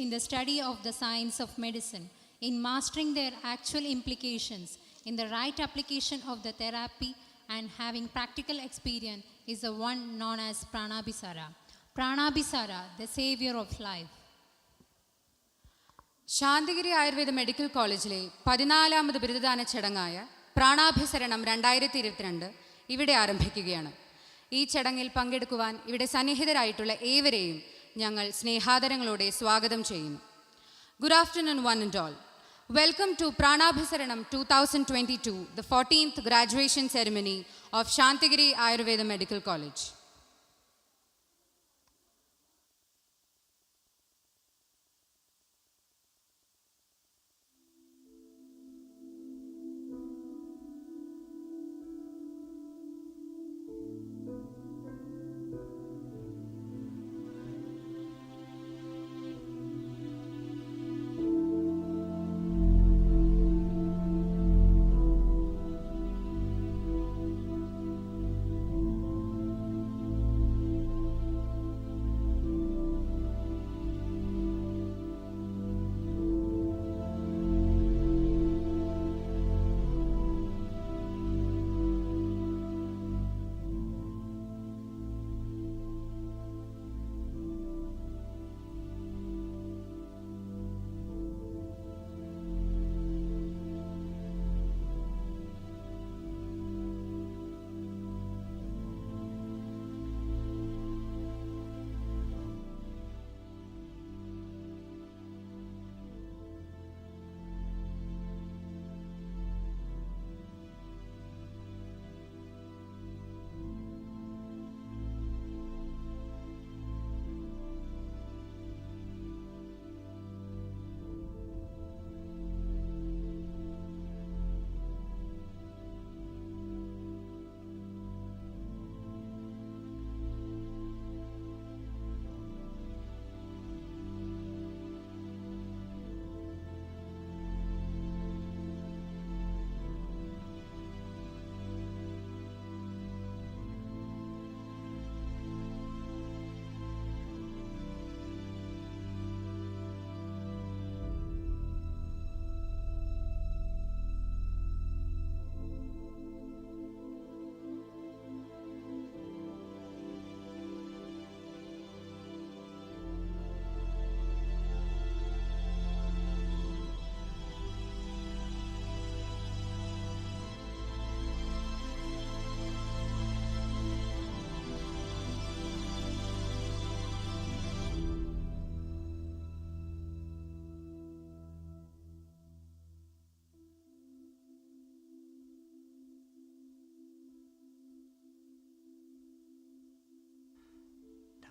in the study of the science of medicine, in mastering their actual implications, in the right application of the therapy, and having practical experience is the one known as Pranabhisara. Pranabhisara, the savior of life. Santhigiri Ayurveda medical കോളേജിലെ 14ാമത് ബിരുദദാന ചടങ്ങായ പ്രാണാഭിസരണം 2022 ഇവിടെ ആരംഭിക്കുകയാണ്. ഈ ചടങ്ങിൽ പങ്കെടുക്കുവാൻ ഇവിടെ സന്നിഹിതരായിട്ടുള്ള ഏവരെയും ഞങ്ങൾ സ്നേഹാദരങ്ങളോടെ സ്വാഗതം ചെയ്യുന്നു. Good afternoon one and all. Welcome to PRANABHISARANAM 2022, the 14th graduation ceremony of Santhigiri Ayurveda Medical College.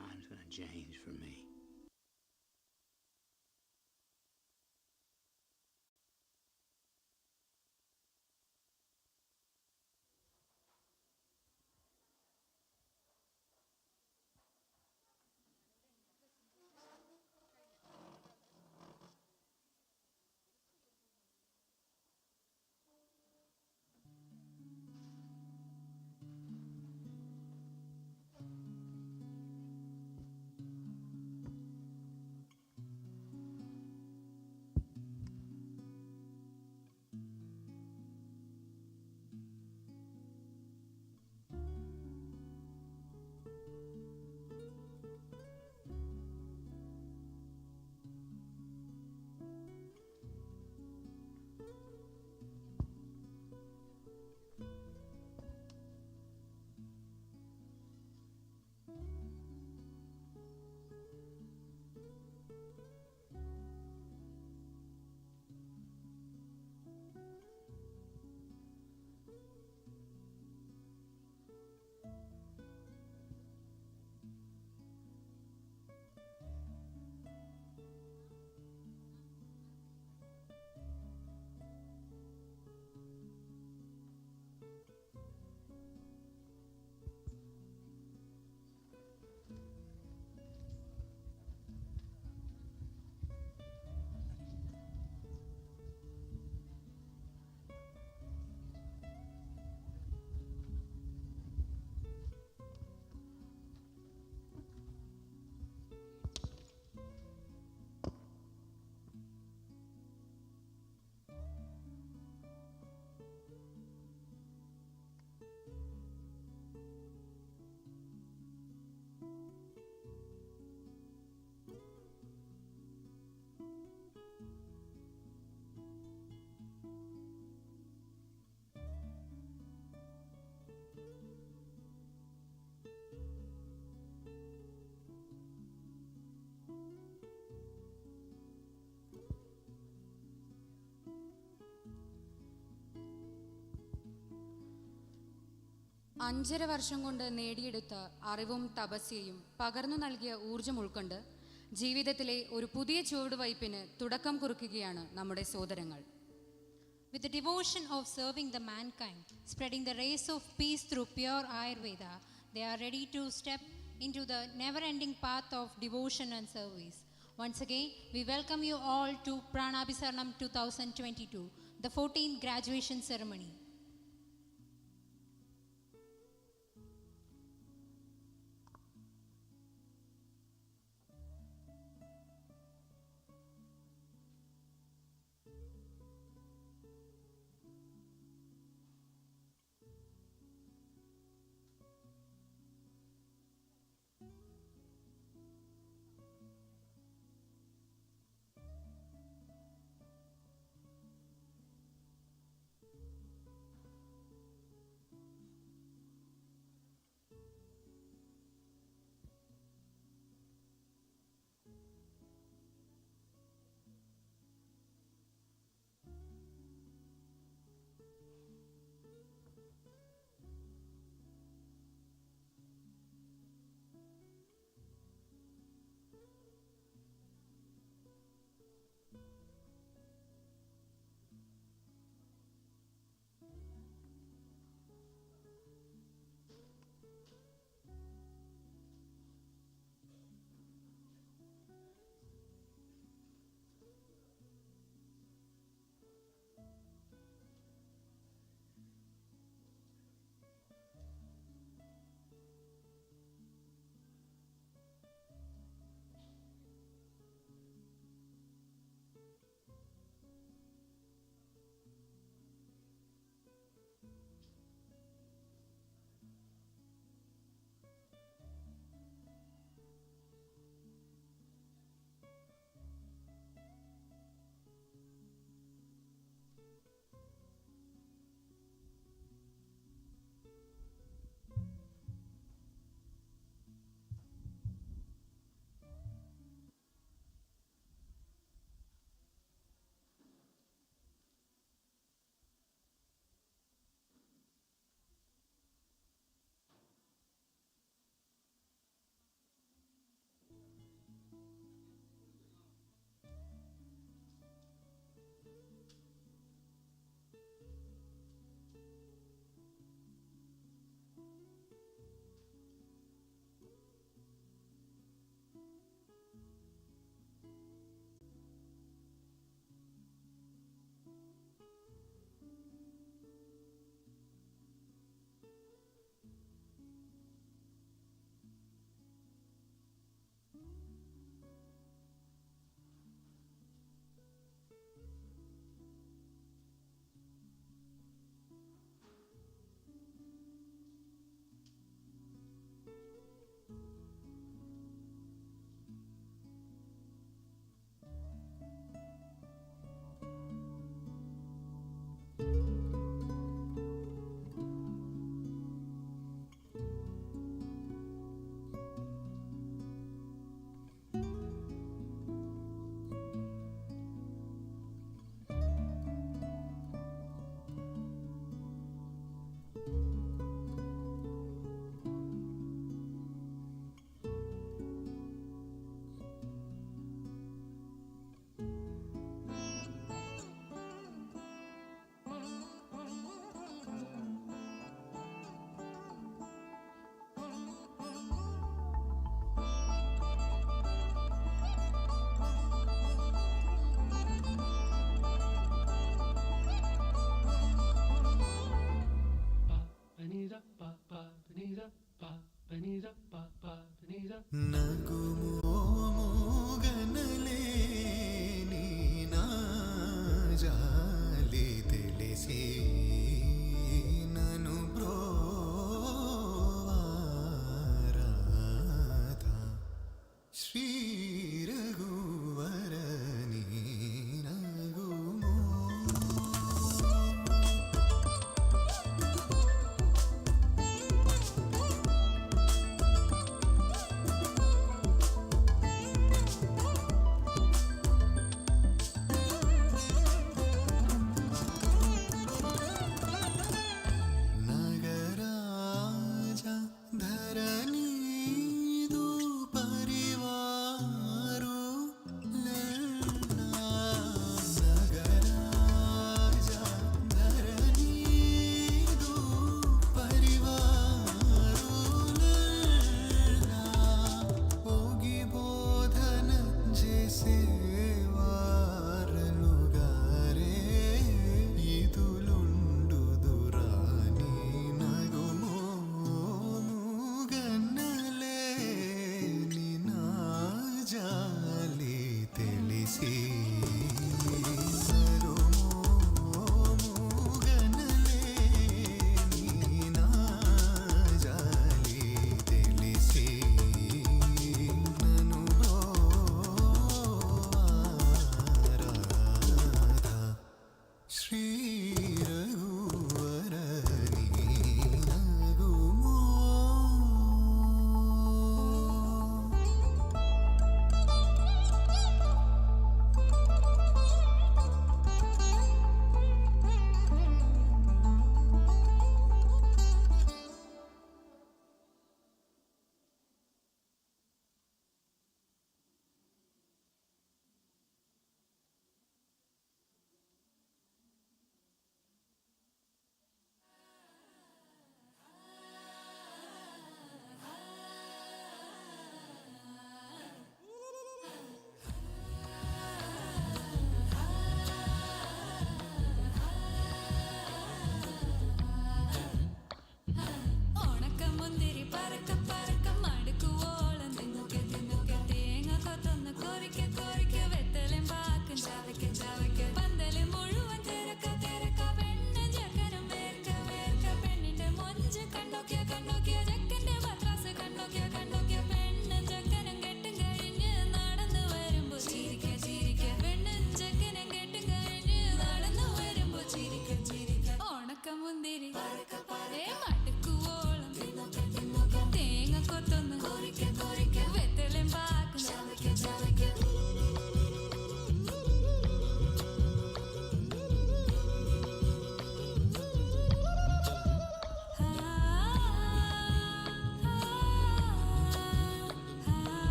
Time's gonna change for me. 5.5 വർഷം കൊണ്ട് നേടിയെടുത്ത അറിവും തപസ്യയും പകർന്നു നൽകിയ ഊർജം ഉൾക്കൊണ്ട് ജീവിതത്തിലെ ഒരു പുതിയ ചുവടുവയ്പ്പിന് തുടക്കം കുറിക്കുകയാണ് നമ്മുടെ സോദരങ്ങൾ. With the devotion of serving the mankind, spreading the rays of peace through pure Ayurveda, they are ready to step into the never-ending path of devotion and service. Once again, we welcome you all to PRANABHISARANAM 2022, the 14th graduation ceremony.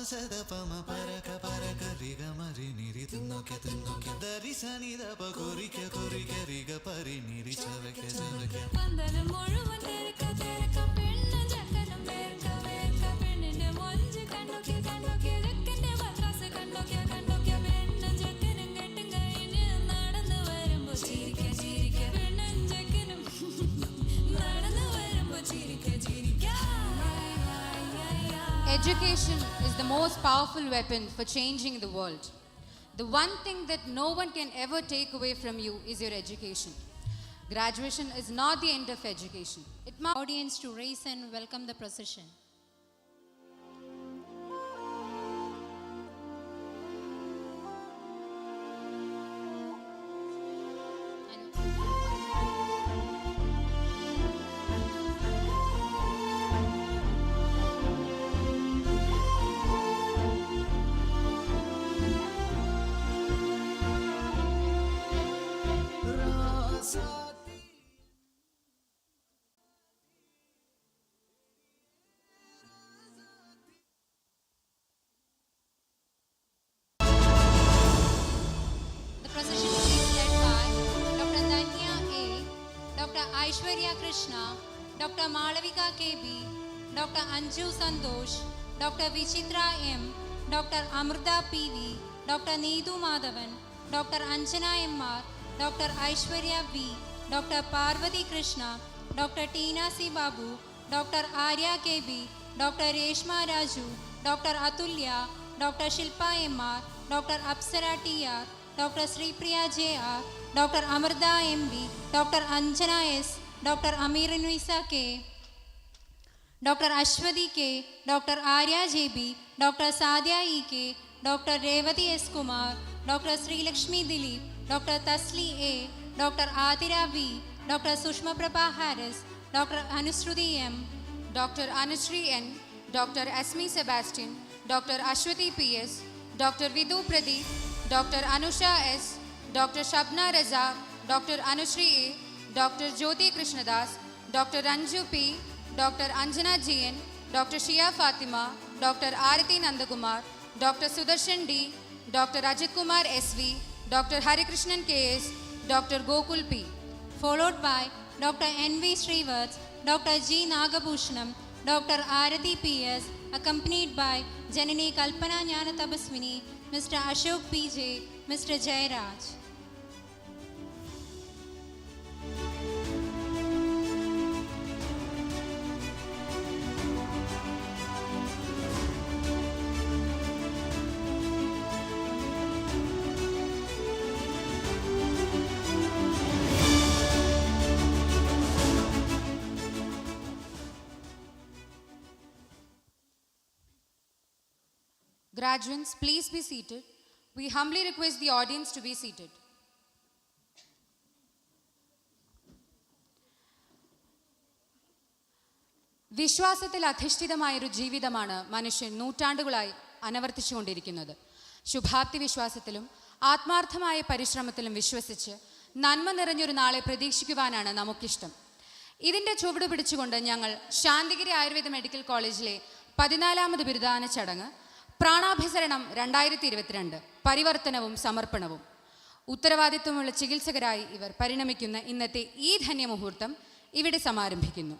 സദ പമ പരക പരക റിഗ മരി നിരി തിന്നോക്ക ദരി സനി ദപ കുറിക്ക കുറിക്ക റിഗ പരി നിരി ചവക്ക ചവക്ക പന്തലം മുഴുവൻ തിരക്ക തിരക്ക പെണ്ണ് ചക്കനും വേർക്ക വേർക്ക പെണ്ണിന്റെ മൊഞ്ച് കണ്ടോക്ക കണ്ടോക്ക ചക്കന്റെ പത്രാസ് കണ്ടോക്ക കണ്ടോക്ക പെണ്ണും ചക്കനും കെട്ടും കഴിഞ്ഞ് നടന്നു വരുമ്പോ ചിരിക്ക ചിരിക്ക പെണ്ണും ചക്കനും നടന്നു വരുമ്പോ ചിരിക്ക ചിരിക്ക. Education is the most powerful weapon for changing the world. The one thing that no one can ever take away from you is your education. Graduation is not the end of education. It must Audience to raise and welcome the procession. The procession is led by Dr. Danya A, Dr. Aishwarya Krishna, Dr. Malavika KB, Dr. Anju Santosh, Dr. Vichitra M, Dr. Amrita PV, Dr. Needu Madhavan, Dr. Anjana MR, Dr. Aishwarya V, Dr. Parvati Krishna, Dr. Tina C. Babu, Dr. Arya KB, Dr. Reshma Raju, Dr. Atulya, Dr. Shilpa MR, Dr. Apsara TR, Dr. Sri Priya JR, Dr. Amarda MB, Dr. Anjana S, Dr. Amiranvisa K, Dr. Ashwati K, Dr. Arya JB, Dr. Sadhya EK, Dr. Revati S. Kumar, Dr. Sri Lakshmi Dilip, Dr. Tasli A, Dr. Adira V, Dr. Sushma Prabha Harris, Dr. Anusruti M, Dr. Anushree N, Dr. Asmi Sebastian, Dr. Ashwati PS, Dr. Vidhu Pradeep, Dr. Anusha S, Dr. Shabna Raza, Dr. Anushree A, Dr. Jyoti Krishnadas, Dr. Ranju P, Dr. Anjana GN, Dr. Shia Fatima, Dr. Arati Nandakumar, Dr. Sudarshan D, Dr. Ajit Kumar SV, Dr. Harikrishnan KS, Dr. Gokul P. followed by Dr. N.V. Srivaths, Dr. G. Nagabhushanam, Dr. Arati PS, accompanied by Janani Kalpana Jnana Tabaswini, Mr. Ashok PJ, Mr. Jairaj. Graduates, please be seated. We humbly request the audience to be seated. വിശ്വാസത്തിൽ അധിഷ്ഠിതമായൊരു ജീവിതമാണ് മനുഷ്യൻ നൂറ്റാണ്ടുകളായി അനുവർത്തിച്ചുകൊണ്ടിരിക്കുന്നത്. ശുഭാപ്തി വിശ്വാസത്തിലും ആത്മാർത്ഥമായ പരിശ്രമത്തിലും വിശ്വസിച്ച് നന്മ നിറഞ്ഞൊരു നാളെ പ്രതീക്ഷിക്കുവാനാണ് നമുക്കിഷ്ടം. ഇതിൻ്റെ ചുവട് പിടിച്ചുകൊണ്ട് ഞങ്ങൾ ശാന്തിഗിരി ആയുർവേദ മെഡിക്കൽ കോളേജിലെ 14ാമത് ബിരുദദാന ചടങ്ങ് പ്രാണാഭിസരണം 2022 പരിവർത്തനവും സമർപ്പണവും ഉത്തരവാദിത്വമുള്ള ചികിത്സകരായി ഇവർ പരിണമിക്കുന്ന ഇന്നത്തെ ഈ ധന്യമുഹൂർത്തം ഇവിടെ സമാരംഭിക്കുന്നു.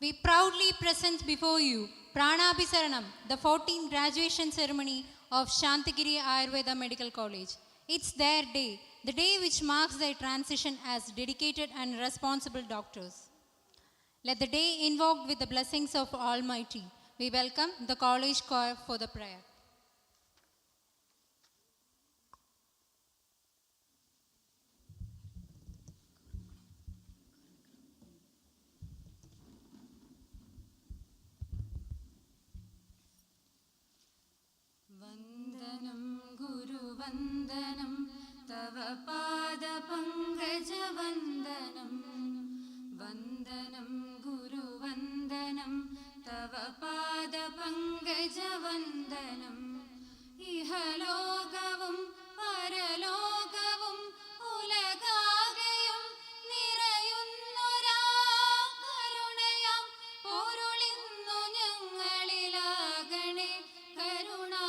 We proudly present before you PRANABHISARANAM, the 14th graduation ceremony of Santhigiri Ayurveda Medical College. It's their day, the day which marks their transition as dedicated and responsible doctors. Let the day invoke with the blessings of Almighty. We welcome the college choir for the prayer. വന്ദനം ഗുരുവന്ദനം തവ പാദപങ്കജവന്ദനം വന്ദനം ഗുരുവന്ദനം തവ പാദപങ്കജവന്ദനം ഇഹലോകവും പരലോകവും ഉലകാകെയും നിറയുന്നൊരാ കരുണയാം പൊരുളിന്നു ഞങ്ങളിലാകണേ കരുണാ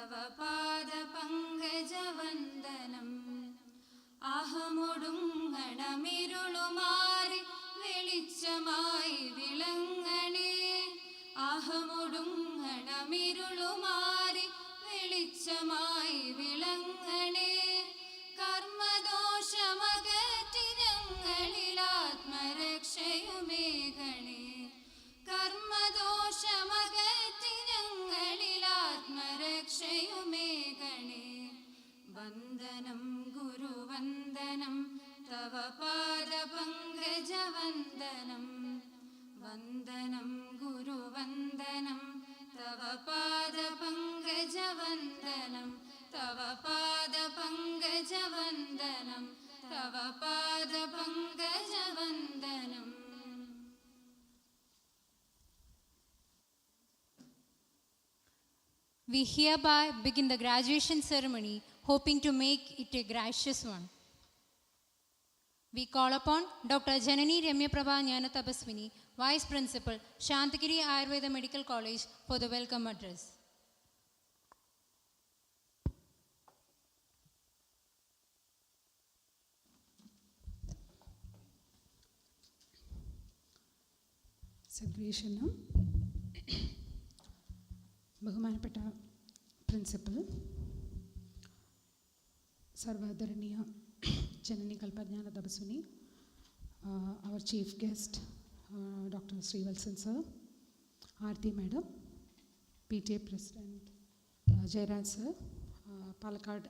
തവ പാദപങ്കജവന്ദനം അഹമൊടുങ്ങണമിരുളുമാറി വെളിച്ചമായി വിളങ്ങണേ അഹമൊടുങ്ങണമിരുളുമാറി വെളിച്ചമായി വിളങ്ങണേ കർമ്മദോഷമകറ്റി ഞങ്ങളിൽ ആത്മരക്ഷയുമേകണേ കർമ്മദോഷമകറ്റി ഞങ്ങളിൽ ആത്മരക്ഷയുമേകണേ വന്ദനം ഗുരുവന്ദനം തവ പാദപങ്കജവന്ദനം വന്ദനം ഗുരുവന്ദനം തവ പാദപങ്കജവന്ദനം തവ പാദപങ്കജവന്ദനം തവ പാദപങ്കജവന്ദനം. We hereby begin the graduation ceremony, hoping to make it a gracious one. We call upon Dr. Janani Ramyaprabha Jnanatabaswini, Vice Principal, Santhigiri Ayurveda Medical College, for the welcome address. സദ്വേഷണം ബഹുമാനപ്പെട്ട പ്രിൻസിപ്പൽ, സർവാദരണീയ ജനനി കൽപ്പജ്ഞാന തപസ്വിനി, അവർ chief guest doctor Sreevalsan sir, Aarathi madam, PTA president Jayaraj sir, Palakkad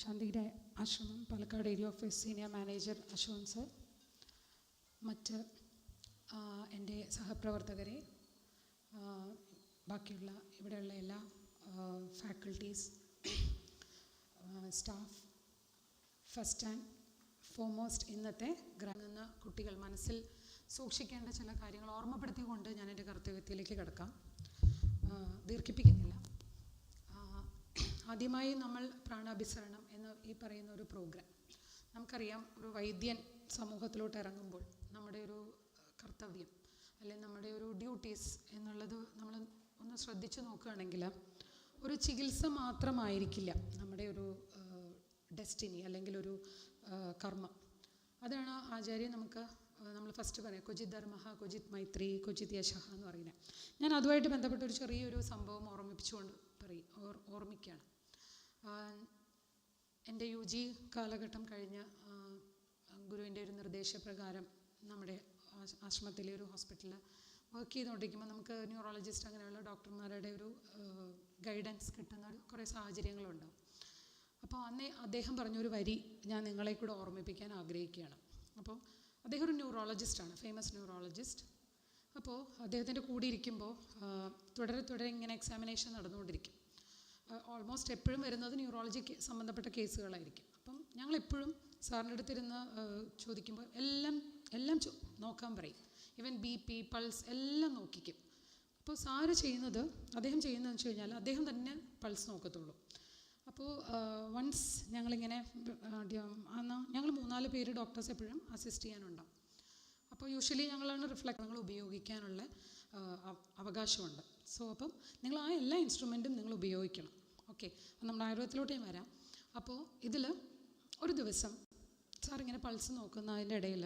Santhigiri Ashramam Palakkad area office senior manager Ashokan sir, മറ്റ് എൻ്റെ സഹപ്രവർത്തകരെ, ബാക്കിയുള്ള ഇവിടെയുള്ള എല്ലാ faculties, staff, first and foremost ഇന്നത്തെ ഗ്രാമീണ കുട്ടികൾ മനസ്സിൽ സൂക്ഷിക്കേണ്ട ചില കാര്യങ്ങൾ ഓർമ്മപ്പെടുത്തിക്കൊണ്ട് ഞാൻ എൻ്റെ കർത്തവ്യത്തിലേക്ക് കിടക്കാം. ദീർഘിപ്പിക്കുന്നില്ല. ആദ്യമായി നമ്മൾ പ്രാണാഭിസരണം എന്ന് ഈ പറയുന്ന ഒരു പ്രോഗ്രാം, നമുക്കറിയാം ഒരു വൈദ്യൻ സമൂഹത്തിലോട്ട് ഇറങ്ങുമ്പോൾ നമ്മുടെ ഒരു കർത്തവ്യം അല്ലെങ്കിൽ നമ്മുടെ ഒരു ഡ്യൂട്ടീസ് എന്നുള്ളത് നമ്മൾ ഒന്ന് ശ്രദ്ധിച്ചു നോക്കുകയാണെങ്കിൽ ഒരു ചികിത്സ മാത്രമായിരിക്കില്ല നമ്മുടെ ഒരു ഡെസ്റ്റിനി അല്ലെങ്കിൽ ഒരു കർമ്മം. അതാണ് ആചാര്യൻ നമ്മൾ ഫസ്റ്റ് പറയാം, ക്വചിത് ധർമ്മ ക്വചിത് മൈത്രി ക്വചിത് യശഃ എന്ന് പറയുന്നത്. ഞാൻ അതുമായിട്ട് ബന്ധപ്പെട്ട ഒരു ചെറിയൊരു സംഭവം ഓർമ്മിക്കുകയാണ്. എൻ്റെ UG കാലഘട്ടം കഴിഞ്ഞ് ഗുരുവിൻ്റെ ഒരു നിർദ്ദേശപ്രകാരം നമ്മുടെ ആശ്രമത്തിലെ ഒരു ഹോസ്പിറ്റലിൽ വർക്ക് ചെയ്തുകൊണ്ടിരിക്കുമ്പോൾ നമുക്ക് ന്യൂറോളജിസ്റ്റ് അങ്ങനെയുള്ള ഡോക്ടർമാരുടെ ഒരു ഗൈഡൻസ് കിട്ടുന്ന കുറേ സാഹചര്യങ്ങളുണ്ടാവും. അപ്പോൾ അന്നേ അദ്ദേഹം പറഞ്ഞൊരു വരി ഞാൻ നിങ്ങളെ കൂടെ ഓർമ്മിപ്പിക്കാൻ ആഗ്രഹിക്കുകയാണ്. അപ്പോൾ അദ്ദേഹം ഒരു ന്യൂറോളജിസ്റ്റാണ്, ഫേമസ് ന്യൂറോളജിസ്റ്റ്. അപ്പോൾ അദ്ദേഹത്തിൻ്റെ കൂടെ ഇരിക്കുമ്പോൾ തുടരെ ഇങ്ങനെ എക്സാമിനേഷൻ നടന്നുകൊണ്ടിരിക്കും. ഓൾമോസ്റ്റ് എപ്പോഴും വരുന്നത് ന്യൂറോളജി സംബന്ധപ്പെട്ട കേസുകളായിരിക്കും. അപ്പം ഞങ്ങളെപ്പോഴും സാറിൻ്റെ അടുത്തിരുന്ന് ചോദിക്കുമ്പോൾ എല്ലാം നോക്കാൻ പറയും. ഈവൻ BP, പൾസ് എല്ലാം നോക്കിക്കും. അപ്പോൾ അദ്ദേഹം ചെയ്യുന്നതെന്ന് വെച്ച് കഴിഞ്ഞാൽ അദ്ദേഹം തന്നെ പൾസ് നോക്കത്തുള്ളൂ. അപ്പോൾ വൺസ് ഞങ്ങളിങ്ങനെ ഞങ്ങൾ 3-4 പേര് ഡോക്ടേഴ്സ് എപ്പോഴും അസിസ്റ്റ് ചെയ്യാനുണ്ടാവും. അപ്പോൾ യൂഷ്വലി ഞങ്ങളാണ് റിഫ്ലക്ടറുകൾ ഉപയോഗിക്കാനുള്ള അവകാശമുണ്ട്. സോ അപ്പം നിങ്ങൾ ആ എല്ലാ ഇൻസ്ട്രുമെൻറ്റും നിങ്ങൾ ഉപയോഗിക്കണം. ഓക്കെ, നമ്മുടെ ആയുർവേദത്തിലോട്ട് ഞാൻ വരാം. അപ്പോൾ ഇതിൽ ഒരു ദിവസം സാറിങ്ങനെ പൾസ് നോക്കുന്നതിൻ്റെ ഇടയിൽ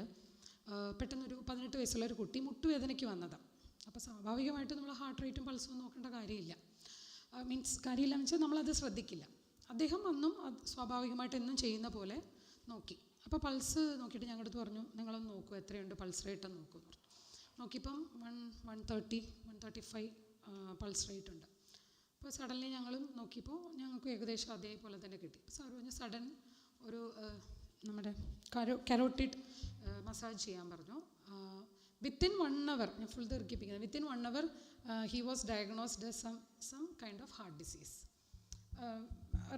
പെട്ടെന്നൊരു 18 വയസ്സുള്ള ഒരു കുട്ടി മുട്ടുവേദനയ്ക്ക് വന്നതാണ്. അപ്പോൾ സ്വാഭാവികമായിട്ട് നമ്മൾ ഹാർട്ട് റേറ്റും പൾസും നോക്കേണ്ട കാര്യമില്ല. കാര്യമില്ലെന്ന് വെച്ചാൽ നമ്മളത് ശ്രദ്ധിക്കില്ല. അദ്ദേഹം അന്നും സ്വാഭാവികമായിട്ട് എന്നും ചെയ്യുന്ന പോലെ നോക്കി. അപ്പോൾ പൾസ് നോക്കിയിട്ട് ഞങ്ങളുടെ അടുത്ത് പറഞ്ഞു, നിങ്ങളൊന്ന് നോക്കൂ എത്രയുണ്ട് പൾസ് റേറ്റ് എന്ന് നോക്കുമെന്ന് പറഞ്ഞു. നോക്കിയപ്പം 135 പൾസ് റേറ്റ് ഉണ്ട്. അപ്പോൾ സഡൻലി ഞങ്ങളും നോക്കിയപ്പോൾ ഞങ്ങൾക്ക് ഏകദേശം അതേപോലെ തന്നെ കിട്ടി. സാർ പറഞ്ഞു സഡൻ ഒരു നമ്മുടെ കരോട്ടിഡ് മസാജ് ചെയ്യാൻ പറഞ്ഞു. വിത്തിൻ 1 hour, ഞാൻ ഫുൾ ദീർഘിപ്പിക്കുന്നത്, within 1 hour he was diagnosed some kind of heart disease.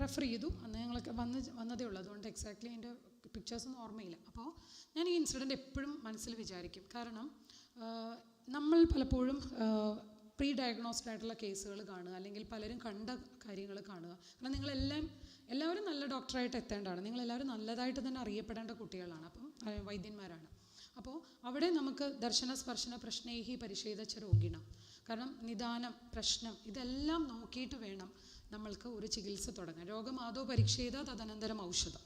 Refer ചെയ്തു. അന്ന് ഞങ്ങളൊക്കെ വന്നതേ ഉള്ളൂ, അതുകൊണ്ട് എക്സാക്ട്ലി അതിൻ്റെ പിക്ചേഴ്സൊന്നും ഓർമ്മയില്ല. അപ്പോൾ ഞാൻ ഈ ഇൻസിഡൻറ്റ് എപ്പോഴും മനസ്സിൽ വിചാരിക്കും. കാരണം നമ്മൾ പലപ്പോഴും പ്രീ ഡയഗ്നോസ്ഡ് ആയിട്ടുള്ള കേസുകൾ കാണുക, അല്ലെങ്കിൽ പലരും കണ്ട കാര്യങ്ങൾ കാണുക. കാരണം എല്ലാവരും നല്ല ഡോക്ടറായിട്ട് എത്തേണ്ടതാണ്. നിങ്ങളെല്ലാവരും നല്ലതായിട്ട് തന്നെ അറിയപ്പെടേണ്ട കുട്ടികളാണ്, അപ്പം വൈദ്യന്മാരാണ്. അപ്പോൾ അവിടെ നമുക്ക് ദർശന സ്പർശന പ്രശ്നൈഹി പരിശീലിച്ച രോഗിണ, കാരണം നിദാനം, പ്രശ്നം ഇതെല്ലാം നോക്കിയിട്ട് വേണം നമ്മൾക്ക് ഒരു ചികിത്സ തുടങ്ങാൻ. രോഗം ആദോ പരീക്ഷേത തദനന്തരം ഔഷധം.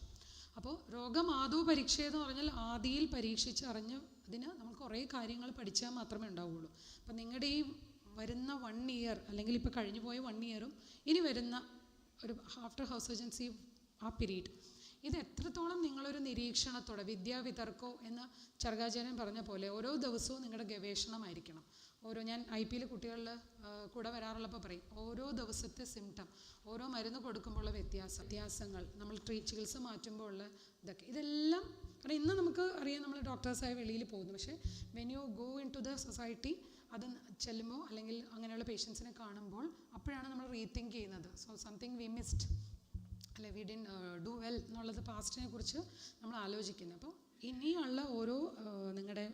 അപ്പോൾ രോഗം ആദോ പരീക്ഷേത എന്ന് പറഞ്ഞാൽ ആദിയിൽ പരീക്ഷിച്ച് അറിഞ്ഞ് അതിന് നമ്മൾ കുറേ കാര്യങ്ങൾ പഠിച്ചാൽ മാത്രമേ ഉണ്ടാവുകയുള്ളൂ. അപ്പം നിങ്ങളുടെ ഈ വരുന്ന 1 ഇയർ അല്ലെങ്കിൽ ഇപ്പോൾ കഴിഞ്ഞു പോയ 1 ഇയറും ഇനി വരുന്ന ഒരു ആഫ്റ്റർ ഹൗസ് സർജൻസി ആ പീരീഡ്, ഇത് എത്രത്തോളം നിങ്ങളൊരു നിരീക്ഷണത്തോടെ വിദ്യാവിതർക്കോ എന്ന് ചർഗാചാര്യൻ പറഞ്ഞ പോലെ ഓരോ ദിവസവും നിങ്ങളുടെ ഗവേഷണമായിരിക്കണം. ഞാൻ IP കുട്ടികളിൽ കൂടെ വരാറുള്ളപ്പോൾ പറയും, ഓരോ ദിവസത്തെ സിംറ്റം, ഓരോ മരുന്ന് കൊടുക്കുമ്പോഴുള്ള വ്യത്യാസങ്ങൾ, നമ്മൾ ചികിത്സ മാറ്റുമ്പോൾ ഉള്ള ഇതെല്ലാം. കാരണം ഇന്ന് നമുക്ക് അറിയാം, നമ്മൾ ഡോക്ടേഴ്സായി വെളിയിൽ പോകുന്നു, പക്ഷേ when you go into the society അത് ചെല്ലുമ്പോൾ അല്ലെങ്കിൽ അങ്ങനെയുള്ള പേഷ്യൻസിനെ കാണുമ്പോൾ അപ്പോഴാണ് നമ്മൾ റീതിങ്ക് ചെയ്യുന്നത്. സോ സംതിങ് വി മിസ്ഡ്, അല്ലെ വി ഡിൻ ഡു വെൽ എന്നുള്ളത് പാസ്റ്റിനെ കുറിച്ച് നമ്മൾ ആലോചിക്കുന്നത്. അപ്പോൾ ഇനിയുള്ള ഓരോ നിങ്ങളുടെ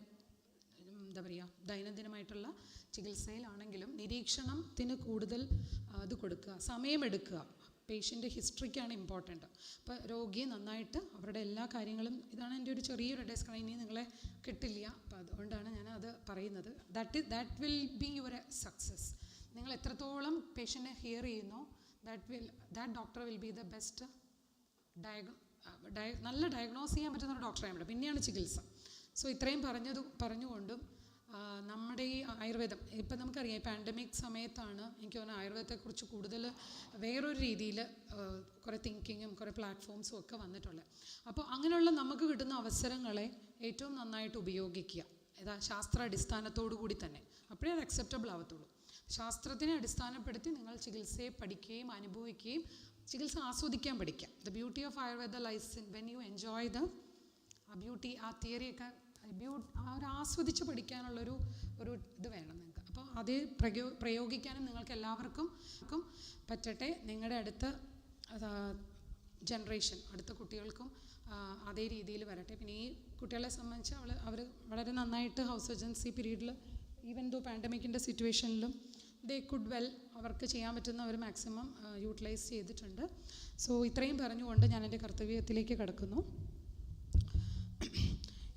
എന്താ പറയുക ദൈനംദിനമായിട്ടുള്ള ചികിത്സയിലാണെങ്കിലും നിരീക്ഷണത്തിന് കൂടുതൽ ഇത് കൊടുക്കുക, സമയമെടുക്കുക. പേഷ്യൻ്റെ ഹിസ്റ്ററിക്കാണ് ഇമ്പോർട്ടൻറ്റ്. അപ്പോൾ രോഗിയെ നന്നായിട്ട് അവരുടെ എല്ലാ കാര്യങ്ങളും, ഇതാണ് എൻ്റെ ഒരു ചെറിയൊരു അഡ്വൈസ്. കാരണം ഇനി നിങ്ങളെ കിട്ടില്ല, അപ്പോൾ അതുകൊണ്ടാണ് ഞാൻ അത് പറയുന്നത്. That will be your success. നിങ്ങൾ എത്രത്തോളം പേഷ്യൻറ്റിനെ ഹിയർ ചെയ്യുന്നോ that doctor will be the best നല്ല ഡയഗ്നോസ് ചെയ്യാൻ പറ്റുന്ന ഒരു ഡോക്ടറാണ് ഇവിടെ. പിന്നെയാണ് ചികിത്സ. സോ ഇത്രയും പറഞ്ഞുകൊണ്ടും നമ്മുടെ ഈ ആയുർവേദം ഇപ്പം നമുക്കറിയാം, ഈ പാൻഡമിക് സമയത്താണ് എനിക്ക് തോന്നുന്നത് ആയുർവേദത്തെക്കുറിച്ച് കൂടുതൽ വേറൊരു രീതിയിൽ കുറേ തിങ്കിങ്ങും കുറേ പ്ലാറ്റ്ഫോംസും ഒക്കെ വന്നിട്ടുള്ളത്. അപ്പോൾ അങ്ങനെയുള്ള നമുക്ക് കിട്ടുന്ന അവസരങ്ങളെ ഏറ്റവും നന്നായിട്ട് ഉപയോഗിക്കുക. ശാസ്ത്ര അടിസ്ഥാനത്തോടു കൂടി തന്നെ, അപ്പോഴേ അത് അക്സെപ്റ്റബിൾ ആവത്തുള്ളൂ. ശാസ്ത്രത്തിനെ അടിസ്ഥാനപ്പെടുത്തി നിങ്ങൾ ചികിത്സയെ പഠിക്കുകയും അനുഭവിക്കുകയും ചികിത്സ ആസ്വദിക്കാൻ പഠിക്കാം. The beauty of Ayurveda lies in when you enjoy the beauty. ആ തിയറിയൊക്കെ ഒരു ആസ്വദിച്ച് പഠിക്കാനുള്ളൊരു ഇത് വേണം നിങ്ങൾക്ക്. അപ്പോൾ അത് പ്രയോഗിക്കാനും നിങ്ങൾക്ക് എല്ലാവർക്കും പറ്റട്ടെ. നിങ്ങളുടെ അടുത്ത ജനറേഷൻ, അടുത്ത കുട്ടികൾക്കും അതേ രീതിയിൽ വരട്ടെ. പിന്നെ ഈ കുട്ടികളെ സംബന്ധിച്ച് അവർ വളരെ നന്നായിട്ട് ഹൗസ് സർജൻസി പീരീഡിൽ, ഈവൻ ദോ പാൻഡമിക്കിൻ്റെ സിറ്റുവേഷനിലും ദേ കുഡ് വെൽ, അവർക്ക് ചെയ്യാൻ പറ്റുന്ന അവർ മാക്സിമം യൂട്ടിലൈസ് ചെയ്തിട്ടുണ്ട്. സോ ഇത്രയും പറഞ്ഞുകൊണ്ട് ഞാൻ എൻ്റെ കർത്തവ്യത്തിലേക്ക് കടക്കുന്നു.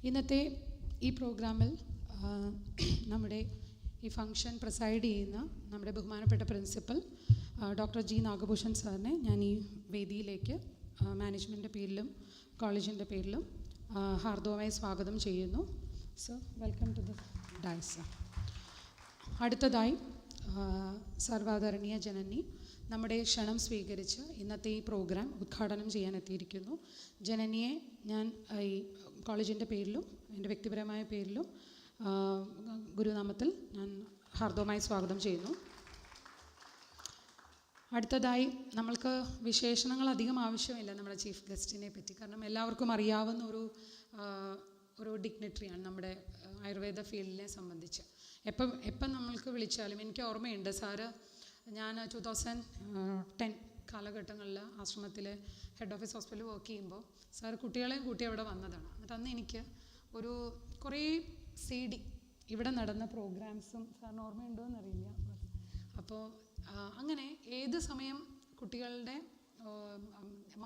ഇന്നത്തെ ഈ പ്രോഗ്രാമിൽ നമ്മുടെ ഈ ഫംഗ്ഷൻ പ്രസൈഡ് ചെയ്യുന്ന നമ്മുടെ ബഹുമാനപ്പെട്ട പ്രിൻസിപ്പൽ ഡോക്ടർ ജി നാഗഭൂഷൺ സാറിനെ ഞാൻ ഈ വേദിയിലേക്ക് മാനേജ്മെൻറ്റിൻ്റെ പേരിലും കോളേജിൻ്റെ പേരിലും ഹാർദവമായി സ്വാഗതം ചെയ്യുന്നു. Sir, welcome to the dais. അടുത്തതായി സർവാദരണീയ ജനനി നമ്മുടെ ക്ഷണം സ്വീകരിച്ച് ഇന്നത്തെ ഈ പ്രോഗ്രാം ഉദ്ഘാടനം ചെയ്യാൻ എത്തിയിരിക്കുന്നു. ജനനിയെ ഞാൻ ഈ കോളേജിൻ്റെ പേരിലും എൻ്റെ വ്യക്തിപരമായ പേരിലും ഗുരുനാമത്തിൽ ഞാൻ ഹാർദവമായി സ്വാഗതം ചെയ്യുന്നു. അടുത്തതായി, നമ്മൾക്ക് വിശേഷണങ്ങൾ അധികം ആവശ്യമില്ല നമ്മുടെ ചീഫ് ഗസ്റ്റിനെ പറ്റി. കാരണം എല്ലാവർക്കും അറിയാവുന്ന ഒരു ഡിഗ്നിറ്ററിയാണ് നമ്മുടെ ആയുർവേദ ഫീൽഡിനെ സംബന്ധിച്ച്. എപ്പം നമ്മൾക്ക് വിളിച്ചാലും, എനിക്ക് ഓർമ്മയുണ്ട് സാറ്, ഞാൻ 2010 കാലഘട്ടങ്ങളിൽ ആശ്രമത്തിലെ ഹെഡ് ഓഫീസ് ഹോസ്പിറ്റലിൽ വർക്ക് ചെയ്യുമ്പോൾ സാർ കുട്ടികളെയും കൂട്ടി അവിടെ വന്നതാണ്. എന്നിട്ട് അന്ന് എനിക്ക് കുറേ CD ഇവിടെ നടന്ന പ്രോഗ്രാംസും സാറിന് ഓർമ്മയുണ്ടോ എന്നറിയില്ല. അപ്പോൾ അങ്ങനെ ഏത് സമയം കുട്ടികളുടെ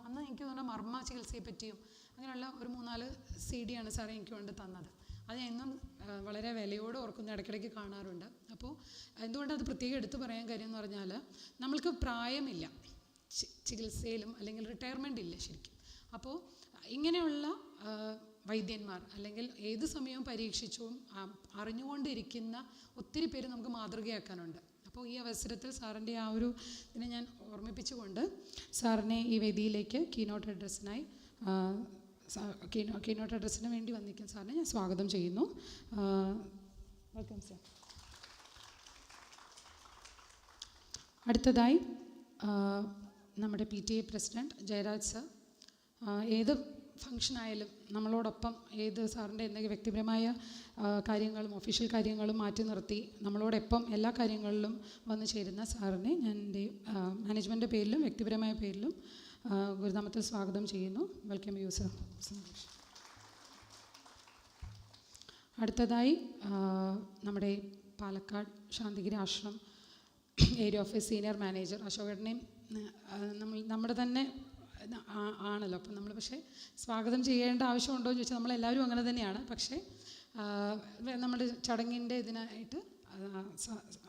അന്ന് എനിക്ക് തോന്നുന്ന മർമ്മ ചികിത്സയെ പറ്റിയും അങ്ങനെയുള്ള ഒരു 3-4 CD സാറേ എനിക്ക് കൊണ്ട് തന്നത്. അത് എന്നും വളരെ വിലയോടെ ഓർക്കുന്ന, ഇടയ്ക്കിടയ്ക്ക് കാണാറുണ്ട്. അപ്പോൾ എന്തുകൊണ്ടത് പ്രത്യേകം എടുത്തു പറയാൻ കാര്യം എന്ന് പറഞ്ഞാൽ, നമ്മൾക്ക് പ്രായമില്ല ചികിത്സയിലും, അല്ലെങ്കിൽ റിട്ടയർമെൻ്റ് ഇല്ല ശരിക്കും. അപ്പോൾ ഇങ്ങനെയുള്ള വൈദ്യന്മാർ അല്ലെങ്കിൽ ഏത് സമയവും പരീക്ഷിച്ചും അറിഞ്ഞുകൊണ്ടിരിക്കുന്ന ഒത്തിരി പേര് നമുക്ക് മാതൃകയാക്കാനുണ്ട്. അപ്പോൾ ഈ അവസരത്തിൽ സാറിൻ്റെ ആ ഒരു ഇതിനെ ഞാൻ ഓർമ്മിപ്പിച്ചുകൊണ്ട് സാറിനെ ഈ വേദിയിലേക്ക് കീനോട്ട് അഡ്രസ്സിന് വേണ്ടി വന്നിരിക്കുന്ന സാറിനെ ഞാൻ സ്വാഗതം ചെയ്യുന്നു. Welcome sir. അടുത്തതായി നമ്മുടെ PTA പ്രസിഡൻറ്റ് ജയരാജ് സർ, ഏത് ഫംഗ്ഷനായാലും നമ്മളോടൊപ്പം, ഏത് സാറിൻ്റെ എന്തെങ്കിലും വ്യക്തിപരമായ കാര്യങ്ങളും ഒഫീഷ്യൽ കാര്യങ്ങളും മാറ്റി നിർത്തി നമ്മളോടൊപ്പം എല്ലാ കാര്യങ്ങളിലും വന്നു ചേരുന്ന സാറിനെ ഞാൻ എൻ്റെ മാനേജ്മെൻറ്റിൻ്റെ പേരിലും വ്യക്തിപരമായ പേരിലും ഗുരുനാമത്തിൽ സ്വാഗതം ചെയ്യുന്നു. Welcome you sir. അടുത്തതായി നമ്മുടെ പാലക്കാട് ശാന്തിഗിരി ആശ്രമം ഏരിയ ഓഫീസ് സീനിയർ മാനേജർ അശോകേട്ടനെയും നമ്മുടെ തന്നെ ആണല്ലോ. അപ്പം നമ്മൾ പക്ഷേ സ്വാഗതം ചെയ്യേണ്ട ആവശ്യമുണ്ടോ എന്ന് ചോദിച്ചാൽ നമ്മളെല്ലാവരും അങ്ങനെ തന്നെയാണ്. പക്ഷേ നമ്മുടെ ചടങ്ങിൻ്റെ ഇതിനായിട്ട്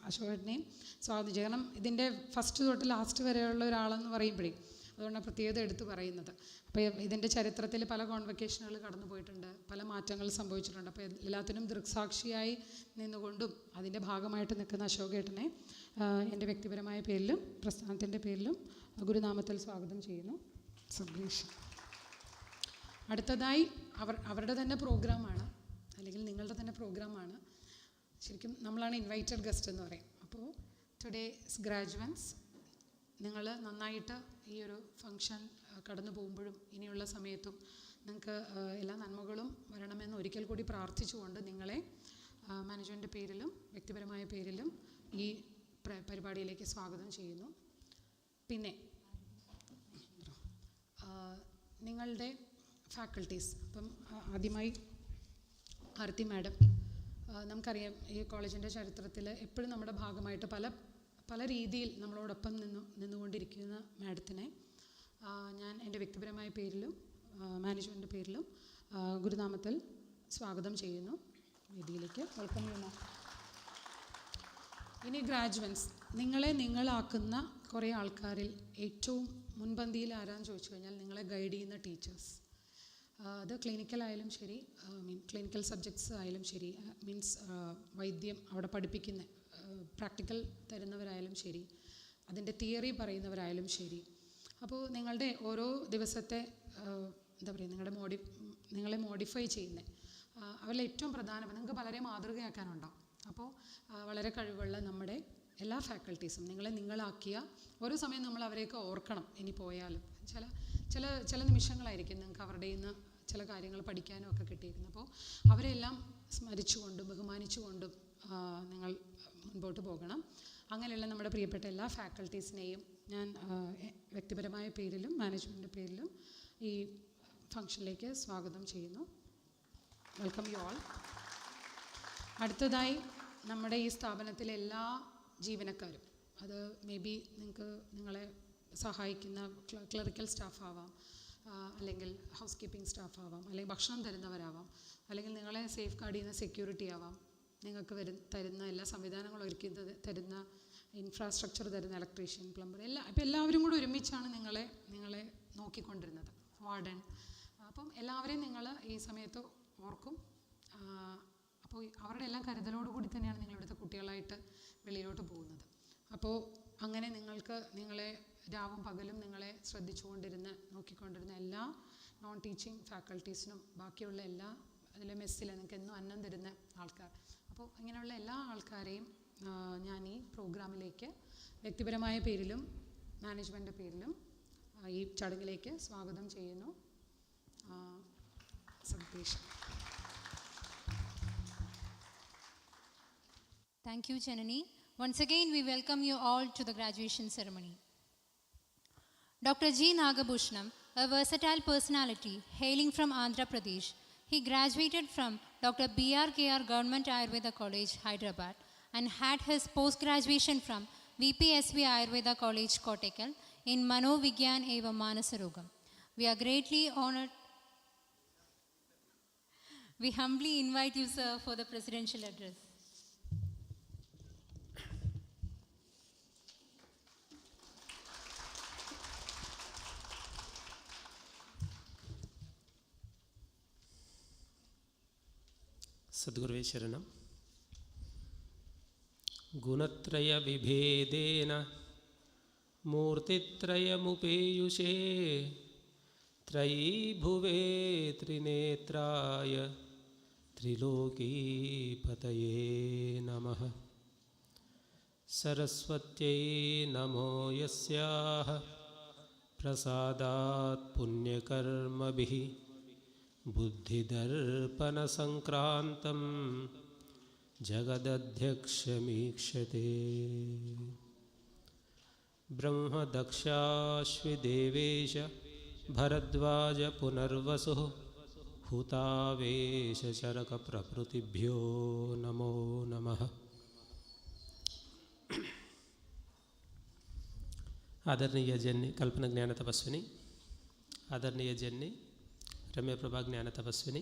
അശോകനെയും സ്വാഗതം ചെയ്യുക. കാരണം ഇതിൻ്റെ ഫസ്റ്റ് തൊട്ട് ലാസ്റ്റ് വരെയുള്ള ഒരാളെന്ന് പറയുമ്പോഴേ അതുകൊണ്ടാണ് പ്രത്യേകത എടുത്ത് പറയുന്നത്. അപ്പോൾ ഇതിൻ്റെ ചരിത്രത്തിൽ പല കോൺവെക്കേഷനുകൾ കടന്നു പോയിട്ടുണ്ട്, പല മാറ്റങ്ങൾ സംഭവിച്ചിട്ടുണ്ട്. അപ്പോൾ എല്ലാത്തിനും ദൃക്സാക്ഷിയായി നിന്നുകൊണ്ടും അതിൻ്റെ ഭാഗമായിട്ട് നിൽക്കുന്ന അശോകേട്ടനെ എൻ്റെ വ്യക്തിപരമായ പേരിലും പ്രസ്ഥാനത്തിൻ്റെ പേരിലും ഗുരുനാമത്തിൽ സ്വാഗതം ചെയ്യുന്നു. സബ്രീഷ്. അടുത്തതായി അവരുടെ തന്നെ പ്രോഗ്രാമാണ്, അല്ലെങ്കിൽ നിങ്ങളുടെ തന്നെ പ്രോഗ്രാമാണ്. ശരിക്കും നമ്മളാണ് ഇൻവൈറ്റഡ് ഗസ്റ്റ് എന്ന് പറയും. അപ്പോൾ ടുഡേസ് ഗ്രാജുവൻസ്, നിങ്ങൾ നന്നായിട്ട് ഈ ഒരു ഫംഗ്ഷൻ കടന്നു പോകുമ്പോഴും ഇനിയുള്ള സമയത്തും നിങ്ങൾക്ക് എല്ലാ നന്മകളും വരണമെന്ന് ഒരിക്കൽ കൂടി പ്രാർത്ഥിച്ചുകൊണ്ട് നിങ്ങളെ മാനേജ്മെൻറ്റ് പേരിലും വ്യക്തിപരമായ പേരിലും ഈ പരിപാടിയിലേക്ക് സ്വാഗതം ചെയ്യുന്നു. പിന്നെ നിങ്ങളുടെ ഫാക്കൽറ്റീസ്, അപ്പം ആദ്യമായി ആരതി മാഡം, നമുക്കറിയാം ഈ കോളേജിൻ്റെ ചരിത്രത്തിൽ എപ്പോഴും നമ്മുടെ ഭാഗമായിട്ട് പല രീതിയിൽ നമ്മളോടൊപ്പം നിന്നുകൊണ്ടിരിക്കുന്ന മാഡത്തിനെ ഞാൻ എൻ്റെ വ്യക്തിപരമായ പേരിലും മാനേജ്മെൻറ്റ് പേരിലും ഗുരുനാമത്തിൽ സ്വാഗതം ചെയ്യുന്നു വേദിയിലേക്ക്. Welcome you ma'am. ഇനി ഗ്രാജുവൻസ്, നിങ്ങളാക്കുന്ന കുറേ ആൾക്കാരിൽ ഏറ്റവും മുൻപന്തിയിൽ ആരാന്ന് ചോദിച്ചു കഴിഞ്ഞാൽ നിങ്ങളെ ഗൈഡ് ചെയ്യുന്ന ടീച്ചേഴ്സ്. അത് ക്ലിനിക്കലായാലും ശരി, ക്ലിനിക്കൽ സബ്ജക്ട്സ് ആയാലും ശരി, മീൻസ് വൈദ്യം അവിടെ പഠിപ്പിക്കുന്ന പ്രാക്ടിക്കൽ തരുന്നവരായാലും ശരി, അതിൻ്റെ തിയറി പറയുന്നവരായാലും ശരി. അപ്പോൾ നിങ്ങളുടെ ഓരോ ദിവസത്തെ എന്താ പറയുക, നിങ്ങളെ മോഡിഫൈ ചെയ്യുന്നത് അവരിൽ ഏറ്റവും പ്രധാനപ്പെട്ട, നിങ്ങൾക്ക് പലരെ മാതൃകയാക്കാനുണ്ടാവും. അപ്പോൾ വളരെ കഴിവുള്ള നമ്മുടെ എല്ലാ ഫാക്കൽറ്റീസും നിങ്ങളാക്കിയ ഓരോ സമയം നമ്മൾ അവരെയൊക്കെ ഓർക്കണം. ഇനി പോയാലും ചില നിമിഷങ്ങളായിരിക്കും നിങ്ങൾക്ക് അവരുടെ നിന്ന് ചില കാര്യങ്ങൾ പഠിക്കാനും ഒക്കെ കിട്ടിയിരിക്കുന്നത്. അപ്പോൾ അവരെല്ലാം സ്മരിച്ചുകൊണ്ടും ബഹുമാനിച്ചുകൊണ്ടും നിങ്ങൾ മുൻപോട്ട് പോകണം. അങ്ങനെയുള്ള നമ്മുടെ പ്രിയപ്പെട്ട എല്ലാ ഫാക്കൽറ്റീസിനെയും ഞാൻ വ്യക്തിപരമായ പേരിലും മാനേജ്മെൻറ്റ് പേരിലും ഈ ഫംഗ്ഷനിലേക്ക് സ്വാഗതം ചെയ്യുന്നു. Welcome you all. അടുത്തതായി നമ്മുടെ ഈ സ്ഥാപനത്തിലെ എല്ലാ ജീവനക്കാരും, അത് മേ ബി നിങ്ങളെ സഹായിക്കുന്ന ക്ലറിക്കൽ സ്റ്റാഫ് ആവാം, അല്ലെങ്കിൽ ഹൗസ് കീപ്പിംഗ് സ്റ്റാഫ് ആവാം, അല്ലെങ്കിൽ ഭക്ഷണം തരുന്നവരാവാം, അല്ലെങ്കിൽ നിങ്ങളെ സേഫ് ഗാർഡ് ചെയ്യുന്ന സെക്യൂരിറ്റി ആവാം, നിങ്ങൾക്ക് തരുന്ന എല്ലാ സംവിധാനങ്ങളും ഒരുക്കി തരുന്ന ഇൻഫ്രാസ്ട്രക്ചർ തരുന്ന ഇലക്ട്രീഷ്യൻ, പ്ലംബർ, ഇപ്പോൾ എല്ലാവരും കൂടെ ഒരുമിച്ചാണ് നിങ്ങളെ നോക്കിക്കൊണ്ടിരുന്നത്, വാർഡൻ. അപ്പം എല്ലാവരെയും നിങ്ങൾ ഈ സമയത്ത് ഓർക്കും. അപ്പോൾ അവരുടെ എല്ലാം കരുതലോടുകൂടി തന്നെയാണ് നിങ്ങളിവിടുത്തെ കുട്ടികളായിട്ട് വെളിയിലോട്ട് പോകുന്നത്. അപ്പോൾ അങ്ങനെ നിങ്ങളെ രാവും പകലും നിങ്ങളെ നോക്കിക്കൊണ്ടിരുന്ന എല്ലാ നോൺ ടീച്ചിങ് ഫാക്കൽറ്റീസിനും ബാക്കിയുള്ള എല്ലാ അതിലെ മെസ്സിൽ നിങ്ങൾക്ക് എന്നും അന്നം തരുന്ന ആൾക്കാർ, അപ്പോൾ ഇങ്ങനെയുള്ള എല്ലാ ആൾക്കാരെയും ഞാൻ ഈ പ്രോഗ്രാമിലേക്ക് വ്യക്തിപരമായ പേരിലും മാനേജ്മെൻറ്റ് പേരിലും ഈ ചടങ്ങിലേക്ക് സ്വാഗതം ചെയ്യുന്നു. സന്തോഷം. Thank you, Janani. Once again, we welcome you all to the graduation ceremony. Dr. G. Nagabhushanam, a versatile personality hailing from Andhra Pradesh, he graduated from Dr. BRKR Government Ayurveda College, Hyderabad, and had his post-graduation from VPSV Ayurveda College, Kottakkal, in Manovigyan Eva Manasarogam. We are greatly honored. We humbly invite you, sir, for the presidential address. സദ്ഗുരുവേ ശരണം. ഗുണത്രയ വിഭേദേന മൂർത്തിത്രയമുപേയുഷേ ത്രയീഭുവേ ത്രിനേത്രായ ത്രിലോകീപതയേ നമഃ. സരസ്വത്यै നമോ യസ്യാഃ പ്രസാദാത് പുണ്യകർമ്മഭിः ബുദ്ധിദർപ്പണസംക്രാന്തം ജഗദധ്യക്ഷമീക്ഷത്തെ. ബ്രഹ്മദക്ഷാശ്വിദേവേശ ഭരദ്വാജ പുനർവസുഃ ഹുതാവേശശരകപ്രഭൃതിഭ്യോ നമോ നമഃ. आदरणीय जन्य कल्पना ज्ञान तपस्विनी, आदरणीय जन्य रम्य प्रभा ज्ञान तपस्विनी,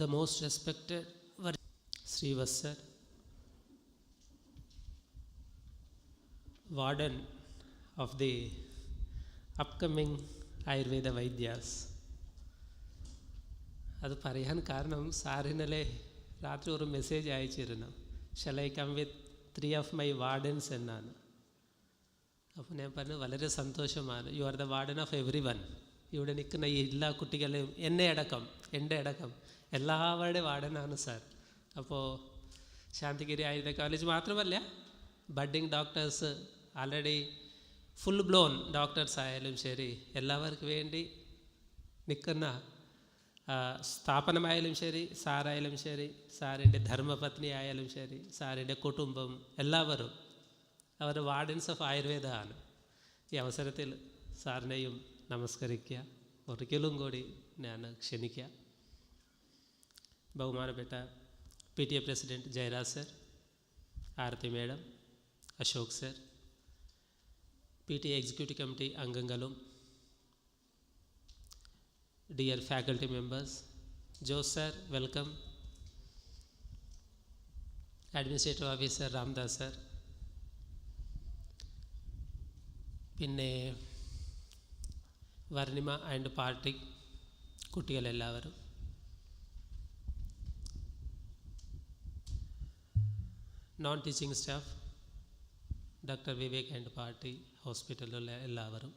the most respected Srivas sir, warden of the upcoming Ayurveda Vaidyas. അത് പറയാൻ കാരണം സാർ ഇന്നലെ രാത്രി ഒരു മെസ്സേജ് അയച്ചിരുന്നു, shall I come with 3 of my wardens എന്നാണ്. അപ്പോൾ ഞാൻ പറഞ്ഞു വളരെ സന്തോഷമാണ്, you are the warden of every one. ഇവിടെ നിൽക്കുന്ന ഈ എല്ലാ കുട്ടികളെയും എൻ്റെ അടക്കം എല്ലാവരുടെ വാർഡനാണ് സാർ. അപ്പോൾ ശാന്തിഗിരി ആയുർവേദ കോളേജ് മാത്രമല്ല, budding doctors, already full blown doctors ആയാലും ശരി, എല്ലാവർക്കും വേണ്ടി നിൽക്കുന്ന സ്ഥാപനമായാലും ശരി, സാറായാലും ശരി, സാറിൻ്റെ ധർമ്മപത്നി ആയാലും ശരി, സാറിൻ്റെ കുടുംബം, എല്ലാവരും അവർ വാർഡൻസ് ഓഫ് ആയുർവേദ ആണ്. ഈ അവസരത്തിൽ സാറിനെയും നമസ്കരിക്കുക, ഒരിക്കലും കൂടി ഞാൻ ക്ഷണിക്കുക. ബഹുമാനപ്പെട്ട PTA president Jayaraj sir, Aarathi madam, Ashok sir, PTA executive committee അംഗങ്ങളും, dear faculty members, Jose sir, welcome, administrative officer Ramdas sir, പിന്നെ വർണിമ ആൻഡ് പാർട്ടി കുട്ടികളെല്ലാവരും, non teaching staff, doctor Vivek and party ഹോസ്പിറ്റലിലുള്ള എല്ലാവരും,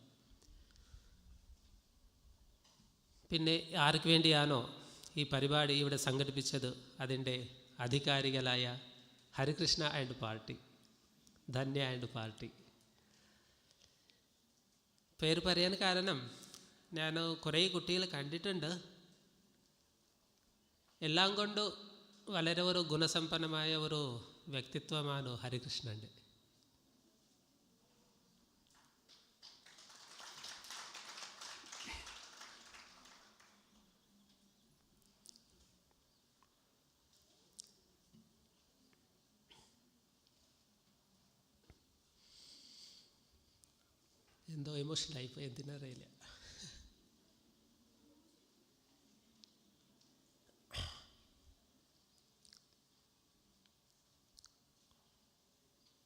പിന്നെ ആർക്ക് വേണ്ടിയാണോ ഈ പരിപാടി ഇവിടെ സംഘടിപ്പിച്ചത് അതിൻ്റെ അധികാരികളായ Harikrishna and party, Dhanya and party. പേര് പറയാൻ കാരണം ഞാൻ കുറേ കുട്ടികൾ കണ്ടിട്ടുണ്ട്, എല്ലാം കൊണ്ട് വളരെ ഒരു ഗുണസമ്പന്നമായ ഒരു വ്യക്തിത്വമാണ് ഹരികൃഷ്ണൻ്റെ. എന്തോ എമോഷണലായിപ്പോൾ, എന്തിനറിയില്ല.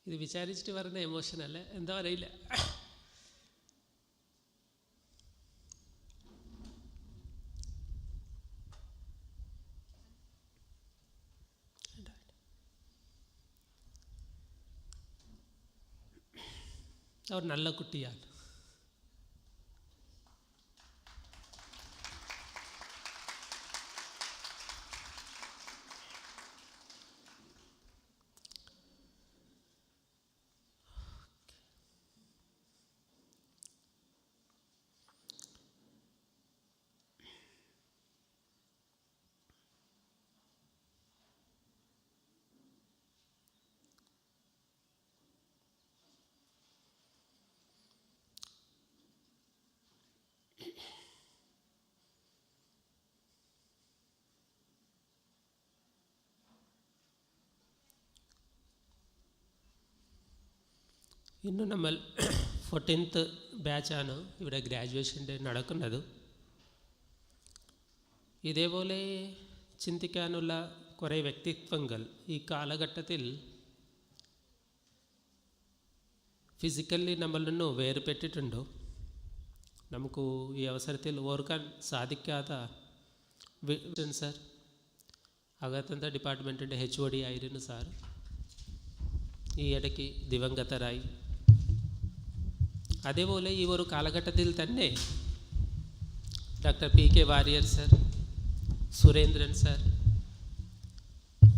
ഇത് വിചാരിച്ചിട്ട് വരുന്ന എമോഷനല്ല, എന്താ അറിയില്ല. അവർ നല്ല കുട്ടിയാണ്. ഇന്ന് നമ്മൾ 14th ബാച്ചാണ് ഇവിടെ ഗ്രാജുവേഷൻ്റെ നടക്കുന്നത്. ഇതേപോലെ ചിന്തിക്കാനുള്ള കുറേ വ്യക്തിത്വങ്ങൾ ഈ കാലഘട്ടത്തിൽ ഫിസിക്കലി നമ്മളിൽ നിന്ന് വേർപെട്ടിട്ടുണ്ടോ? നമുക്ക് ഈ അവസരത്തിൽ ഓർക്കാൻ സാധിക്കാത്ത സർ, അകത്തന്ത്ര ഡിപ്പാർട്ട്മെൻറ്റിൻ്റെ HOD ആയിരുന്നു സാർ, ഈ ഇടയ്ക്ക് ദിവംഗതരായി. അതേപോലെ ഈ ഒരു കാലഘട്ടത്തിൽ തന്നെ doctor PK Warrier sir, Surendran sir,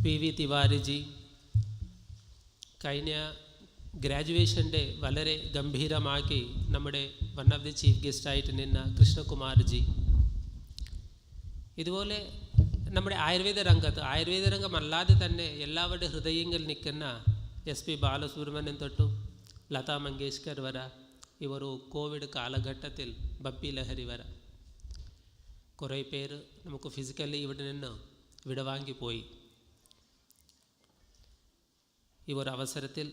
PV തിവാരിജി, കഴിഞ്ഞ ഗ്രാജുവേഷൻ്റെ വളരെ ഗംഭീരമാക്കി നമ്മുടെ വൺ ഓഫ് ദി ചീഫ് ഗസ്റ്റായിട്ട് നിന്ന കൃഷ്ണകുമാർജി, ഇതുപോലെ നമ്മുടെ ആയുർവേദ രംഗമല്ലാതെ തന്നെ എല്ലാവരുടെ ഹൃദയങ്ങളിൽ നിൽക്കുന്ന SP ബാലസുബ്രഹ്മണ്യം തൊട്ടു ലതാ മങ്കേഷ്കർ വര, ഇവരു കോവിഡ് കാലഘട്ടത്തിൽ ബപ്പി ലഹരി വര കുറേ പേര് നമുക്ക് ഫിസിക്കലി ഇവിടെ നിന്ന് വിടവാങ്ങിപ്പോയി. ഈ ഒരു അവസരത്തിൽ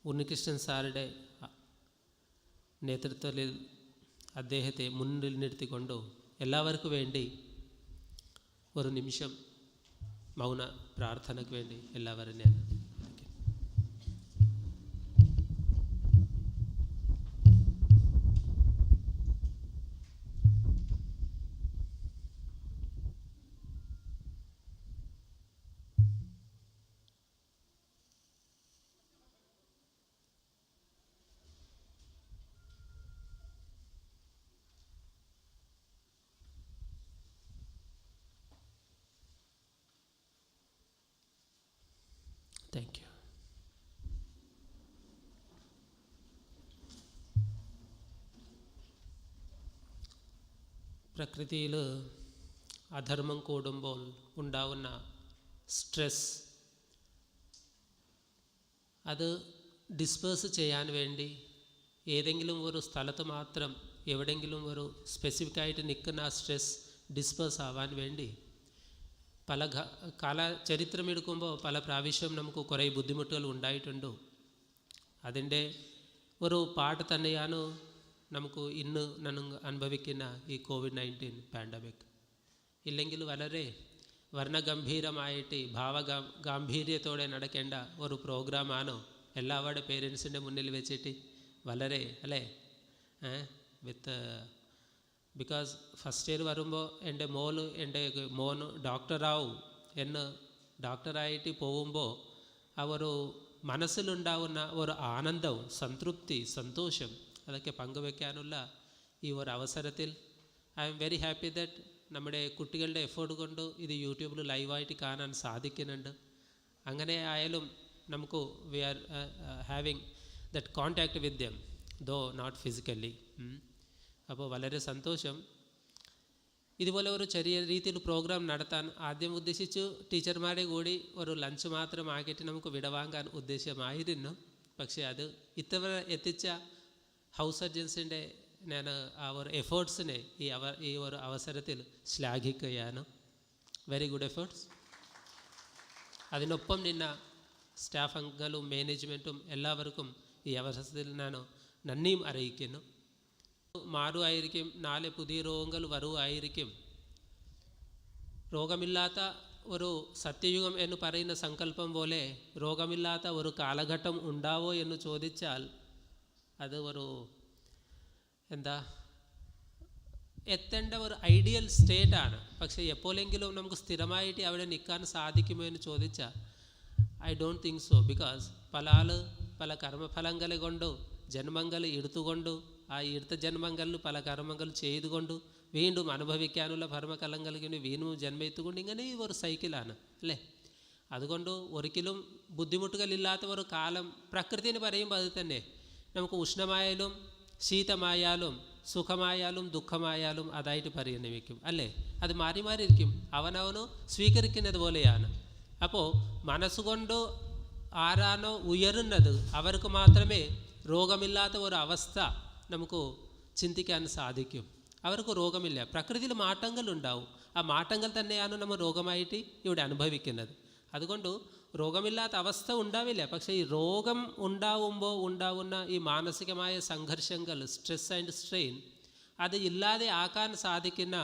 ഉണ്ണികൃഷ്ണൻ സാറുടെ നേതൃത്വത്തിൽ അദ്ദേഹത്തെ മുന്നിൽ നിർത്തിക്കൊണ്ടു എല്ലാവർക്കും വേണ്ടി ഒരു നിമിഷം മൗന പ്രാർത്ഥനയ്ക്ക് വേണ്ടി എല്ലാവരും ഞാൻ താങ്ക് യു. പ്രകൃതിയിൽ അധർമ്മം കൂടുമ്പോൾ ഉണ്ടാവുന്ന സ്ട്രെസ് അത് ഡിസ്പേഴ്സ് ചെയ്യാൻ വേണ്ടി ഏതെങ്കിലും ഒരു സ്ഥലത്ത് മാത്രം എവിടെയെങ്കിലും ഒരു സ്പെസിഫിക്കായിട്ട് നിൽക്കുന്ന ആ സ്ട്രെസ് ഡിസ്പേഴ്സ് ആവാൻ വേണ്ടി പല ചരിത്രമെടുക്കുമ്പോൾ പല പ്രാവശ്യം നമുക്ക് കുറേ ബുദ്ധിമുട്ടുകൾ ഉണ്ടായിട്ടുണ്ട്. അതിൻ്റെ ഒരു പാട്ട് തന്നെയാണ് നമുക്ക് ഇന്ന് അനുഭവിക്കുന്ന ഈ COVID-19 പാൻഡമിക്. ഇല്ലെങ്കിൽ വളരെ വർണ്ണഗംഭീരമായിട്ട് ഗാംഭീര്യത്തോടെ നടക്കേണ്ട ഒരു പ്രോഗ്രാമാണോ എല്ലാവരുടെ പേരൻസിൻ്റെ മുന്നിൽ വെച്ചിട്ട് വളരെ അല്ലേ വിത്ത് ബിക്കോസ് ഫസ്റ്റ് ഇയർ വരുമ്പോൾ എൻ്റെ മോന് ഡോക്ടറാവും എന്ന് ഡോക്ടറായിട്ട് പോകുമ്പോൾ ആ ഒരു മനസ്സിലുണ്ടാവുന്ന ഒരു ആനന്ദവും സംതൃപ്തി സന്തോഷം അതൊക്കെ പങ്കുവെക്കാനുള്ള ഈ ഒരു അവസരത്തിൽ I am very happy that നമ്മുടെ കുട്ടികളുടെ എഫേർട്ട് കൊണ്ട് ഇത് യൂട്യൂബിൽ ലൈവായിട്ട് കാണാൻ സാധിക്കുന്നുണ്ട്. അങ്ങനെ ആയാലും നമുക്ക് we are having that contact with them though not physically. അപ്പോൾ വളരെ സന്തോഷം. ഇതുപോലെ ഒരു ചെറിയ രീതിയിൽ പ്രോഗ്രാം നടത്താൻ ആദ്യം ഉദ്ദേശിച്ചു ടീച്ചർമാരെ കൂടി ഒരു ലഞ്ച് മാത്രമാക്കിയിട്ട് നമുക്ക് വിടവാങ്ങാൻ ഉദ്ദേശമായിരുന്നു. പക്ഷേ അത് ഇത്തവണ എത്തിച്ച ഹൗസ് സർജൻസിൻ്റെ ഞാൻ ആ ഒരു എഫേർട്സിനെ ഈ ഒരു അവസരത്തിൽ ശ്ലാഘിക്കുകയാണ്. Very good efforts. അതിനൊപ്പം നിന്ന സ്റ്റാഫ് അംഗങ്ങളും മാനേജ്മെൻറ്റും എല്ലാവർക്കും ഈ അവസരത്തിൽ ഞാൻ നന്ദിയും അറിയിക്കുന്നു. മാറുമായിരിക്കും, നാളെ പുതിയ രോഗങ്ങൾ വരുമായിരിക്കും. രോഗമില്ലാത്ത ഒരു സത്യയുഗം എന്ന് പറയുന്ന സങ്കല്പം പോലെ രോഗമില്ലാത്ത ഒരു കാലഘട്ടം ഉണ്ടാവോ എന്ന് ചോദിച്ചാൽ അത് ഒരു എത്തേണ്ട ഒരു ഐഡിയൽ സ്റ്റേറ്റാണ്. പക്ഷേ എപ്പോഴെങ്കിലും നമുക്ക് സ്ഥിരമായിട്ട് അവിടെ നിൽക്കാൻ സാധിക്കുമോ എന്ന് ചോദിച്ചാൽ I don't think so. Because പല കർമ്മഫലങ്ങളെ കൊണ്ടു ജന്മങ്ങൾ എടുത്തുകൊണ്ടു ആ എടുത്ത ജന്മങ്ങളിൽ പല കർമ്മങ്ങൾ ചെയ്തുകൊണ്ട് വീണ്ടും അനുഭവിക്കാനുള്ള കർമ്മഫലങ്ങൾക്ക് വേണ്ടി വീണ്ടും ജന്മയെത്തുകൊണ്ട് ഇങ്ങനെ ഒരു സൈക്കിളാണ് അല്ലേ. അതുകൊണ്ട് ഒരിക്കലും ബുദ്ധിമുട്ടുകളില്ലാത്ത ഒരു കാലം പ്രകൃതിന് പറയുമ്പോൾ അത് തന്നെ നമുക്ക് ഉഷ്ണമായാലും ശീതമായാലും സുഖമായാലും ദുഃഖമായാലും അതായിട്ട് പരിഗണിക്കും അല്ലേ. അത് മാറി മാറിയിരിക്കും, അവനവനോ സ്വീകരിക്കുന്നത് പോലെയാണ്. അപ്പോൾ മനസ്സുകൊണ്ട് ആരാണോ ഉയരുന്നത് അവർക്ക് മാത്രമേ രോഗമില്ലാത്ത ഒരു അവസ്ഥ നമുക്ക് ചിന്തിക്കാൻ സാധിക്കും. അവർക്ക് രോഗമില്ല, പ്രകൃതിയിൽ മാറ്റങ്ങൾ ഉണ്ടാവും. ആ മാറ്റങ്ങൾ തന്നെയാണ് നമ്മൾ രോഗമായിട്ട് ഇവിടെ അനുഭവിക്കുന്നത്. അതുകൊണ്ട് രോഗമില്ലാത്ത അവസ്ഥ ഉണ്ടാവില്ല. പക്ഷേ ഈ രോഗം ഉണ്ടാവുമ്പോൾ ഉണ്ടാവുന്ന ഈ മാനസികമായ സംഘർഷങ്ങൾ സ്ട്രെസ് ആൻഡ് സ്ട്രെയിൻ അത് ഇല്ലാതെ ആക്കാൻ സാധിക്കുന്ന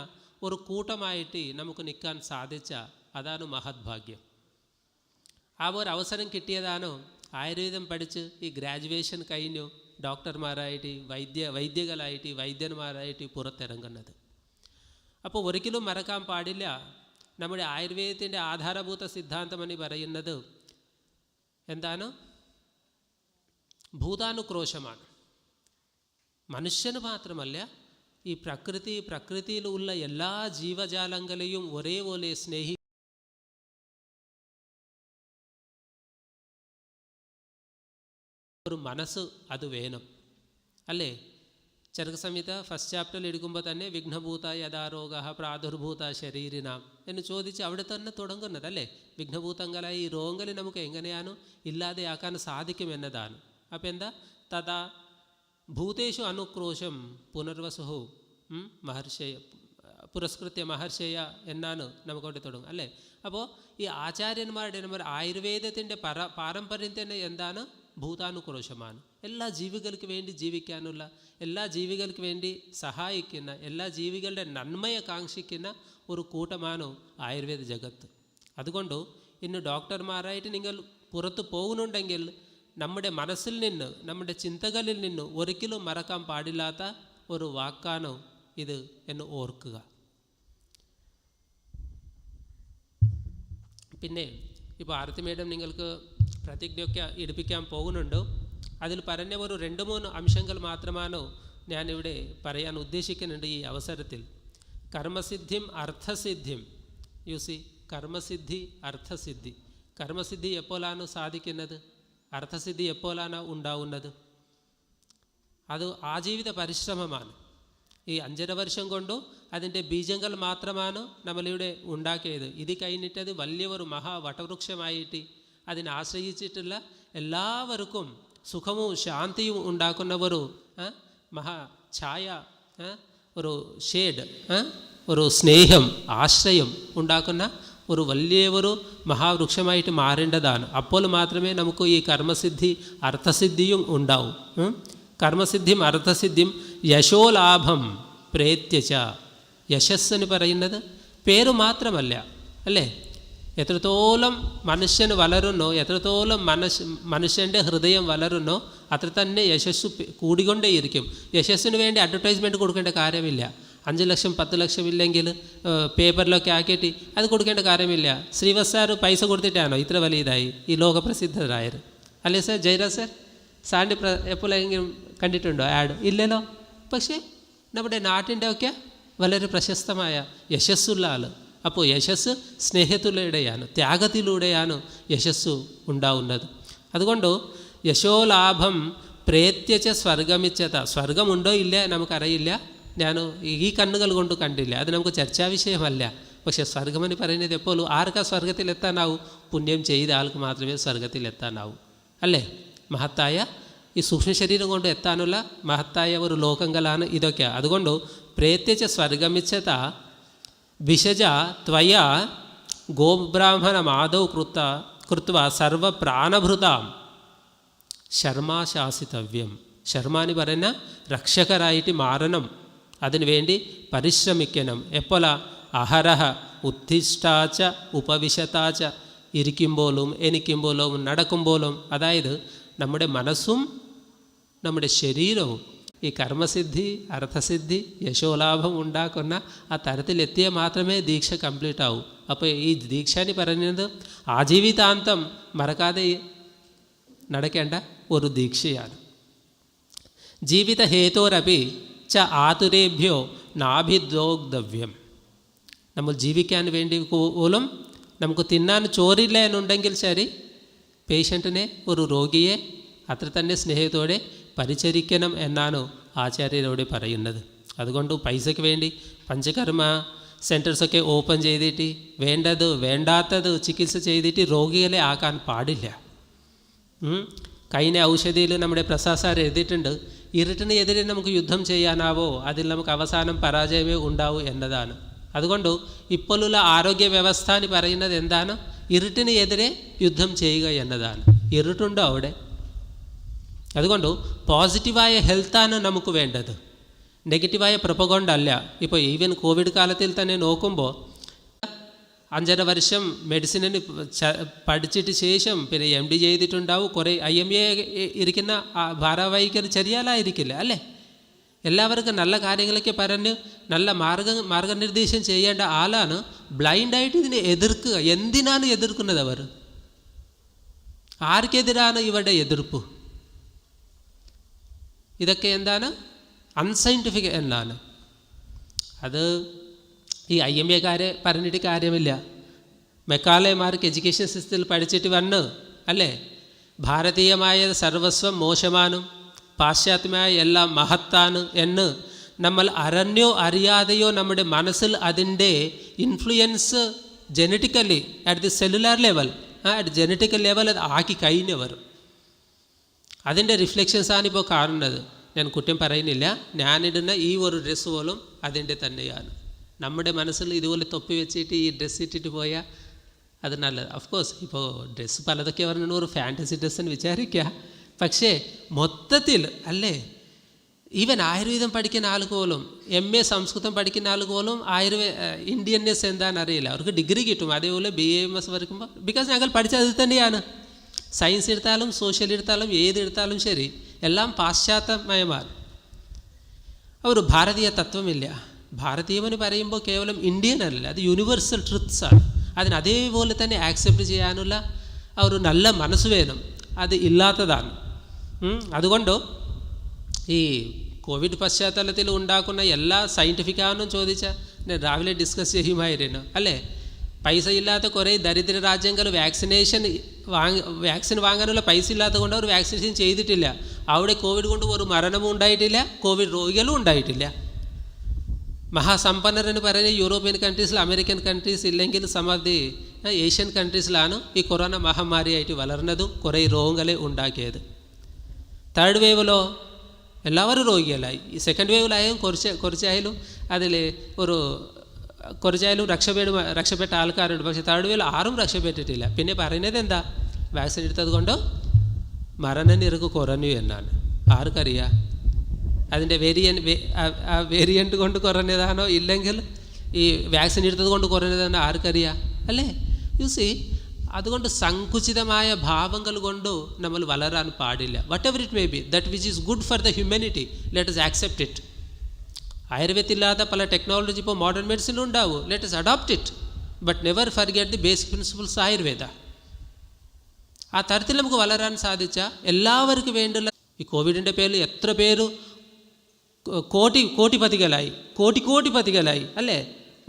ഒരു കൂട്ടമായിട്ട് നമുക്ക് നിൽക്കാൻ സാധിച്ച അതാണ് മഹത്ഭാഗ്യം. ആ ഒരു അവസരം കിട്ടിയതാണോ ആയുർവേദം പഠിച്ച് ഈ ഗ്രാജുവേഷൻ കഴിഞ്ഞു ഡോക്ടർമാരായിട്ട് വൈദ്യകളായിട്ട് വൈദ്യന്മാരായിട്ട് പുറത്തിറങ്ങുന്നത്. അപ്പോൾ ഒരിക്കലും മറക്കാൻ പാടില്ല നമ്മുടെ ആയുർവേദത്തിൻ്റെ ആധാരഭൂത സിദ്ധാന്തം എന്ന് പറയുന്നത് എന്താണ്? ഭൂതാനുക്രോശമാണ്. മനുഷ്യന് മാത്രമല്ല, ഈ പ്രകൃതിയിലുള്ള എല്ലാ ജീവജാലങ്ങളെയും ഒരേപോലെ ഒരു മനസ്സ് അത് വേണം അല്ലേ. ചരകസംഹിത ഫസ്റ്റ് ചാപ്റ്ററിൽ എടുക്കുമ്പോൾ തന്നെ വിഘ്നഭൂത യഥാരോഗ പ്രാദുർഭൂത ശരീരിനാം എന്ന് ചോദിച്ച് അവിടെ തന്നെ തുടങ്ങുന്നത് അല്ലേ. വിഘ്നഭൂതങ്ങളായി ഈ രോഗങ്ങൾ നമുക്ക് എങ്ങനെയാണ് ഇല്ലാതെയാക്കാൻ സാധിക്കുമെന്നതാണ്. അപ്പം എന്താ തഥാ ഭൂതേഷു അനുക്രോശം പുനർവസുഹു മഹർഷയ പുരസ്കൃത്യ മഹർഷയ എന്നാണ് നമുക്കവിടെ തുടങ്ങും അല്ലേ. അപ്പോൾ ഈ ആചാര്യന്മാരുടെ ആയുർവേദത്തിൻ്റെ പാരമ്പര്യം തന്നെ എന്താണ്? ഭൂതാനുക്രോശമാണ്. എല്ലാ ജീവികൾക്ക് വേണ്ടി ജീവിക്കാനുള്ള, എല്ലാ ജീവികൾക്ക് വേണ്ടി സഹായിക്കുന്ന, എല്ലാ ജീവികളുടെ നന്മയെ കാക്ഷിക്കുന്ന ഒരു കൂട്ടമാണ് ആയുർവേദ ജഗത്ത്. അതുകൊണ്ട് ഇന്ന് ഡോക്ടർമാരായിട്ട് നിങ്ങൾ പുറത്ത് പോകുന്നുണ്ടെങ്കിൽ നമ്മുടെ മനസ്സിൽ നിന്ന്, നമ്മുടെ ചിന്തകളിൽ നിന്ന് ഒരിക്കലും മറക്കാൻ പാടില്ലാത്ത ഒരു വാക്കാണ് ഇത് എന്ന് ഓർക്കുക. പിന്നെ ഇപ്പോൾ ആരതി മേഡം നിങ്ങൾക്ക് പ്രതിജ്ഞയൊക്കെ എടുപ്പിക്കാൻ പോകുന്നുണ്ട്. അതിൽ പറഞ്ഞ ഒരു 2-3 അംശങ്ങൾ മാത്രമാണ് ഞാനിവിടെ പറയാൻ ഉദ്ദേശിക്കുന്നുണ്ട് ഈ അവസരത്തിൽ. കർമ്മസിദ്ധിം അർത്ഥസിദ്ധിം. യൂസി, കർമ്മസിദ്ധി അർത്ഥസിദ്ധി. കർമ്മസിദ്ധി എപ്പോഴാണ് സാധിക്കുന്നത്? അർത്ഥസിദ്ധി എപ്പോഴാണ് ഉണ്ടാവുന്നത്? അത് ആജീവിത പരിശ്രമമാണ്. ഈ 5.5 വർഷം കൊണ്ടു അതിൻ്റെ ബീജങ്ങൾ മാത്രമാണ് നമ്മളിവിടെ ഉണ്ടാക്കിയത്. ഇത് കഴിഞ്ഞിട്ടത് വലിയൊരു മഹാവടവൃക്ഷമായിട്ട് അതിനെ ആശ്രയിച്ചിട്ടുള്ള എല്ലാവർക്കും സുഖവും ശാന്തിയും ഉണ്ടാക്കുന്ന ഒരു മഹാഛായ, ഒരു ഷേഡ്, ഒരു സ്നേഹം, ആശ്രയം ഉണ്ടാക്കുന്ന ഒരു വലിയൊരു മഹാവൃക്ഷമായിട്ട് മാറേണ്ടതാണ്. അപ്പോൾ മാത്രമേ നമുക്ക് ഈ കർമ്മസിദ്ധി അർത്ഥസിദ്ധിയും ഉണ്ടാവും. കർമ്മസിദ്ധിയും അർത്ഥസിദ്ധിയും യശോലാഭം പ്രേത്യച്ച. യശസ്സെന്ന് പറയുന്നത് പേര് മാത്രമല്ല, അല്ലേ? എത്രത്തോളം മനുഷ്യൻ വളരുന്നോ, എത്രത്തോളം മനുഷ്യൻ്റെ ഹൃദയം വളരുന്നോ അത്ര തന്നെ യശസ്സ് കൂടിക്കൊണ്ടേയിരിക്കും. യശസ്സിന് വേണ്ടി അഡ്വർടൈസ്മെൻറ്റ് കൊടുക്കേണ്ട കാര്യമില്ല. 5 ലക്ഷം 10 ലക്ഷം ഇല്ലെങ്കിൽ പേപ്പറിലൊക്കെ ആക്കിയിട്ട് അത് കൊടുക്കേണ്ട കാര്യമില്ല. ശ്രീവത്സ് സാർ പൈസ കൊടുത്തിട്ടാണോ ഇത്ര വലിയതായി ഈ ലോകപ്രസിദ്ധരായത്? അല്ലേ സാർ? ജയരാജ് സാർ, സാറിൻ്റെ എപ്പോഴെങ്കിലും കണ്ടിട്ടുണ്ടോ ആഡ്? ഇല്ലല്ലോ. പക്ഷേ നമ്മുടെ നാട്ടിൻ്റെ ഒക്കെ വളരെ പ്രശസ്തമായ യശസ്സുള്ള ആൾ. അപ്പോൾ യശസ്സ് സ്നേഹത്തിലൂടെയാണ്, ത്യാഗത്തിലൂടെയാണ് യശസ്സ് ഉണ്ടാവുന്നത്. അതുകൊണ്ട് യശോലാഭം പ്രേത്യച്ച സ്വർഗമിച്ചത. സ്വർഗമുണ്ടോ ഇല്ല നമുക്കറിയില്ല, ഞാൻ ഈ കണ്ണുകൾ കൊണ്ട് കണ്ടില്ല, അത് നമുക്ക് ചർച്ചാ വിഷയമല്ല. പക്ഷേ സ്വർഗമെന്ന് പറയുന്നത് എപ്പോഴും ആർക്കാ സ്വർഗത്തിലെത്താനാവും? പുണ്യം ചെയ്ത ആൾക്ക് മാത്രമേ സ്വർഗത്തിലെത്താനാവൂ, അല്ലേ? മഹത്തായ ഈ സൂക്ഷ്മ ശരീരം കൊണ്ട് എത്താനുള്ള മഹത്തായ ഒരു ലോകങ്ങളാണ് ഇതൊക്കെ. അതുകൊണ്ട് പ്രേത്യച്ച സ്വർഗമിച്ചത വിശജ ത്വയ ഗോബ്രാഹ്മണമാദൗ കൃത്വ സർവപ്രാണഭൃതാം ശർമാശാസിതവ്യം. ശർമാനി പറയുന്ന രക്ഷകരായിട്ട് മാറണം, അതിനുവേണ്ടി പരിശ്രമിക്കണം. എപ്പോഴാ? അഹരഹ ഉത്തിഷ്ഠാച്ച ഉപവിശതാച്ച. ഇരിക്കുമ്പോഴും എണിക്കുമ്പോഴും നടക്കുമ്പോഴും. അതായത് നമ്മുടെ മനസ്സും നമ്മുടെ ശരീരവും ഈ കർമ്മസിദ്ധി അർത്ഥസിദ്ധി യശോലാഭം ഉണ്ടാക്കുന്ന ആ തരത്തിലെത്തിയാൽ മാത്രമേ ദീക്ഷ കംപ്ലീറ്റ് ആവൂ. അപ്പോൾ ഈ ദീക്ഷ എന്ന് പറയുന്നത് ആജീവിതാന്തം മറക്കാതെ നടക്കേണ്ട ഒരു ദീക്ഷയാണ്. ജീവിത ഹേതോരപി ച ആതുരേഭ്യോ നാഭിദ്രോഗ്ധവ്യം. നമ്മൾ ജീവിക്കാൻ വേണ്ടി പോലും നമുക്ക് തിന്നാൻ ചോറില്ല എന്നുണ്ടെങ്കിൽ ശരി, പേഷ്യൻറ്റിനെ, ഒരു രോഗിയെ അത്ര തന്നെ സ്നേഹത്തോടെ പരിചരിക്കണം എന്നാണ് ആചാര്യരോട് പറയുന്നത്. അതുകൊണ്ട് പൈസയ്ക്ക് വേണ്ടി പഞ്ചകർമ്മ സെൻറ്റേഴ്സൊക്കെ ഓപ്പൺ ചെയ്തിട്ട് വേണ്ടത് വേണ്ടാത്തത് ചികിത്സ ചെയ്തിട്ട് രോഗികളെ ആക്കാൻ പാടില്ല. കഴിഞ്ഞ ഔഷധിയിൽ നമ്മുടെ പ്രസാദ് സാർ എഴുതിയിട്ടുണ്ട്, ഇരുട്ടിന് എതിരെ നമുക്ക് യുദ്ധം ചെയ്യാനാവോ, അതിൽ നമുക്ക് അവസാനം പരാജയമേ ഉണ്ടാവൂ എന്നതാണ്. അതുകൊണ്ട് ഇപ്പോഴുള്ള ആരോഗ്യ വ്യവസ്ഥ എന്ന് പറയുന്നത് എന്താണ്? ഇരുട്ടിന് എതിരെ യുദ്ധം ചെയ്യുക എന്നതാണ്. ഇരുട്ടുണ്ടോ അവിടെ? അതുകൊണ്ട് പോസിറ്റീവായ ഹെൽത്താണ് നമുക്ക് വേണ്ടത്, നെഗറ്റീവായ പ്രൊപ്പഗണ്ട. ഇപ്പോൾ ഈവൻ കോവിഡ് കാലത്തിൽ തന്നെ നോക്കുമ്പോൾ 5.5 വർഷം മെഡിസിനിന് പഠിച്ചിട്ട് ശേഷം പിന്നെ MD ചെയ്തിട്ടുണ്ടാവും, കുറേ IMA ഇരിക്കുന്ന ഭാരവാഹിക്കൽ ചെറിയാലായിരിക്കില്ല, അല്ലേ? എല്ലാവർക്കും നല്ല കാര്യങ്ങളൊക്കെ പറഞ്ഞ് നല്ല മാർഗനിർദ്ദേശം ചെയ്യേണ്ട ആളാണ് ബ്ലൈൻഡായിട്ട് ഇതിനെ എതിർക്കുക. എന്തിനാണ് എതിർക്കുന്നത് അവർ? ആർക്കെതിരാണ് ഇവരുടെ എതിർപ്പ്? ഇതൊക്കെ എന്താണ്? അൺസയൻറ്റിഫിക് എന്നാണ്. അത് ഈ IMAക്കാരെ പറഞ്ഞിട്ട് കാര്യമില്ല. മെക്കാലയമാർക്ക് എഡ്യൂക്കേഷൻ സിസ്റ്റത്തിൽ പഠിച്ചിട്ട് വന്ന്, അല്ലേ, ഭാരതീയമായ സർവസ്വം മോശമാനും പാശ്ചാത്യമായ എല്ലാം മഹത്താണ് എന്ന് നമ്മൾ അറിഞ്ഞോ അറിയാതെയോ നമ്മുടെ മനസ്സിൽ അതിൻ്റെ influence genetically at the cellular level, at genetical level അത് ആക്കി കഴിഞ്ഞവർ. അതിൻ്റെ റിഫ്ലക്ഷൻസാണ് ഇപ്പോൾ കാണുന്നത്. ഞാൻ കുറ്റം പറയുന്നില്ല, ഞാനിടുന്ന ഈ ഒരു ഡ്രസ്സ് പോലും അതിൻ്റെ തന്നെയാണ്. നമ്മുടെ മനസ്സിൽ ഇതുപോലെ തൊപ്പി വെച്ചിട്ട് ഈ ഡ്രസ്സ് ഇട്ടിട്ട് പോയാൽ അത് നല്ലത്. ഓഫ്കോഴ്സ് ഇപ്പോൾ ഡ്രസ്സ് പലതൊക്കെ പറഞ്ഞാൽ ഒരു ഫാൻറ്റസി ഡ്രസ്സെന്ന് വിചാരിക്കുക, പക്ഷേ മൊത്തത്തിൽ, അല്ലേ, ഈവൻ ആയുർവേദം പഠിക്കുന്ന ആൾ പോലും MA സംസ്കൃതം പഠിക്കുന്ന ആൾ പോലും ഇന്ത്യൻനെസ് എന്താണെന്ന് അറിയില്ല. അവർക്ക് ഡിഗ്രി കിട്ടും. അതേപോലെ BAMS പഠിക്കുമ്പോൾ ബിക്കോസ് ഞങ്ങൾ പഠിച്ചത് അത് തന്നെയാണ്. സയൻസ് എടുത്താലും സോഷ്യൽ എടുത്താലും ഏതെടുത്താലും ശരി എല്ലാം പാശ്ചാത്യമയമാണ്. ഒരു ഭാരതീയ തത്വമില്ല. ഭാരതീയമെന്ന് പറയുമ്പോൾ കേവലം ഇന്ത്യൻ അല്ല, അത് യൂണിവേഴ്സൽ ട്രുത്ത്സാണ്. അതിന് അതേപോലെ തന്നെ ആക്സെപ്റ്റ് ചെയ്യാനുള്ള ഒരു നല്ല മനസ്സ് വേണം. അത് ഇല്ലാത്തതാണ്. അതുകൊണ്ട് ഈ കോവിഡ് പശ്ചാത്തലത്തിൽ ഉണ്ടാക്കുന്ന എല്ലാ സയൻറ്റിഫിക്കാണെന്നും ചോദിച്ചാൽ ഞാൻ രാവിലെ ഡിസ്കസ് ചെയ്യുമായിരുന്നു അല്ലേ. പൈസ ഇല്ലാത്ത കുറേ ദരിദ്ര രാജ്യങ്ങൾ വാക്സിൻ വാങ്ങാനുള്ള പൈസ ഇല്ലാത്തത് കൊണ്ട് അവർ വാക്സിനേഷൻ ചെയ്തിട്ടില്ല. അവിടെ കോവിഡ് കൊണ്ട് ഒരു മരണവും ഉണ്ടായിട്ടില്ല, കോവിഡ് രോഗികളും ഉണ്ടായിട്ടില്ല. മഹാസമ്പന്നരെന്ന് പറയുന്ന യൂറോപ്യൻ കൺട്രീസിൽ, അമേരിക്കൻ കൺട്രീസ് ഇല്ലെങ്കിൽ സം ഓഫ് ദി ഏഷ്യൻ കൺട്രീസിലാണ് ഈ കൊറോണ മഹാമാരിയായിട്ട് വളർന്നതും കുറേ രോഗങ്ങളെ ഉണ്ടാക്കിയത്. തേർഡ് വേവിലോ എല്ലാവരും രോഗികളായി. ഈ സെക്കൻഡ് വേവിലായാലും കുറച്ചായാലും അതിൽ കുറച്ചായാലും രക്ഷപ്പെട്ട ആൾക്കാരുണ്ട്. പക്ഷേ തേർഡ് വേവിൽ ആരും രക്ഷപ്പെട്ടിട്ടില്ല. പിന്നെ പറയുന്നത് എന്താ, വാക്സിൻ എടുത്തത് കൊണ്ട് മരണനിരക്ക് കുറഞ്ഞു എന്നാണ്. ആർക്കറിയാം അതിൻ്റെ വേരിയൻറ്റ് കൊണ്ട് കുറഞ്ഞതാണോ ഇല്ലെങ്കിൽ ഈ വാക്സിൻ എടുത്തത് കൊണ്ട് കുറഞ്ഞതാണോ ആർക്കറിയാം അല്ലേ. യു സി, അതുകൊണ്ട് സങ്കുചിതമായ ഭാവങ്ങൾ കൊണ്ട് നമ്മൾ വളരാൻ പാടില്ല. Whatever it may be, that which is good for the humanity, let us accept it. ആയുർവേദത്തില്ലാത്ത പല ടെക്നോളജി ഇപ്പോൾ മോഡേൺ മെഡിസിനും ഉണ്ടാവും. Let us adopt it, but never forget the basic principles Ayurveda. ആ തരത്തിൽ നമുക്ക് വളരാൻ സാധിച്ചാൽ എല്ലാവർക്കും വേണ്ടുള്ള ഈ കോവിഡിൻ്റെ പേരിൽ എത്ര പേര് കോടിപതികളായി അല്ലേ.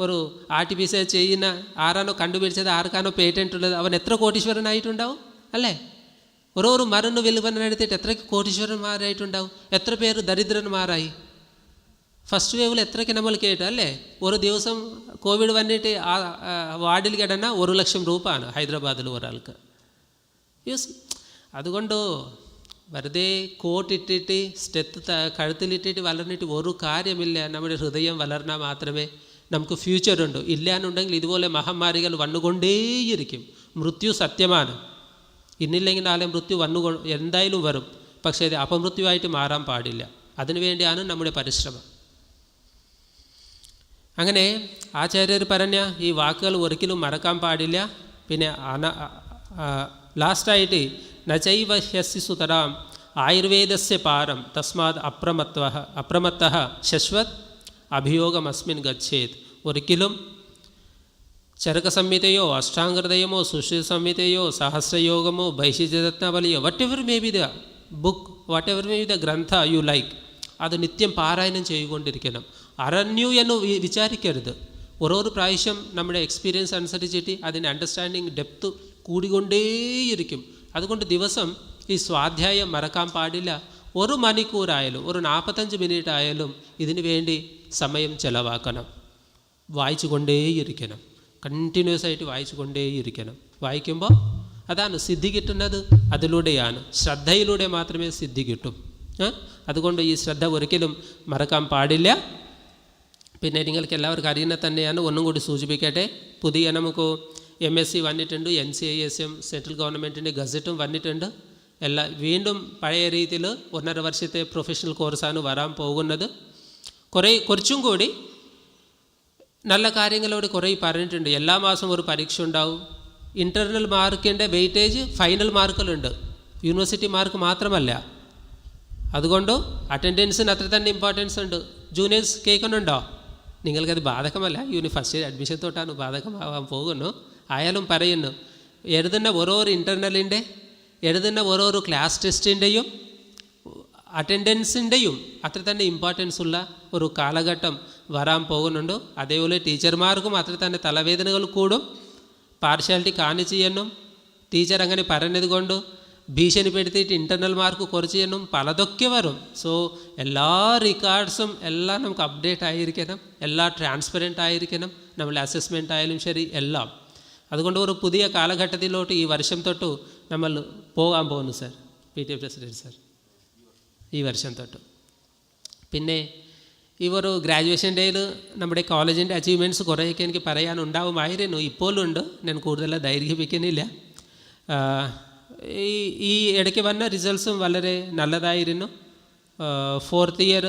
ഒരു ആർട്ടിഫിഷ്യൽ ചെയ്യുന്ന ആരാണോ കണ്ടുപിടിച്ചത്, ആർക്കാണോ പേറ്റൻ്റ് ഉള്ളത്, അവൻ എത്ര കോടീശ്വരനായിട്ടുണ്ടാവും അല്ലേ. ഓരോ മരുന്ന് വിൽപ്പനയെടുത്തിട്ട് എത്ര കോടീശ്വരന്മാരായിട്ടുണ്ടാവും, എത്ര പേര് ദരിദ്രന്മാരായി. ഫസ്റ്റ് വേവിൽ എത്രയ്ക്ക് നമ്മൾ കേട്ടു അല്ലേ. ഒരു ദിവസം കോവിഡ് വന്നിട്ട് ആ വാർഡിൽ കിടന്ന 1 ലക്ഷം രൂപയാണ് ഹൈദരാബാദിൽ ഒരാൾക്ക്. യൂസ് അതുകൊണ്ട് വെറുതെ കോട്ടിട്ടിട്ട് കഴുത്തിലിട്ടിട്ട് വളർന്നിട്ട് ഒരു കാര്യമില്ല. നമ്മുടെ ഹൃദയം വളർന്നാൽ മാത്രമേ നമുക്ക് ഫ്യൂച്ചറുണ്ട്. ഇല്ലാന്നുണ്ടെങ്കിൽ ഇതുപോലെ മഹാമാരികൾ വന്നുകൊണ്ടേയിരിക്കും. മൃത്യു സത്യമാണ്. ഇന്നില്ലെങ്കിൽ നാളെ മൃത്യു എന്തായാലും വരും. പക്ഷേ ഇത് അപമൃത്യുവായിട്ട് മാറാൻ പാടില്ല. അതിനുവേണ്ടിയാണ് നമ്മുടെ പരിശ്രമം. അങ്ങനെ ആചാര്യർ പറഞ്ഞ ഈ വാക്കുകൾ ഒരിക്കലും മറക്കാൻ പാടില്ല. പിന്നെ ലാസ്റ്റായിട്ട് നചൈവ ഹ്യസി സുതരാം ആയുർവേദസ്യ പാരം തസ്മാത് അപ്രമത്തഃ ശശ്വത് അഭിയോഗമസ്മിൻ ഗച്ഛേത്. ഒരിക്കലും ചരകസംഹിതയോ അഷ്ടാംഗഹൃദയമോ സുശ്രുത സംഹിതയോ സഹസ്രയോഗമോ ഭൈഷിജരത്നാവലിയോ whatever may be the book, whatever may be the grantha you like, അത് നിത്യം പാരായണം ചെയ്തുകൊണ്ടിരിക്കണം. അറിഞ്ഞു എന്ന് വിചാരിക്കരുത്. ഓരോ പ്രാവശ്യം നമ്മുടെ എക്സ്പീരിയൻസ് അനുസരിച്ചിട്ട് അതിൻ്റെ അണ്ടർസ്റ്റാൻഡിങ് ഡെപ്ത് കൂടിക്കൊണ്ടേയിരിക്കും. അതുകൊണ്ട് ദിവസം ഈ സ്വാധ്യായം മറക്കാൻ പാടില്ല. 1 മണിക്കൂറായാലും 45 മിനിറ്റ് ആയാലും ഇതിനു വേണ്ടി സമയം ചെലവാക്കണം. വായിച്ചു കൊണ്ടേയിരിക്കണം. കണ്ടിന്യൂസ് ആയിട്ട് വായിച്ചു കൊണ്ടേയിരിക്കണം. വായിക്കുമ്പോൾ അതാണ് സിദ്ധി കിട്ടുന്നത്. അതിലൂടെയാണ്, ശ്രദ്ധയിലൂടെ മാത്രമേ സിദ്ധി കിട്ടും. അതുകൊണ്ട് ഈ ശ്രദ്ധ ഒരിക്കലും മറക്കാൻ പാടില്ല. പിന്നെ നിങ്ങൾക്ക് എല്ലാവർക്കും അറിയുന്നത് തന്നെയാണ്. ഒന്നും കൂടി സൂചിപ്പിക്കട്ടെ. പുതിയ നമുക്ക് MSc വന്നിട്ടുണ്ട്, NCISM സെൻട്രൽ ഗവൺമെൻറ്റിൻ്റെ ഗസറ്റും വന്നിട്ടുണ്ട്. വീണ്ടും പഴയ രീതിയിൽ 1.5 വർഷത്തെ പ്രൊഫഷണൽ കോഴ്സാണ് വരാൻ പോകുന്നത്. കുറച്ചും കൂടി നല്ല കാര്യങ്ങളോട് കുറേ പറഞ്ഞിട്ടുണ്ട്. എല്ലാ മാസവും ഒരു പരീക്ഷ ഉണ്ടാവും. ഇൻ്റർണൽ മാർക്കിൻ്റെ വെയിറ്റേജ് ഫൈനൽ മാർക്കിലുണ്ട്, യൂണിവേഴ്സിറ്റി മാർക്ക് മാത്രമല്ല. അതുകൊണ്ട് അറ്റൻഡൻസിന് അത്ര തന്നെ ഇമ്പോർട്ടൻസ് ഉണ്ട്. ജൂനിയേഴ്സ് കേൾക്കുന്നുണ്ടോ? നിങ്ങൾക്കത് ബാധകമല്ല, ഫസ്റ്റ് ഇയർ അഡ്മിഷൻ തൊട്ടാണ് ബാധകമാവാൻ പോകുന്നു. ആയാലും പറയുന്നു, എഴുതുന്ന ഓരോ ഇൻ്റർണലിൻ്റെ, എഴുതുന്ന ഓരോ ക്ലാസ് ടെസ്റ്റിൻ്റെയും അറ്റൻഡൻസിൻ്റെയും അത്ര തന്നെ ഇമ്പോർട്ടൻസ് ഉള്ള ഒരു കാലഘട്ടം വരാൻ പോകുന്നുണ്ട്. അതേപോലെ ടീച്ചർമാർക്കും അത്ര തന്നെ തലവേദനകൾ കൂടും. പാർഷ്യാലിറ്റി കാണിച്ച് ചെയ്യണം. ടീച്ചർ അങ്ങനെ പറഞ്ഞത് കൊണ്ട് ഭീഷണിപ്പെടുത്തിയിട്ട് ഇൻ്റർണൽ മാർക്ക് കുറച്ച് ചെയ്യണം, പലതൊക്കെ വരും. സോ എല്ലാ റെക്കോർഡ്സും എല്ലാം നമുക്ക് അപ്ഡേറ്റ് ആയിരിക്കണം, എല്ലാം ട്രാൻസ്പെറൻ്റ് ആയിരിക്കണം. നമ്മൾ അസസ്മെൻ്റ് ആയാലും ശരി, എല്ലാം. അതുകൊണ്ട് ഒരു പുതിയ കാലഘട്ടത്തിലോട്ട് ഈ വർഷം തൊട്ട് നമ്മൾ പോകാൻ പോകുന്നു സർ, PTA പ്രസിഡൻറ്റ് സർ, ഈ വർഷം തൊട്ട്. പിന്നെ ഈ ഒരു ഗ്രാജുവേഷൻ ഡേയിൽ നമ്മുടെ കോളേജിൻ്റെ അച്ചീവ്മെൻറ്റ്സ് കുറേയൊക്കെ എനിക്ക് പറയാനുണ്ടാവുമായിരുന്നു. ഇപ്പോഴും ഉണ്ട്, ഞാൻ കൂടുതൽ ദൈർഘിപ്പിക്കുന്നില്ല. ഈ ഇടയ്ക്ക് വന്ന റിസൾട്ട്സും വളരെ നല്ലതായിരുന്നു. 4th ഇയർ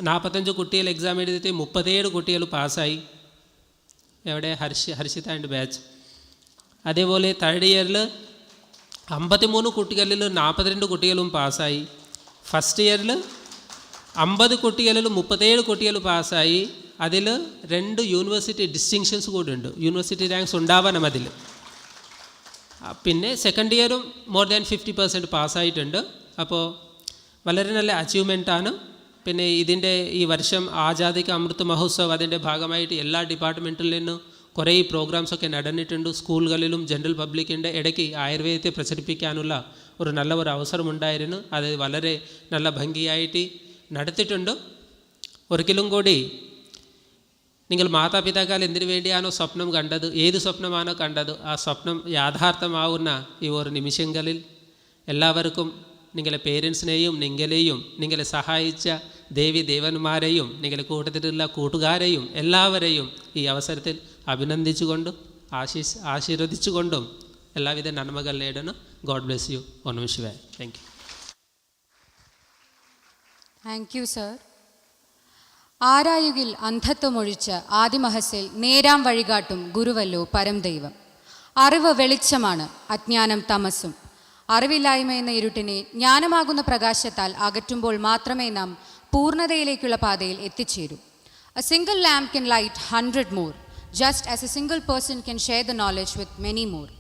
45 കുട്ടികൾ എക്സാം എഴുതിയിട്ട് 37 കുട്ടികൾ പാസ്സായി. എവിടെ? Harshita and batch. അതേപോലെ 3rd ഇയറിൽ 53 കുട്ടികളിൽ 42 കുട്ടികളും പാസ്സായി. 1st ഇയറിൽ 50 കുട്ടികളിൽ 37 കുട്ടികൾ പാസ്സായി. അതിൽ 2 യൂണിവേഴ്സിറ്റി ഡിസ്റ്റിങ്ഷൻസ് കൂടി ഉണ്ട്. യൂണിവേഴ്സിറ്റി റാങ്ക്സ് ഉണ്ടാവണം അതിൽ. പിന്നെ 2nd ഇയറും മോർ ദാൻ 50% പാസ്സായിട്ടുണ്ട്. അപ്പോൾ വളരെ നല്ല അച്ചീവ്മെൻറ്റാണ്. പിന്നെ ഇതിൻ്റെ ഈ വർഷം ആസാദി അമൃത് മഹോത്സവ് അതിൻ്റെ ഭാഗമായിട്ട് എല്ലാ ഡിപ്പാർട്ട്മെൻറ്റിൽ നിന്നും കുറേ പ്രോഗ്രാംസൊക്കെ നടന്നിട്ടുണ്ട്. സ്കൂളുകളിലും ജനറൽ പബ്ലിക്കിൻ്റെ ഇടയ്ക്ക് ആയുർവേദത്തെ പ്രചരിപ്പിക്കാനുള്ള ഒരു നല്ല അവസരമുണ്ടായിരുന്നു. അത് വളരെ നല്ല ഭംഗിയായിട്ട് നടത്തിയിട്ടുണ്ട്. ഒരിക്കലും കൂടി നിങ്ങൾ മാതാപിതാക്കൾ എന്തിനു വേണ്ടിയാണോ സ്വപ്നം കണ്ടത്, ഏത് സ്വപ്നമാണോ കണ്ടത്, ആ സ്വപ്നം യാഥാർത്ഥ്യമാവുന്ന ഈ ഒരു നിമിഷങ്ങളിൽ എല്ലാവർക്കും നിങ്ങളെ പേരൻസിനെയും നിങ്ങളെ സഹായിച്ച ദേവന്മാരെയും നിങ്ങളുടെ കൂട്ടത്തിലുള്ള കൂട്ടുകാരെയും എല്ലാവരെയും ഈ അവസരത്തിൽ അഭിനന്ദിച്ചുകൊണ്ടും ആശീർവദിച്ചുകൊണ്ടും എല്ലാവിധ നന്മകൾ നേടണം. God bless you. ഓം നമഃ ശിവായ. Thank you. Thank you sir. ആരായുകിൽ അന്ധത്വമൊഴിച്ച് ആദിമഹസിൽ നേരാം വഴികാട്ടും ഗുരുവല്ലോ പരം ദൈവം. അറിവ് വെളിച്ചമാണ്, അജ്ഞാനം തമസ്സും. അറിവില്ലായ്മ എന്ന ഇരുട്ടിനെ ജ്ഞാനമാകുന്ന പ്രകാശത്താൽ അകറ്റുമ്പോൾ മാത്രമേ നാം പൂർണ്ണതയിലേക്കുള്ള പാതയിൽ എത്തിച്ചേരൂ. A single lamp can light 100 more, just as a single person can share the knowledge with many more.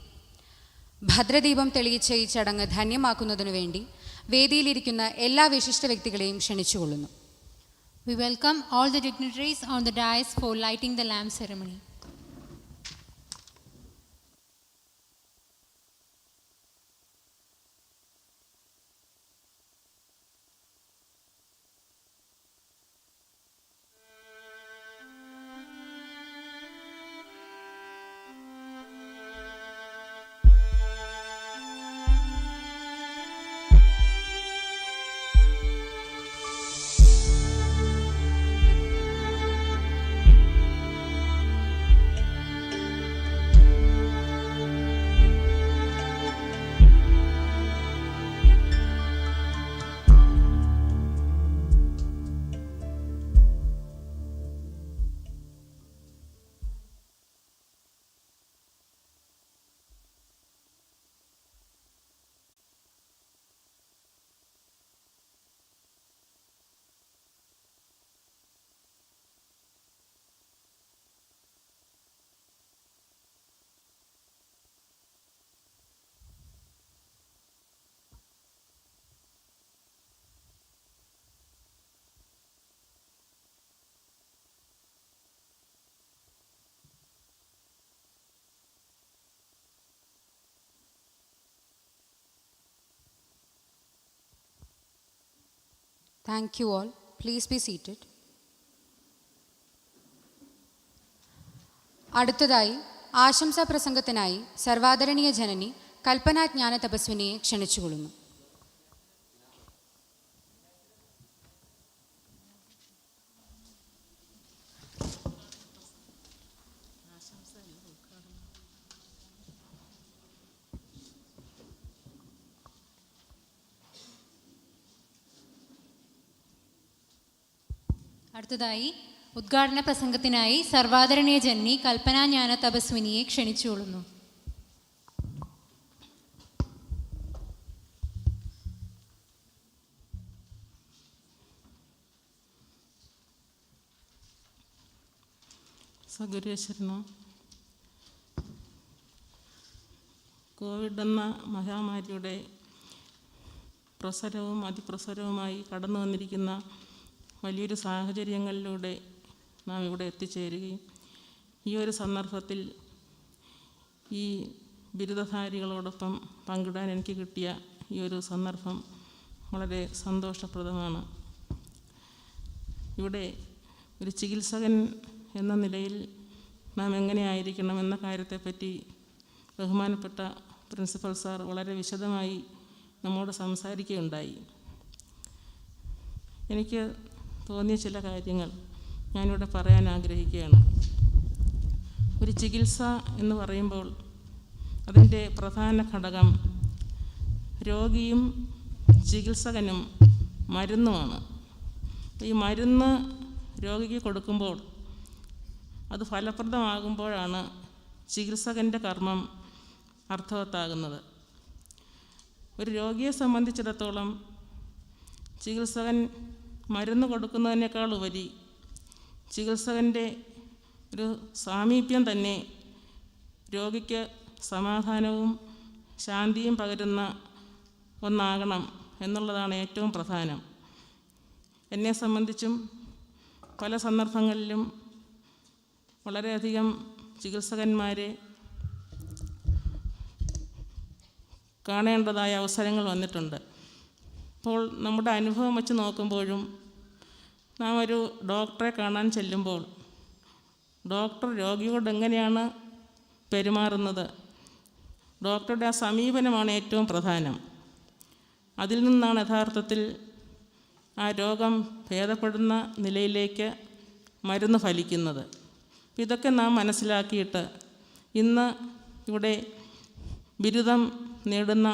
ഭദ്രദീപം തെളിയിച്ച ഈ ചടങ്ങ് ധന്യമാക്കുന്നതിനു വേണ്ടി വേദിയിലിരിക്കുന്ന എല്ലാ വിശിഷ്ട വ്യക്തികളെയും ക്ഷണിച്ചുകൊള്ളുന്നു. We welcome all the dignitaries on the dais for lighting the lamp ceremony. Thank you all. Please be seated. അടുത്തതായി ആശംസാ പ്രസംഗത്തിനായി സർവാദരണീയ ജനനി കൽപ്പന ജ്ഞാന തപസ്വിനിയെ ക്ഷണിച്ചുകൊള്ളുന്നു. അടുത്തതായി ഉദ്ഘാടന പ്രസംഗത്തിനായി സർവാദരണീയ ജനനി കൽപ്പന ജ്ഞാന തപസ്വിനിയെ ക്ഷണിച്ചുകൊള്ളുന്നു. സഗുരേശ്വരനോ, കോവിഡ് എന്ന മഹാമാരിയുടെ പ്രസരവും അതിപ്രസരവുമായി കടന്നു വന്നിരിക്കുന്ന വലിയൊരു സാഹചര്യങ്ങളിലൂടെ നാം ഇവിടെ എത്തിച്ചേരുകയും ഈ ഒരു സന്ദർഭത്തിൽ ഈ ബിരുദധാരികളോടൊപ്പം പങ്കിടാൻ എനിക്ക് കിട്ടിയ ഈ ഒരു സന്ദർഭം വളരെ സന്തോഷപ്രദമാണ്. ഇവിടെ ഒരു ചികിത്സകൻ എന്ന നിലയിൽ നാം എങ്ങനെയായിരിക്കണം എന്ന കാര്യത്തെപ്പറ്റി ബഹുമാനപ്പെട്ട പ്രിൻസിപ്പൽ സാർ വളരെ വിശദമായി നമ്മോട് സംസാരിക്കുകയുണ്ടായി. എനിക്ക് തോന്നിയ ചില കാര്യങ്ങൾ ഞാനിവിടെ പറയാൻ ആഗ്രഹിക്കുകയാണ്. ഒരു ചികിത്സ എന്ന് പറയുമ്പോൾ അതിൻ്റെ പ്രധാന ഘടകം രോഗിയും ചികിത്സകനും മരുന്നുമാണ്. ഈ മരുന്ന് രോഗിക്ക് കൊടുക്കുമ്പോൾ അത് ഫലപ്രദമാകുമ്പോഴാണ് ചികിത്സകൻ്റെ കർമ്മം അർത്ഥവത്താകുന്നത്. ഒരു രോഗിയെ സംബന്ധിച്ചിടത്തോളം ചികിത്സകൻ മരുന്ന് കൊടുക്കുന്നതിനേക്കാൾ ഉപരി ചികിത്സകൻ്റെ ഒരു സാമീപ്യം തന്നെ രോഗിക്ക് സമാധാനവും ശാന്തിയും പകരുന്ന ഒന്നാകണം എന്നുള്ളതാണ് ഏറ്റവും പ്രധാനം. എന്നെ സംബന്ധിച്ചും പല സന്ദർഭങ്ങളിലും വളരെയധികം ചികിത്സകന്മാരെ കാണേണ്ടതായ അവസരങ്ങൾ വന്നിട്ടുണ്ട്. അപ്പോൾ നമ്മുടെ അനുഭവം വെച്ച് നോക്കുമ്പോഴും നാം ഒരു ഡോക്ടറെ കാണാൻ ചെല്ലുമ്പോൾ ഡോക്ടർ രോഗിയോട് എങ്ങനെയാണ് പെരുമാറുന്നത്, ഡോക്ടറുടെ ആ സമീപനമാണ് ഏറ്റവും പ്രധാനം. അതിൽ നിന്നാണ് യഥാർത്ഥത്തിൽ ആ രോഗം ഭേദപ്പെടുന്ന നിലയിലേക്ക് മരുന്ന് ഫലിക്കുന്നത്. ഇതൊക്കെ നാം മനസ്സിലാക്കിയിട്ട് ഇന്ന് ഇവിടെ ബിരുദം നേടുന്ന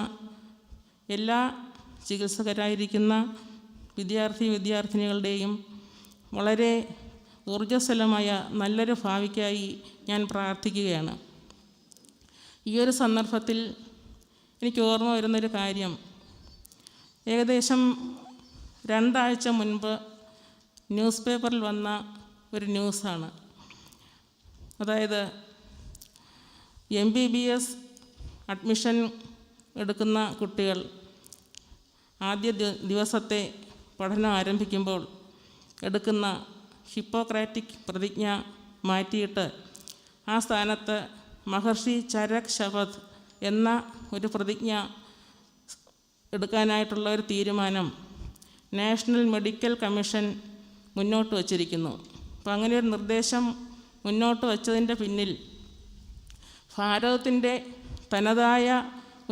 എല്ലാ ചികിത്സകരായിരിക്കുന്ന വിദ്യാർത്ഥിനികളുടെയും വളരെ ഊർജ്ജസ്വലമായ നല്ലൊരു ഭാവിക്കായി ഞാൻ പ്രാർത്ഥിക്കുകയാണ്. ഈ ഒരു സന്ദർഭത്തിൽ എനിക്ക് ഓർമ്മ വരുന്നൊരു കാര്യം, ഏകദേശം 2 ആഴ്ച മുൻപ് ന്യൂസ് പേപ്പറിൽ വന്ന ഒരു ന്യൂസാണ്. അതായത് MBBS അഡ്മിഷൻ എടുക്കുന്ന കുട്ടികൾ ആദ്യ ദിവസത്തെ പഠനം ആരംഭിക്കുമ്പോൾ എടുക്കുന്ന ഹിപ്പോക്രാറ്റിക് പ്രതിജ്ഞ മാറ്റിയിട്ട് ആ സ്ഥാനത്ത് മഹർഷി ചരക് ശപഥ് എന്ന ഒരു പ്രതിജ്ഞ എടുക്കാനായിട്ടുള്ള ഒരു തീരുമാനം നാഷണൽ മെഡിക്കൽ കമ്മീഷൻ മുന്നോട്ട് വച്ചിരിക്കുന്നു. അപ്പോൾ അങ്ങനെ ഒരു നിർദ്ദേശം മുന്നോട്ട് വച്ചതിൻ്റെ പിന്നിൽ ഭാരതത്തിൻ്റെ തനതായ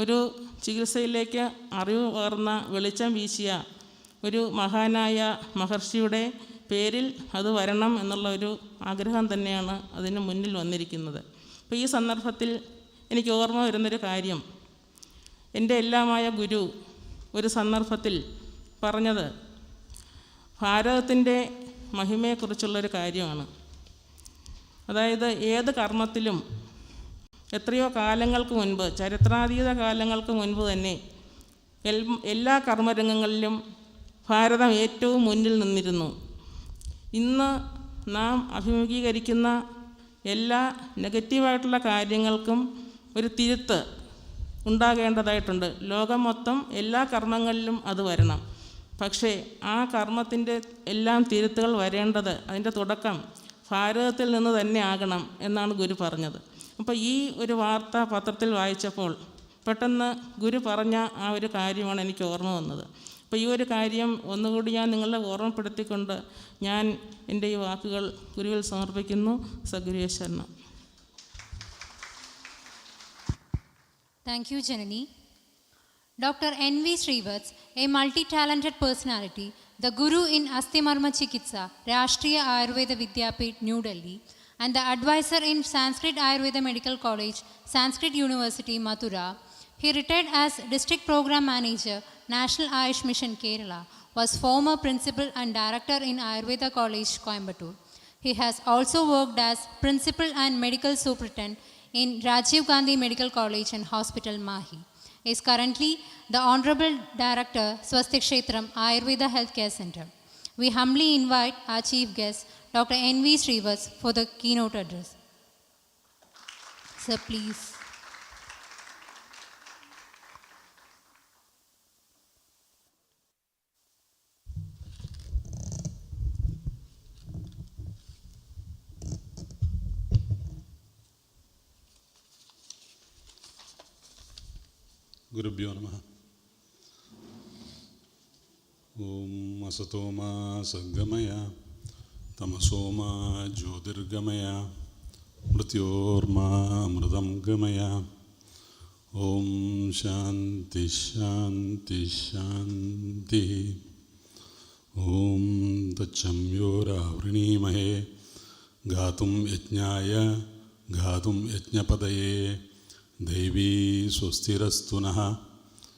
ഒരു ചികിത്സയിലേക്ക് അറിവ് പകർന്ന വെളിച്ചം വീശിയ ഒരു മഹാനായ മഹർഷിയുടെ പേരിൽ അത് വരണം എന്നുള്ള ഒരു ആഗ്രഹം തന്നെയാണ് അതിന് മുന്നിൽ വന്നിരിക്കുന്നത്. അപ്പോൾ ഈ സന്ദർഭത്തിൽ എനിക്ക് ഓർമ്മ വരുന്നൊരു കാര്യം, എൻ്റെ എല്ലാമായ ഗുരു ഒരു സന്ദർഭത്തിൽ പറഞ്ഞത് ഭാരതത്തിൻ്റെ മഹിമയെക്കുറിച്ചുള്ളൊരു കാര്യമാണ്. അതായത് ഏത് കർമ്മത്തിലും എത്രയോ കാലങ്ങൾക്ക് മുൻപ്, ചരിത്രാതീത കാലങ്ങൾക്ക് മുൻപ് തന്നെ എല്ലാ കർമ്മരംഗങ്ങളിലും ഭാരതം ഏറ്റവും മുന്നിൽ നിന്നിരുന്നു. ഇന്ന് നാം അഭിമുഖീകരിക്കുന്ന എല്ലാ നെഗറ്റീവായിട്ടുള്ള കാര്യങ്ങൾക്കും ഒരു തിരുത്ത് ഉണ്ടാകേണ്ടതായിട്ടുണ്ട്. ലോകം മൊത്തം എല്ലാ കർമ്മങ്ങളിലും അത് വരണം. പക്ഷേ ആ കർമ്മത്തിൻ്റെ എല്ലാം തിരുത്തുകൾ വരേണ്ടത്, അതിൻ്റെ തുടക്കം ഭാരതത്തിൽ നിന്ന് തന്നെ ആകണം എന്നാണ് ഗുരു പറഞ്ഞത്. അപ്പോൾ ഈ ഒരു വാർത്ത പത്രത്തിൽ വായിച്ചപ്പോൾ പെട്ടെന്ന് ഗുരു പറഞ്ഞ ആ ഒരു കാര്യമാണ് എനിക്ക് ഓർമ്മ വന്നത്. അപ്പോൾ ഈ ഒരു കാര്യം ഒന്നുകൂടി ഞാൻ നിങ്ങളെ ഓർമ്മപ്പെടുത്തിക്കൊണ്ട് ഞാൻ എൻ്റെ ഈ വാക്കുകൾ ഗുരുവിൽ സമർപ്പിക്കുന്നു. സദ്ഗുരുവേ ശരണം. Thank you, Janani. Dr. N.V. Srivaths, a multi-talented personality, the Guru in Asthimarma Chikitsa, Rashtriya Ayurveda Vidyapith, New Delhi, and the advisor in Sanskrit Ayurveda Medical College, Sanskrit University, Mathura. He retired as District Program Manager, National Ayush Mission, Kerala, was former Principal and Director in Ayurveda College, Coimbatore. He has also worked as Principal and Medical Superintendent in Rajiv Gandhi Medical College and Hospital, Mahi. He is currently the Honorable Director, Swastik Kshetram Ayurveda Healthcare Center. We humbly invite our Chief Guest, Dr. N.V. Srivaths, for the keynote address. Sir, please. ഗുരുഭ്യോ നമഃ. ഓം അസതോ മാ സദ്ഗമയ തമസോ മാ ജ്യോതിർഗമയ മൃത്യോർമാ അമൃതം ഗമയ. ഓം ശാന്തി ശാന്തി ശാന്തി. ഓം തച്ഛംയോരാവൃണീമഹേ ഗാതും യജ്ഞായ ഗാതും യജ്ഞപതയേ. ദൈവീ സ്വസ്തിരസ്തു നഃ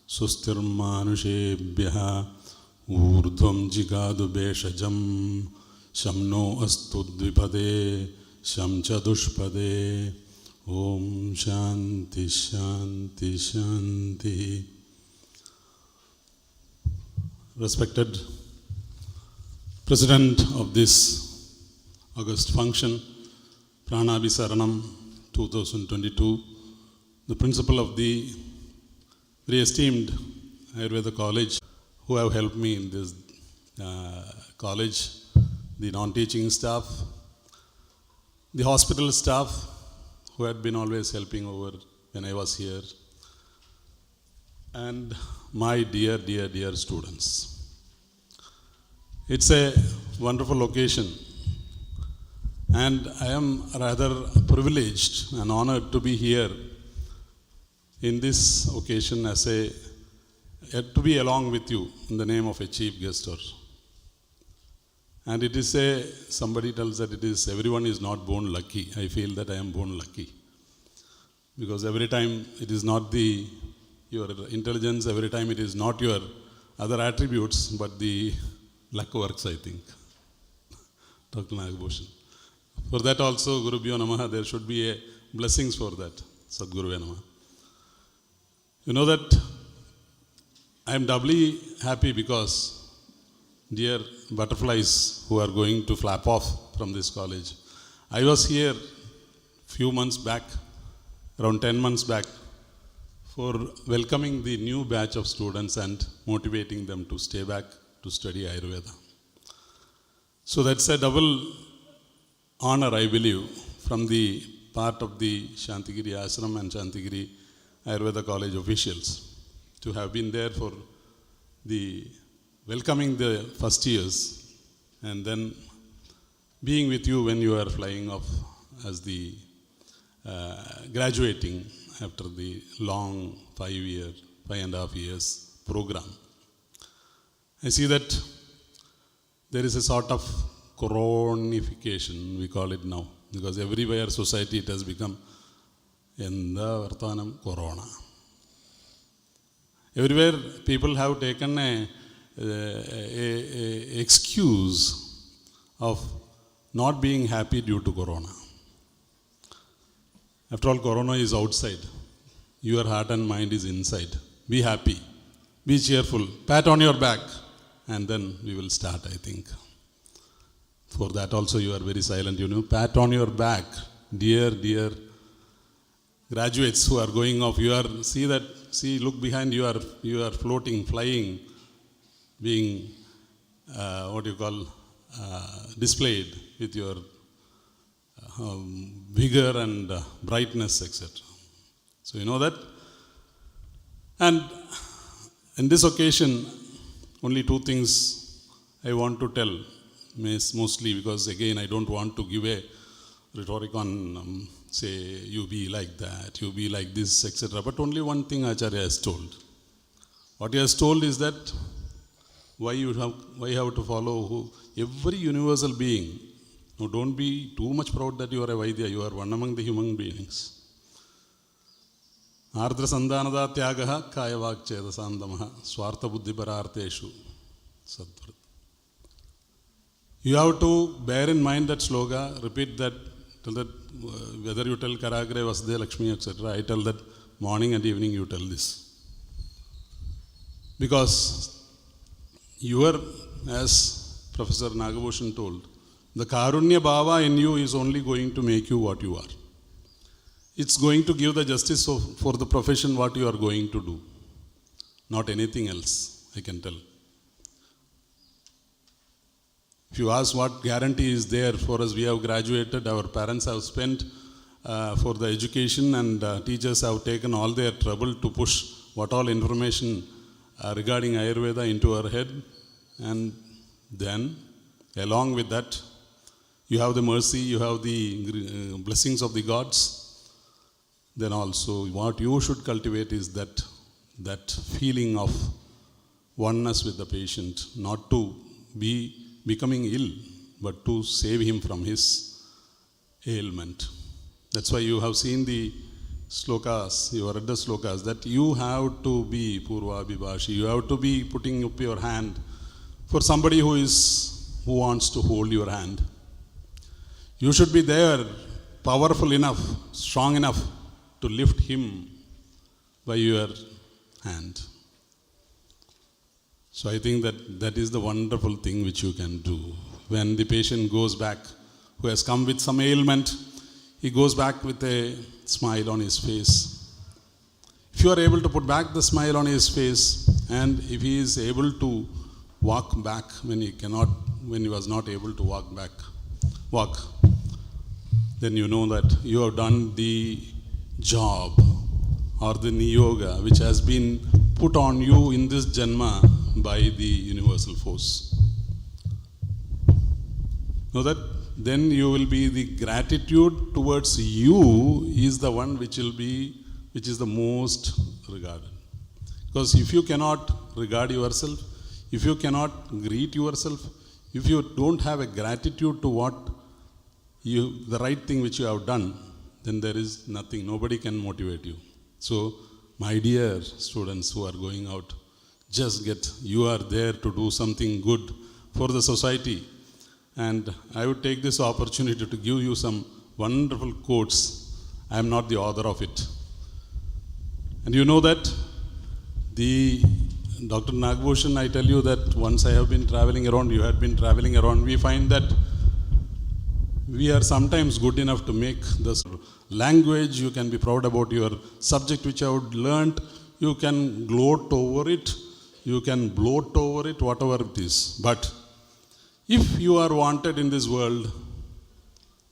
Sustirmanushebyah urdhvam jigadu beshajam shamno astu dvipade sham cha dushpade. Om Shanti Shanti Shanti. Respected President of this August function, PRANABHISARANAM 2022, the Principal of the very esteemed Ayurveda College, who have helped me in this college, the non-teaching staff, the hospital staff, who had been always helping over when I was here, and my dear, dear, dear students. It's a wonderful occasion, and I am rather privileged and honored to be here in this occasion as to be along with you in the name of a chief guest. And it is somebody tells that everyone is not born lucky. I feel that I am born lucky. Because every time it is not your intelligence, every time it is not your other attributes, but the luck works, I think. Dr. Nagbhushan. For that also, Gurubhyo Namaha, there should be a blessings for that. Sadguruvya Namaha. You know that I am doubly happy because dear butterflies who are going to flap off from this college. I was here few months back, around 10 months back, for welcoming the new batch of students and motivating them to stay back to study Ayurveda. So that's a double honor, I believe, from the part of the Santhigiri Ashram and Santhigiri Ayurveda College officials to have been there for the welcoming the first years and then being with you when you are flying off as the graduating after the long 5.5 years program. I see that there is a sort of coronification, we call it now, because everywhere society it has become Enda Vartanam Corona. Everywhere people have taken a excuse of not being happy due to Corona. After all, Corona is outside. Your heart and mind is inside. Be happy. Be cheerful. Pat on your back. And then we will start, I think. For that also you are very silent, you know. Pat on your back. Dear, dear graduates who are going off, look behind, you are floating, flying, being, displayed with your vigor and brightness, etc. So you know that. And in this occasion, only two things I want to tell, mostly because again I don't want to give a rhetoric on, say, you be like that, you be like this, etc. But only one thing Acharya has told. What he has told is that why you have to follow every universal being. No, don't be too much proud that you are a Vaidya, you are one among the human beings. Ardra Sandhanada Tyagaha Kayavak Chedasandamaha Swartha Buddhi Pararteshu Sadvrat. You have to bear in mind that sloga, repeat that, till that whether you tell Karagre, Vasde, Lakshmi, etc. I tell that morning and evening you tell this. Because as Professor Nagbhushan told, the Karunya Bhava in you is only going to make you what you are. It's going to give the justice for the profession what you are going to do. Not anything else, I can tell. If you ask what guarantee is there for us, we have graduated, our parents have spent for the education, and teachers have taken all their trouble to push what all information regarding Ayurveda into our head. And then, along with that, you have the mercy, you have the blessings of the gods. Then also, what you should cultivate is that feeling of oneness with the patient, not to be becoming ill, but to save him from his ailment. That's why you have seen the slokas, you read the slokas, that you have to be Purva Abhibashi, you have to be putting up your hand for somebody who wants to hold your hand. You should be there, powerful enough, strong enough to lift him by your hand. So I think that is the wonderful thing which you can do. When the patient goes back, who has come with some ailment, he goes back with a smile on his face. If you are able to put back the smile on his face, and if he is able to walk back when he was not able to walk, then you know that you have done the job or the niyoga which has been put on you in this janma by the universal force. Know that then you will be, the gratitude towards you is the one which is the most regarded. Because if you cannot regard yourself, if you cannot greet yourself, if you don't have a gratitude to the right thing which you have done, then there is nothing, nobody can motivate you. So, my dear students who are going out, you are there to do something good for the society. And I would take this opportunity to give you some wonderful quotes. I am not the author of it. And you know that Dr. Nagbhushan, I tell you that once I have been traveling around, you had been traveling around, we find that we are sometimes good enough to make this language, you can be proud about your subject which you have learnt, you can gloat over it, you can bloat over it, whatever it is. But if you are wanted in this world,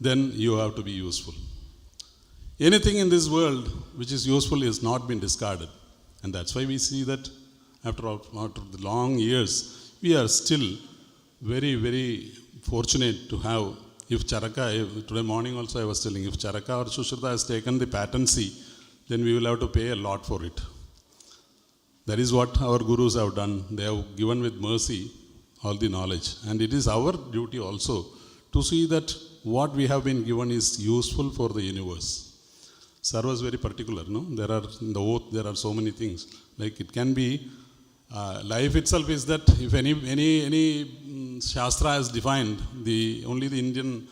then you have to be useful. Anything in this world which is useful is not been discarded. And that's why we see that after the long years, we are still very, very fortunate to have, if Charaka, today morning also I was telling, if Charaka or Sushruta has taken the patency, then we will have to pay a lot for it. That is what our gurus have done. They have given with mercy all the knowledge. And it is our duty also to see that what we have been given is useful for the universe. Sir was very particular, no? There are, in the oath, there are so many things. Like it can be, life itself is that if any Shastra has defined, only the Indian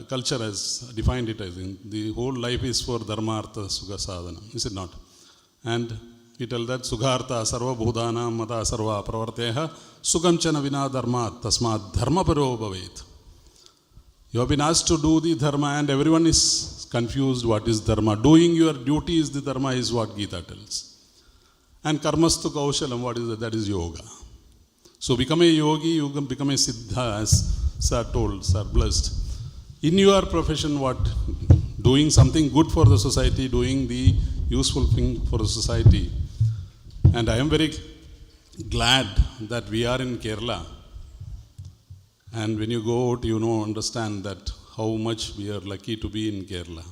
culture has defined it, I think. The whole life is for Dharma, Artha, Sukha, Sadhana. Is it not? And we tell that Sughartha Sarva Bhudana Mata Sarva Pravarteha Sukam Chana Vina Dharma Tasma Dharma Paro Bhavet. You have been asked to do the Dharma and everyone is confused what is Dharma. Doing your duty is the Dharma is what Gita tells. And Karmastu Kaushalam, what is that? That is yoga. So become a yogi, you can become a Siddha, as Sir told, Sir blessed. In your profession, what? Doing something good for the society, doing the useful thing for the society. And I am very glad that we are in Kerala. And when you go out, understand that how much we are lucky to be in Kerala.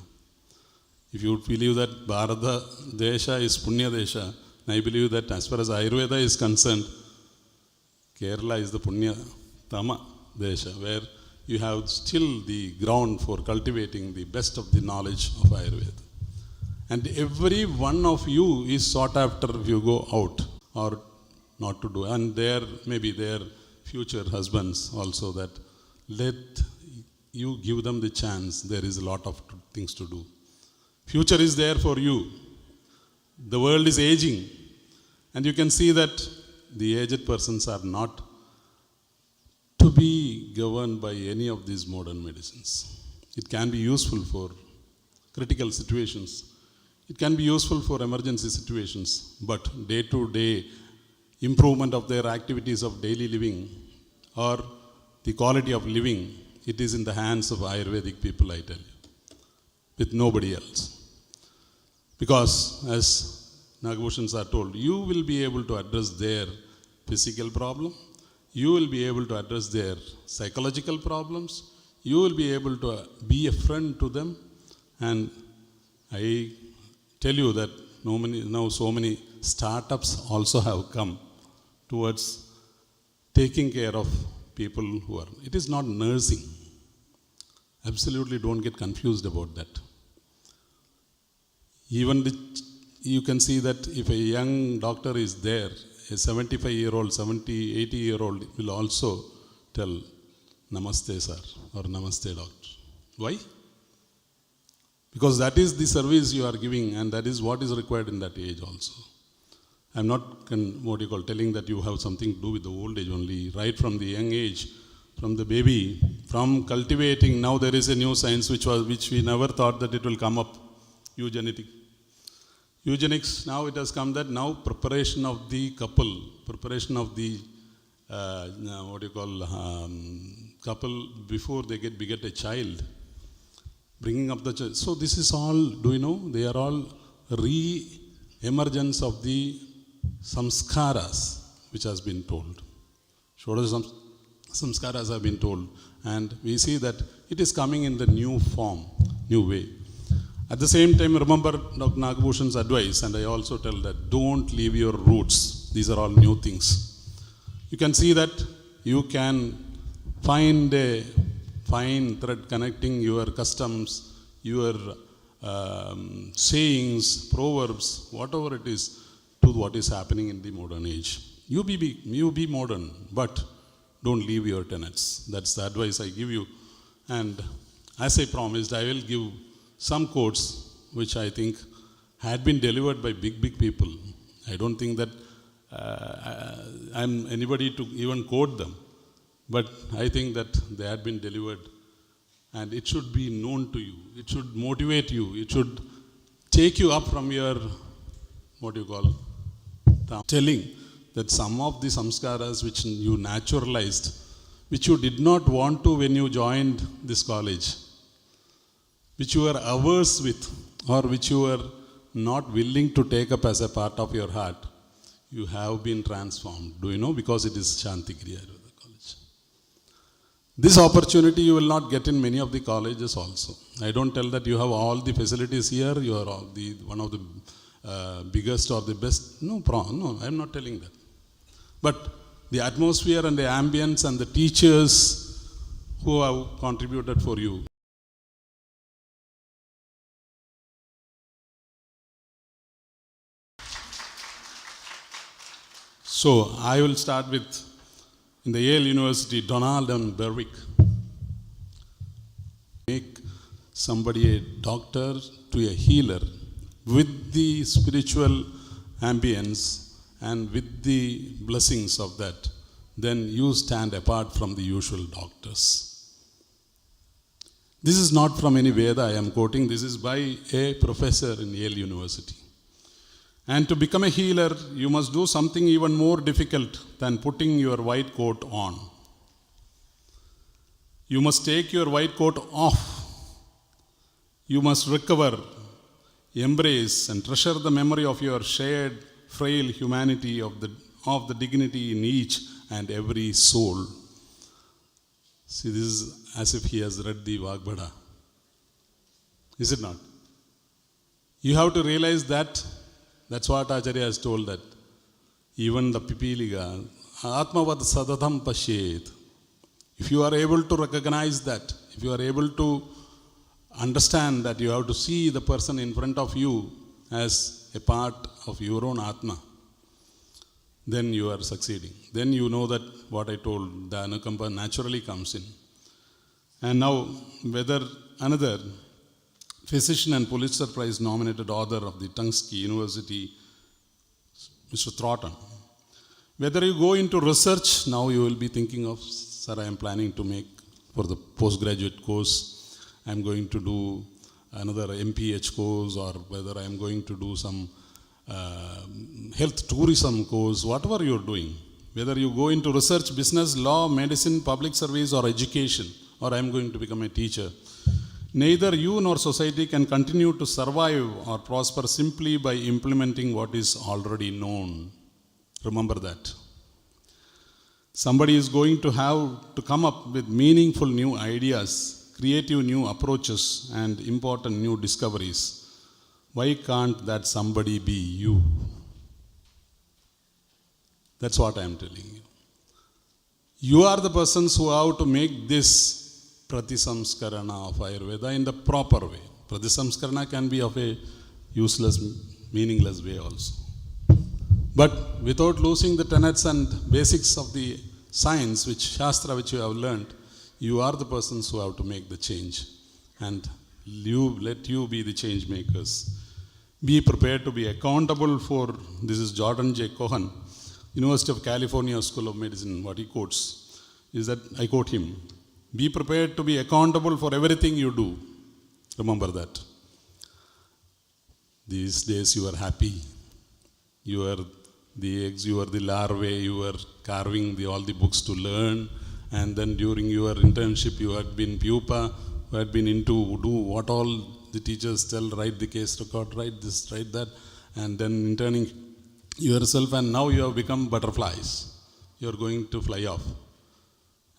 If you believe that Bharata Desha is Punya Desha, I believe that as far as Ayurveda is concerned, Kerala is the Punya Tama Desha, where you have still the ground for cultivating the best of the knowledge of Ayurveda. And every one of you is sought after if you go out or not to do. And maybe their future husbands also, that let you give them the chance. There is a lot of things to do. Future is there for you. The world is aging. And you can see that the aged persons are not to be governed by any of these modern medicines. It can be useful for critical situations. It can be useful for emergency situations. But day-to-day improvement of their activities of daily living or the quality of living, it is in the hands of Ayurvedic people, I tell you, with nobody else. Because as Nagbhushans are told, you will be able to address their physical problem, you will be able to address their psychological problems, you will be able to be a friend to them. And I tell you that now so many startups also have come towards taking care of people who are. It is not nursing. Absolutely don't get confused about that. Even you can see that if a young doctor is there, a 75-year-old, 70, 80-year-old will also tell, Namaste, sir, or Namaste, doctor. Why? Because that is the service you are giving, and that is what is required in that age also. I'm not, telling that you have something to do with the old age only. Right from the young age, from the baby, from cultivating, now there is a new science which we never thought that it will come up, eugenics. Now it has come that now preparation of the couple, preparation of the couple before they beget a child, bringing up the child. So this is all, do you know, they are all re-emergence of the samskaras which has been told. Shodash samskaras have been told, and we see that it is coming in the new form, new way. At the same time, remember Dr. Nagabhushan's advice, and I also tell that don't leave your roots. These are all new things. You can see that you can find a fine thread connecting your customs, your sayings, proverbs, whatever it is, to what is happening in the modern age. You be modern, but don't leave your tenets. That's the advice I give you. And as I promised, I will give some quotes which I think had been delivered by big people. I don't think that I'm anybody to even quote them, but I think that they had been delivered, and it should be known to you. It should motivate you. It should take you up from your, telling that some of the samskaras which you naturalized, which you did not want to when you joined this college, which you were averse with, or which you were not willing to take up as a part of your heart, you have been transformed. Do you know? Because it is Santhigiri Ayurveda College. This opportunity you will not get in many of the colleges also. I don't tell that you have all the facilities here, you are one of the biggest or the best. No, I'm not telling that. But the atmosphere and the ambience and the teachers who have contributed for you. So I will start with, in the Yale University, Donald and Berwick. Make somebody a doctor to a healer with the spiritual ambience and with the blessings of that, then you stand apart from the usual doctors. This is not from any Veda I am quoting, this is by a professor in Yale University. And to become a healer, you must do something even more difficult than putting your white coat on. You must take your white coat off. You must recover, embrace, and treasure the memory of your shared, frail humanity, of the dignity in each and every soul. See, this is as if he has read the Vagbhada. Is it not? You have to realize that. That's what Aacharyas has told, that even the Pipiliga, Atmavad Sadatham Pashyet. If you are able to recognize that, if you are able to understand that you have to see the person in front of you as a part of your own Atma, then you are succeeding. Then you know that what I told, the Anukampa naturally comes in. And now, whether another physician and Pulitzer Prize nominated author of the Tungsky University, Mr. Thornton. Whether you go into research, now you will be thinking of, sir, I am planning to make for the postgraduate course, I am going to do another MPH course, or whether I am going to do some health tourism course, whatever you are doing. Whether you go into research, business, law, medicine, public service, or education, or I am going to become a teacher. Neither you nor society can continue to survive or prosper simply by implementing what is already known. Remember that. Somebody is going to have to come up with meaningful new ideas, creative new approaches, and important new discoveries. Why can't that somebody be you? That's what I am telling you. You are the persons who have to make this Pratisamskarana of Ayurveda in the proper way. Pratisamskarana can be of a useless, meaningless way also. But without losing the tenets and basics of the science, which Shastra, which you have learned, you are the persons who have to make the change. And let you be the change makers. Be prepared to be accountable for, this is Jordan J. Cohen, University of California School of Medicine, what he quotes, is that, I quote him, be prepared to be accountable for everything you do. Remember that. These days you are happy. You are the eggs, you are the larvae, you are carving all the books to learn, and then during your internship you had been pupa, who had been into do what all the teachers tell, write the case record, write this, write that, and then interning yourself, and now you have become butterflies. You are going to fly off.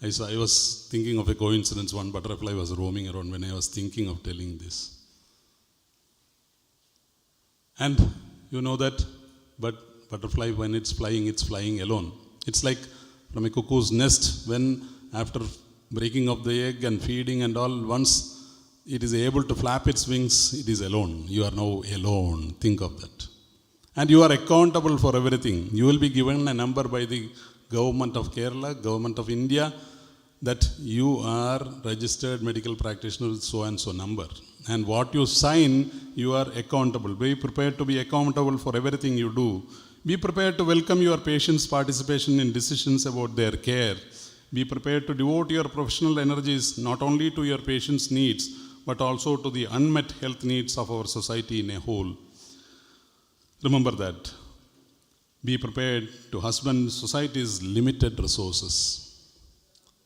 I was thinking of a coincidence. One butterfly was roaming around when I was thinking of telling this. And you know that, but butterfly, when it's flying alone. It's like from a cuckoo's nest, when after breaking of the egg and feeding and all, once it is able to flap its wings, it is alone. You are now alone. Think of that. And you are accountable for everything. You will be given a number by the government of Kerala, government of India, that you are registered medical practitioner with so and so number. And what you sign, you are accountable. Be prepared to be accountable for everything you do. Be prepared to welcome your patients' participation in decisions about their care. Be prepared to devote your professional energies not only to your patients' needs, but also to the unmet health needs of our society in a whole. Remember that. Be prepared to husband society's limited resources.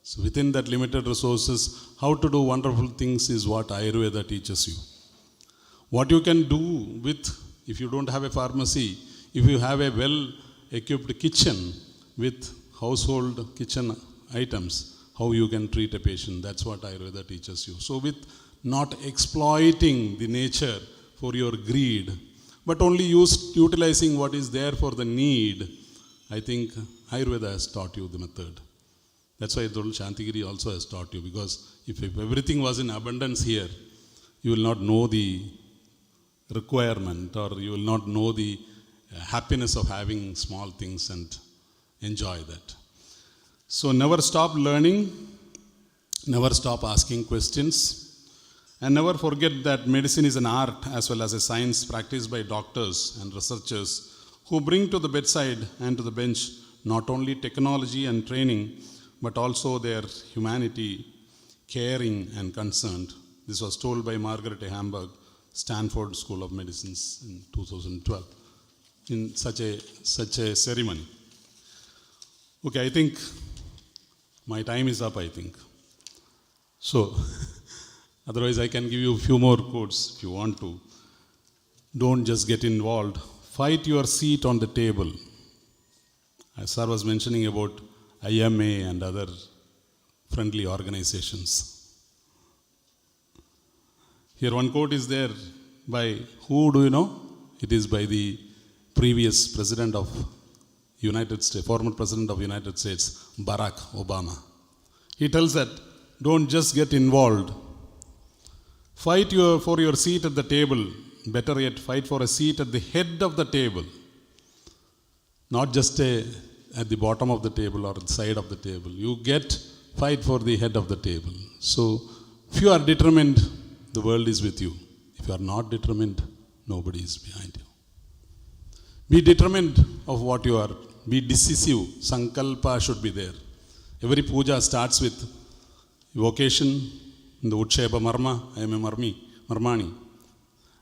So within that limited resources, how to do wonderful things is what Ayurveda teaches you. What you can do with, if you don't have a pharmacy, if you have a well-equipped kitchen with household kitchen items, how you can treat a patient. That's what Ayurveda teaches you. So with not exploiting the nature for your greed, but only utilizing what is there for the need, I think Ayurveda has taught you the method. That's why I told Santhigiri also has taught you, because if everything was in abundance here, you will not know the requirement, or you will not know the happiness of having small things and enjoy that. So never stop learning, never stop asking questions, and never forget that medicine is an art as well as a science practiced by doctors and researchers who bring to the bedside and to the bench not only technology and training, but also their humanity, caring and concerned. This was told by Margaret A. Hamburg, Stanford School of Medicine in 2012, in such a ceremony. Okay, I think my time is up, I think. So, otherwise I can give you a few more quotes if you want to. Don't just get involved. Fight your seat on the table. As Sir was mentioning about IMA and other friendly organizations. Here one quote is there by, who do you know? It is by the previous president of United States, former president of United States, Barack Obama. He tells that, don't just get involved. Fight for your seat at the table. Better yet, fight for a seat at the head of the table. Not just at the bottom of the table or at the side of the table. You fight for the head of the table. So, if you are determined, the world is with you. If you are not determined, nobody is behind you. Be determined of what you are. Be decisive. Sankalpa should be there. Every puja starts with evocation, in the Utsheba Marma, I am a Marmani.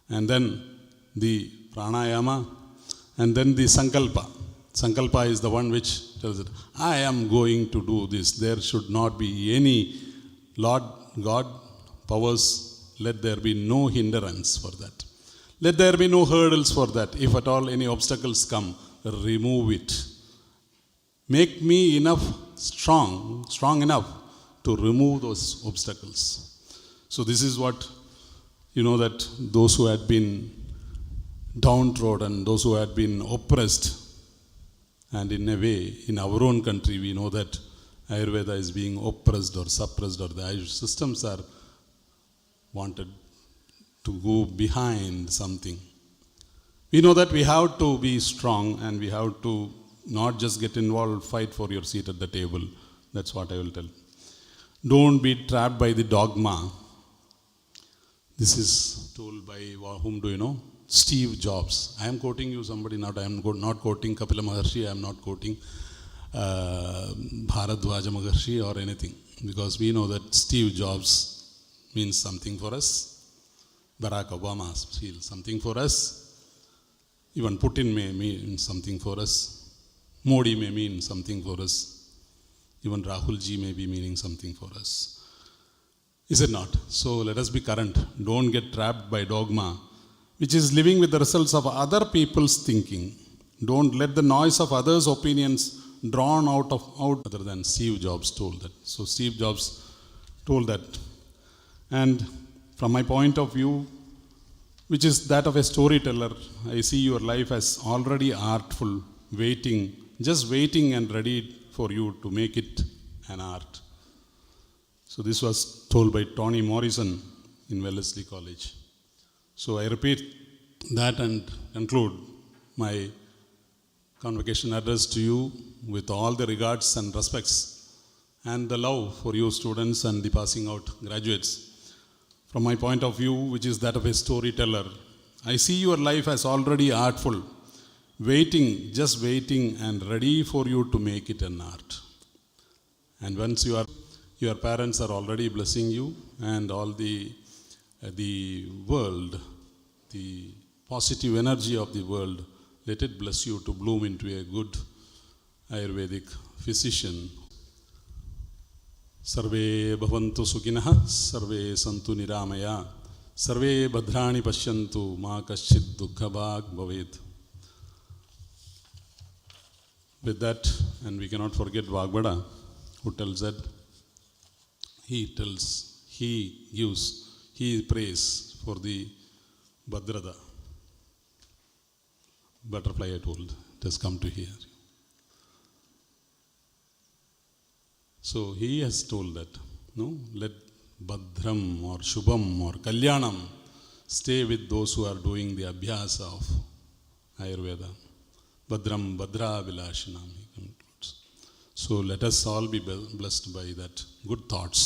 And then the Pranayama, and then the Sankalpa. Sankalpa is the one which tells it, I am going to do this. There should not be any Lord God powers. Let there be no hindrance for that. Let there be no hurdles for that. If at all any obstacles come, remove it. Make me strong enough to remove those obstacles. So this is what, that those who had been downtrodden, those who had been oppressed, and in a way, in our own country, we know that Ayurveda is being oppressed or suppressed, or the Ayurveda systems are wanted to go behind something. We know that we have to be strong and we have to not just get involved, fight for your seat at the table. That's what I will tell. Don't be trapped by the dogma. This is told by whom do you know? Steve Jobs. I am quoting you somebody, not I am not quoting Kapila Maharshi, I am not quoting Bharadwaja Maharshi or anything. Because we know that Steve Jobs means something for us. Barack Obama feels something for us. Even Putin may mean something for us. Modi may mean something for us. Even Rahul ji may be meaning something for us. Is it not? So let us be current. Don't get trapped by dogma, which is living with the results of other people's thinking. Don't let the noise of others' opinions drawn out other than Steve Jobs told that. So Steve Jobs told that. And from my point of view, which is that of a storyteller, I see your life as already artful, waiting, just waiting and ready for you to make it an art. So this was told by Toni Morrison in Wellesley College. So I repeat that and conclude my convocation address to you with all the regards and respects and the love for you students and the passing out graduates. From my point of view, which is that of a storyteller, I see your life as already artful, waiting, just waiting and ready for you to make it an art. And once your parents are already blessing you and all the world, the positive energy of the world, let it bless you to bloom into a good Ayurvedic physician. Sarve bhavantu sukhinah, sarve santu niramaya, sarve bhadrani pashyantu, ma kaschid dukkha bhag bhavet. With that, and we cannot forget Vagbada, who tells that he prays for the Bhadrada. Butterfly I told, it has come to here. So he has told that, no, let Bhadram or Shubham or Kalyanam stay with those who are doing the Abhyasa of Ayurveda. Bhadram Bhadra Vilashanam, he concludes. So let us all be blessed by that good thoughts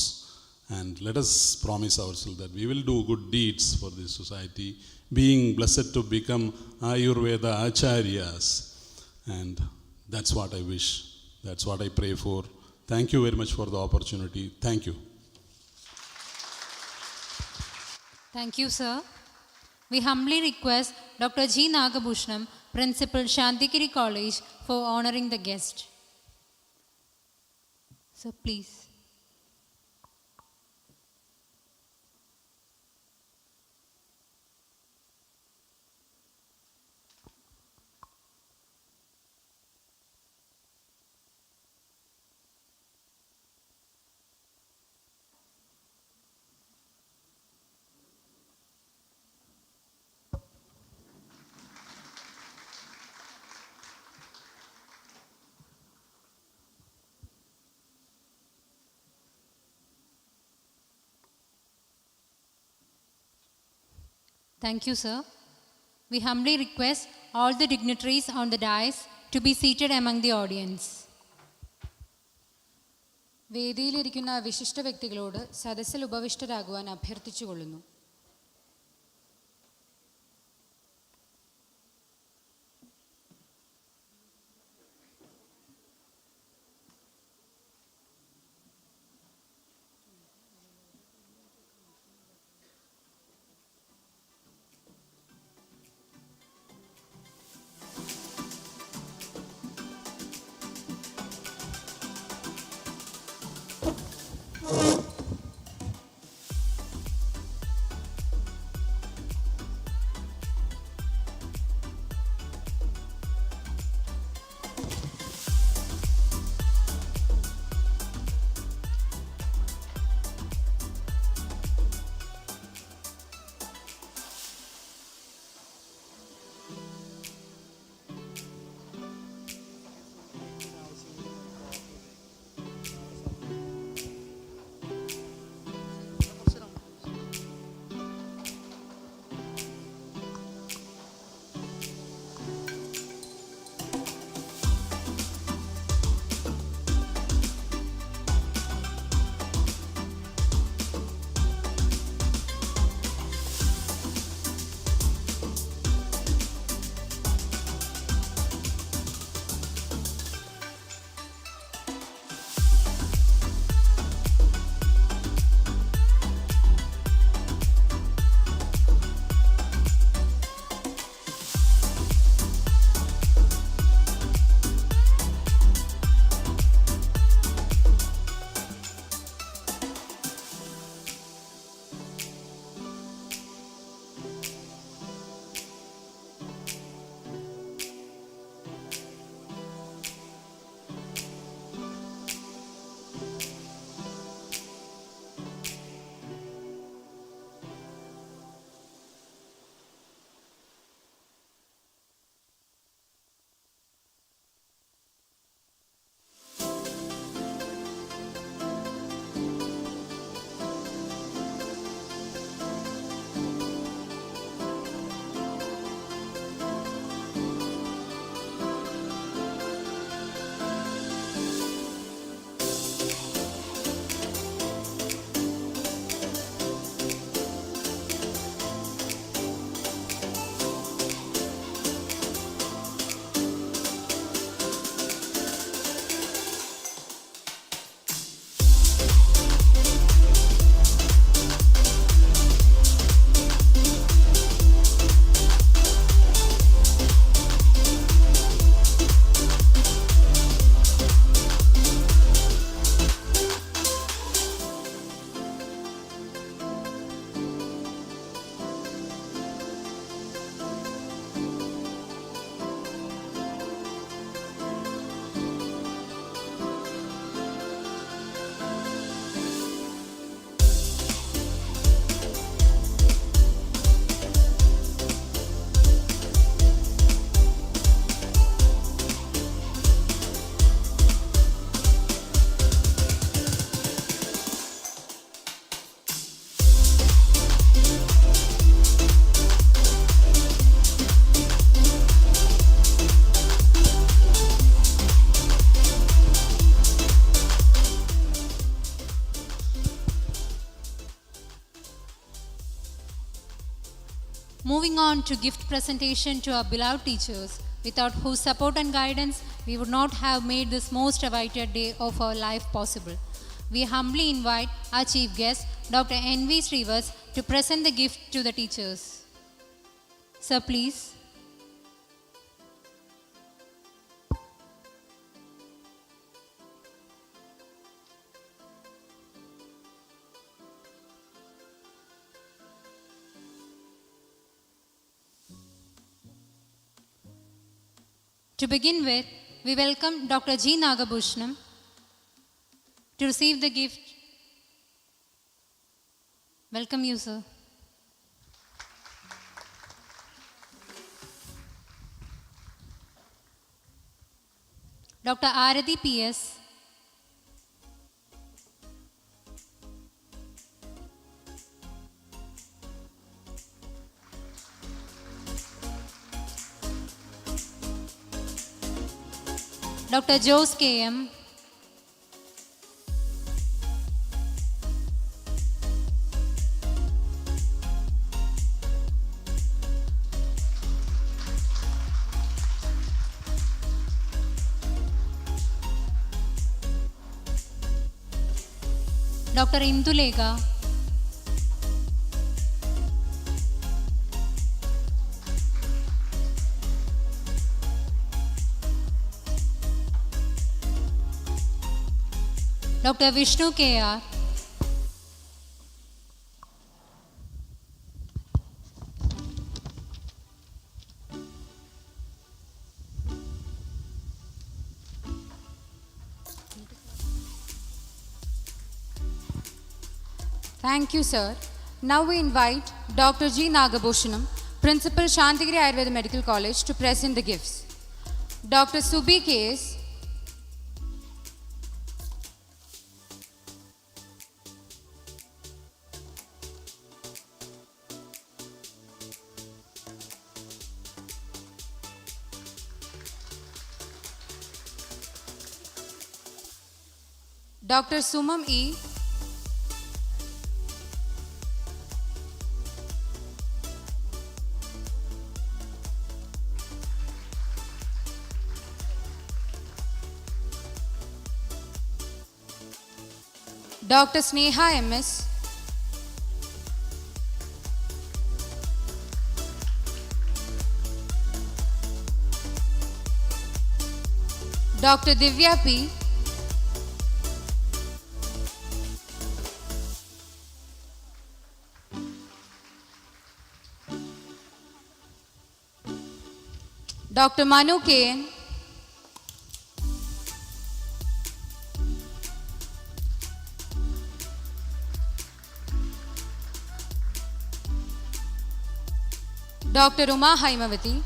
and let us promise ourselves that we will do good deeds for this society, being blessed to become Ayurveda Acharyas. And that's what I wish, that's what I pray for. Thank you very much for the opportunity. Thank you. Thank you, sir. We humbly request Dr. G. Nagabhushanam, Principal, Santhigiri College, for honoring the guest. So please. Thank you, sir. We humbly request all the dignitaries on the dais to be seated among the audience. വേദിയിലിരിക്കുന്ന വിശിഷ്ട വ്യക്തികളോട് സദസ്സിൽ ഉപവിഷ്ടരാകുവാൻ അഭ്യർത്ഥിച്ചുകൊള്ളുന്നു. Moving on to gift presentation to our beloved teachers, without whose support and guidance, we would not have made this most awaited day of our life possible. We humbly invite our chief guest, Dr. N.V. Srivas, to present the gift to the teachers. Sir, please. To begin with, we welcome Dr. G. Nagabhushanam to receive the gift. Welcome you, sir. Dr. Arathi P.S. Dr. Jose K.M. Dr. Indulega. Dr. Vishnu K.R. Thank you, sir. Now we invite Dr. G. Nagabhushanam, Principal, Santhigiri Ayurveda Medical College, to present the gifts. Dr. Subi K.S., Dr. Sumam E., Dr. Sneha M.S., Dr. Divya P., Dr. Manu K.N., Dr. Uma Haimavati,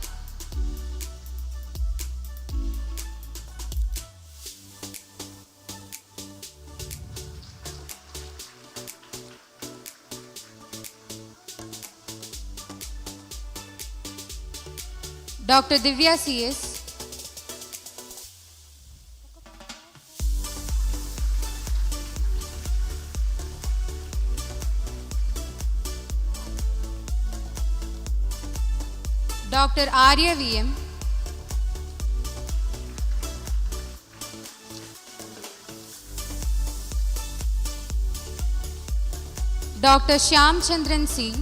Dr. Divya C.S., Dr. Arya V.M., Dr. Shyam Chandran C.,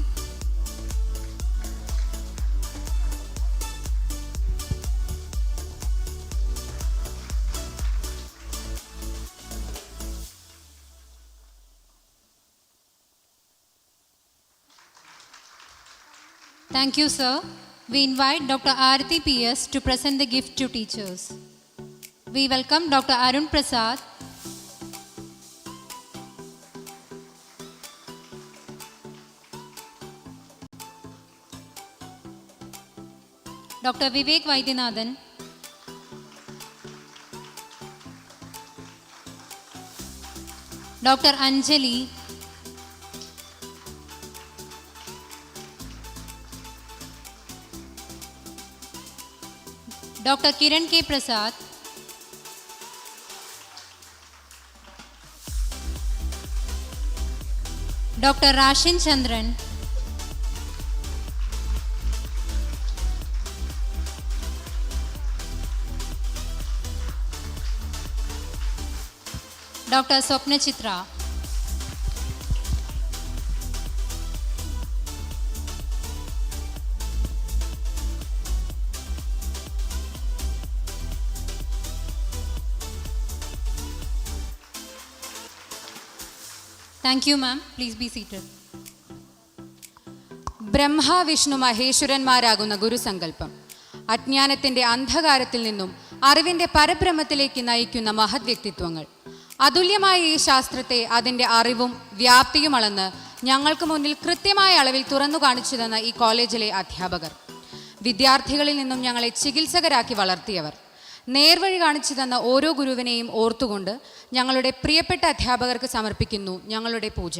Thank you, sir. We invite Dr. Arathi P.S. to present the gift to teachers. We welcome Dr. Arun Prasad, Dr. Vivek Vaidyanathan, Dr. Anjali, Dr. Kiran K. Prasad, Dr. Rashin Chandran, Dr. Swapna Chitra. Thank you, ma'am. Please be seated. ബ്രഹ്മ വിഷ്ണു മഹേശ്വരന്മാരാകുന്ന ഗുരുസങ്കല്പം അജ്ഞാനത്തിൻ്റെ അന്ധകാരത്തിൽ നിന്നും അറിവിൻ്റെ പരബ്രഹ്മത്തിലേക്ക് നയിക്കുന്ന മഹത് വ്യക്തിത്വങ്ങൾ. അതുല്യമായ ഈ ശാസ്ത്രത്തെ അതിൻ്റെ അറിവും വ്യാപ്തിയും അളന്ന് ഞങ്ങൾക്ക് മുന്നിൽ കൃത്യമായ അളവിൽ തുറന്നു കാണിച്ചു തന്ന ഈ കോളേജിലെ അധ്യാപകർ, വിദ്യാർത്ഥികളിൽ നിന്നും ഞങ്ങളെ ചികിത്സകരാക്കി വളർത്തിയവർ, നേർവഴി കാണിച്ചു തന്ന ഓരോ ഗുരുവിനെയും ഓർത്തുകൊണ്ട് ഞങ്ങളുടെ പ്രിയപ്പെട്ട അധ്യാപകർക്ക് സമർപ്പിക്കുന്നു ഞങ്ങളുടെ പൂജ.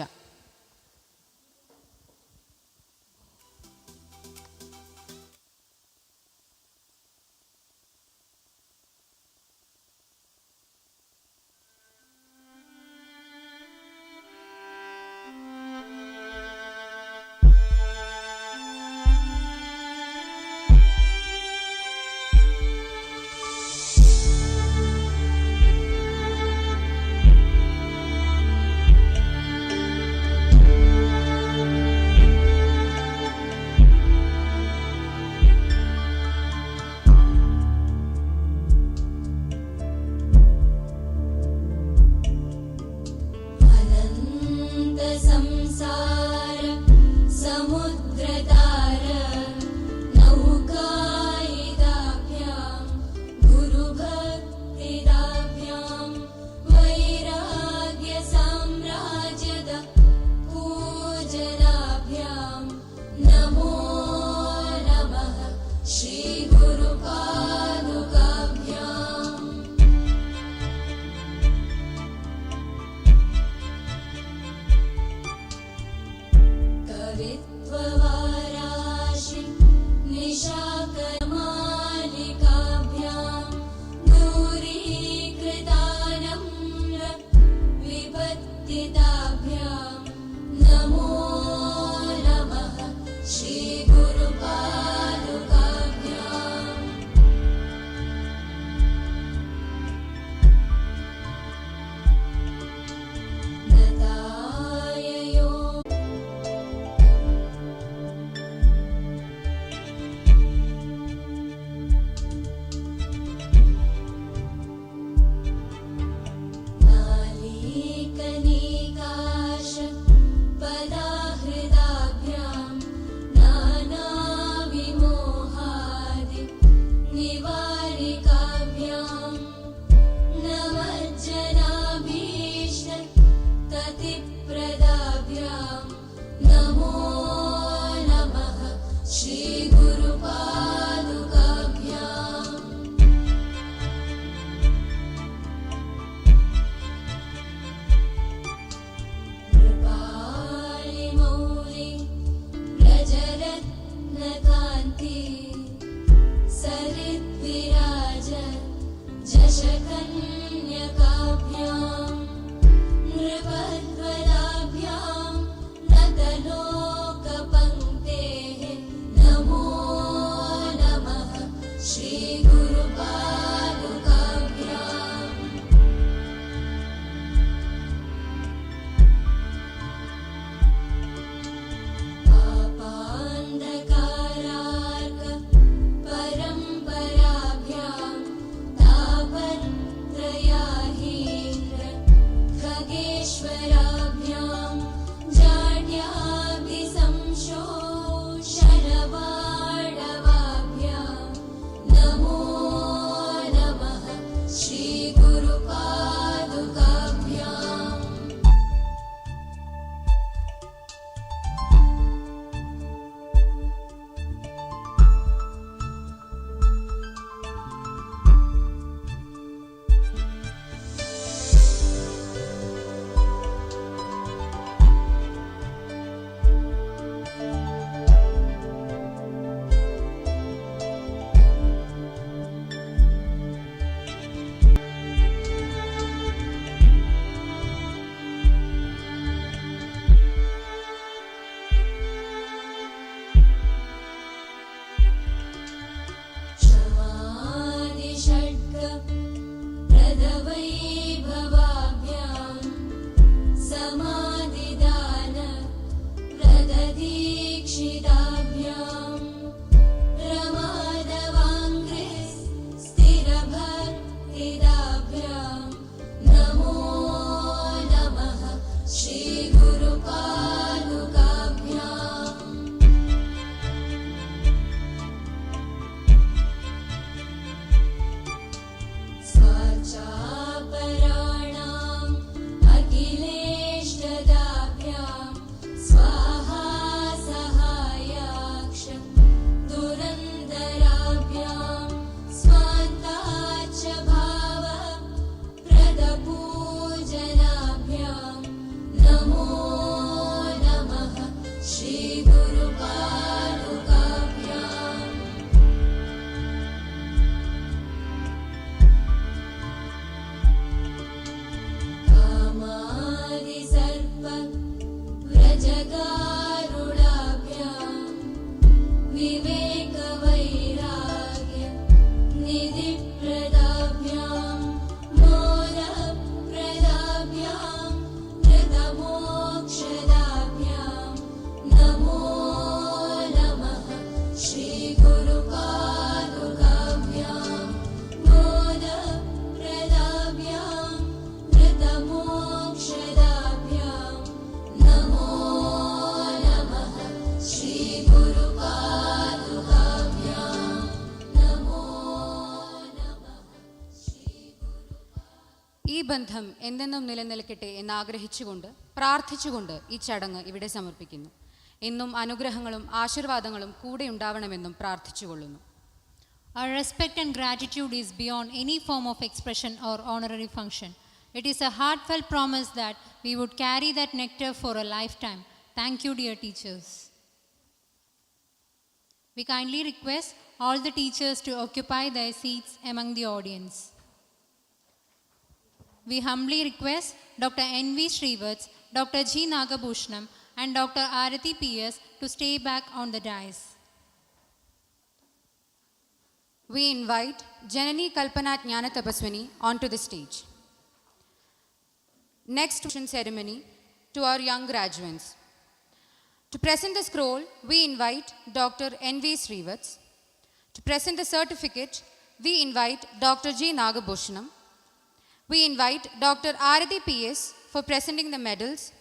ബന്ധം എന്നെന്നും നിലനിൽക്കട്ടെ എന്നാഗ്രഹിച്ചുകൊണ്ട് പ്രാർത്ഥിച്ചുകൊണ്ട് ഈ ചടങ്ങ് ഇവിടെ സമർപ്പിക്കുന്നു. എന്നും അനുഗ്രഹങ്ങളും ആശീർവാദങ്ങളും കൂടെ ഉണ്ടാവണമെന്നും പ്രാർത്ഥിച്ചുകൊള്ളുന്നു. Our respect and gratitude is beyond any form of expression or honorary function. It is a heartfelt promise that we would carry that nectar for a lifetime. Thank you, dear teachers. We kindly request all the teachers to occupy their seats among the audience. We humbly request Dr. N.V. Srivats, Dr. G. Nagabhushanam and Dr. Arati P.S. to stay back on the dais. We invite Janani Kalpana Jnana Tapaswini onto the stage. Next ceremony to our young graduates. To present the scroll, we invite Dr. N.V. Srivats. To present the certificate, we invite Dr. G. Nagabhushanam. We invite Dr. Arati P.S. for presenting the medals.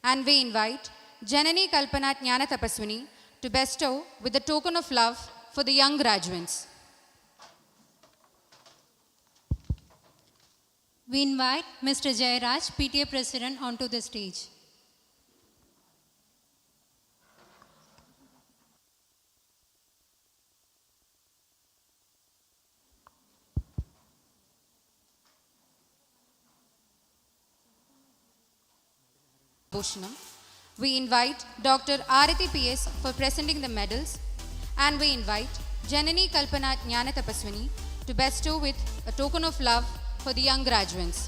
And we invite Janani Kalpana Jnana Tapaswini to bestow with the token of love for the young graduates. We invite Mr. Jayaraj, PTA President, onto the stage. Bhushanam. We invite Dr. Arati P.S. for presenting the medals, and we invite Janani Kalpana Jnana Tapaswini to bestow with a token of love for the young graduates.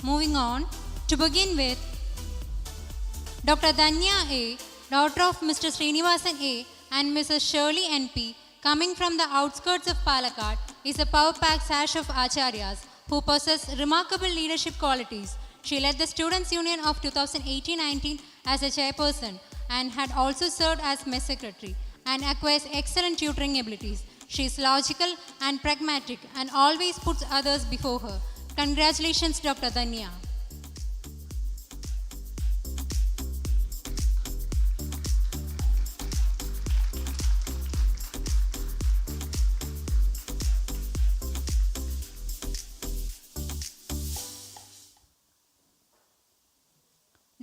Moving on, to begin with, Dr. Danya A., daughter of Mr. Srinivasan A. and Mrs. Shirley N.P., coming from the outskirts of Palakkad, is a power-packed sash of Aacharyas who possess remarkable leadership qualities. She led the Students' Union of 2018-19 as a chairperson and had also served as mess secretary and acquires excellent tutoring abilities. She is logical and pragmatic and always puts others before her. Congratulations, Dr. Danya.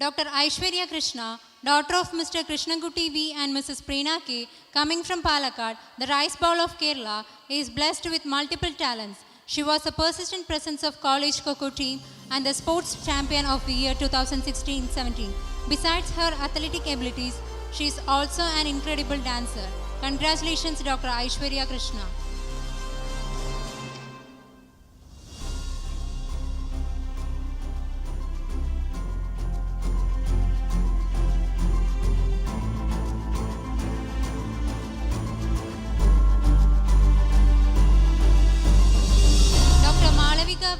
Dr. Aishwarya Krishna, daughter of Mr. Krishnangutti V. and Mrs. Prerna K., coming from Palakkad, the rice bowl of Kerala, is blessed with multiple talents. She was a persistent presence of college Kho-Kho team and the sports champion of the year 2016-17. Besides her athletic abilities, she is also an incredible dancer. Congratulations, Dr. Aishwarya Krishna.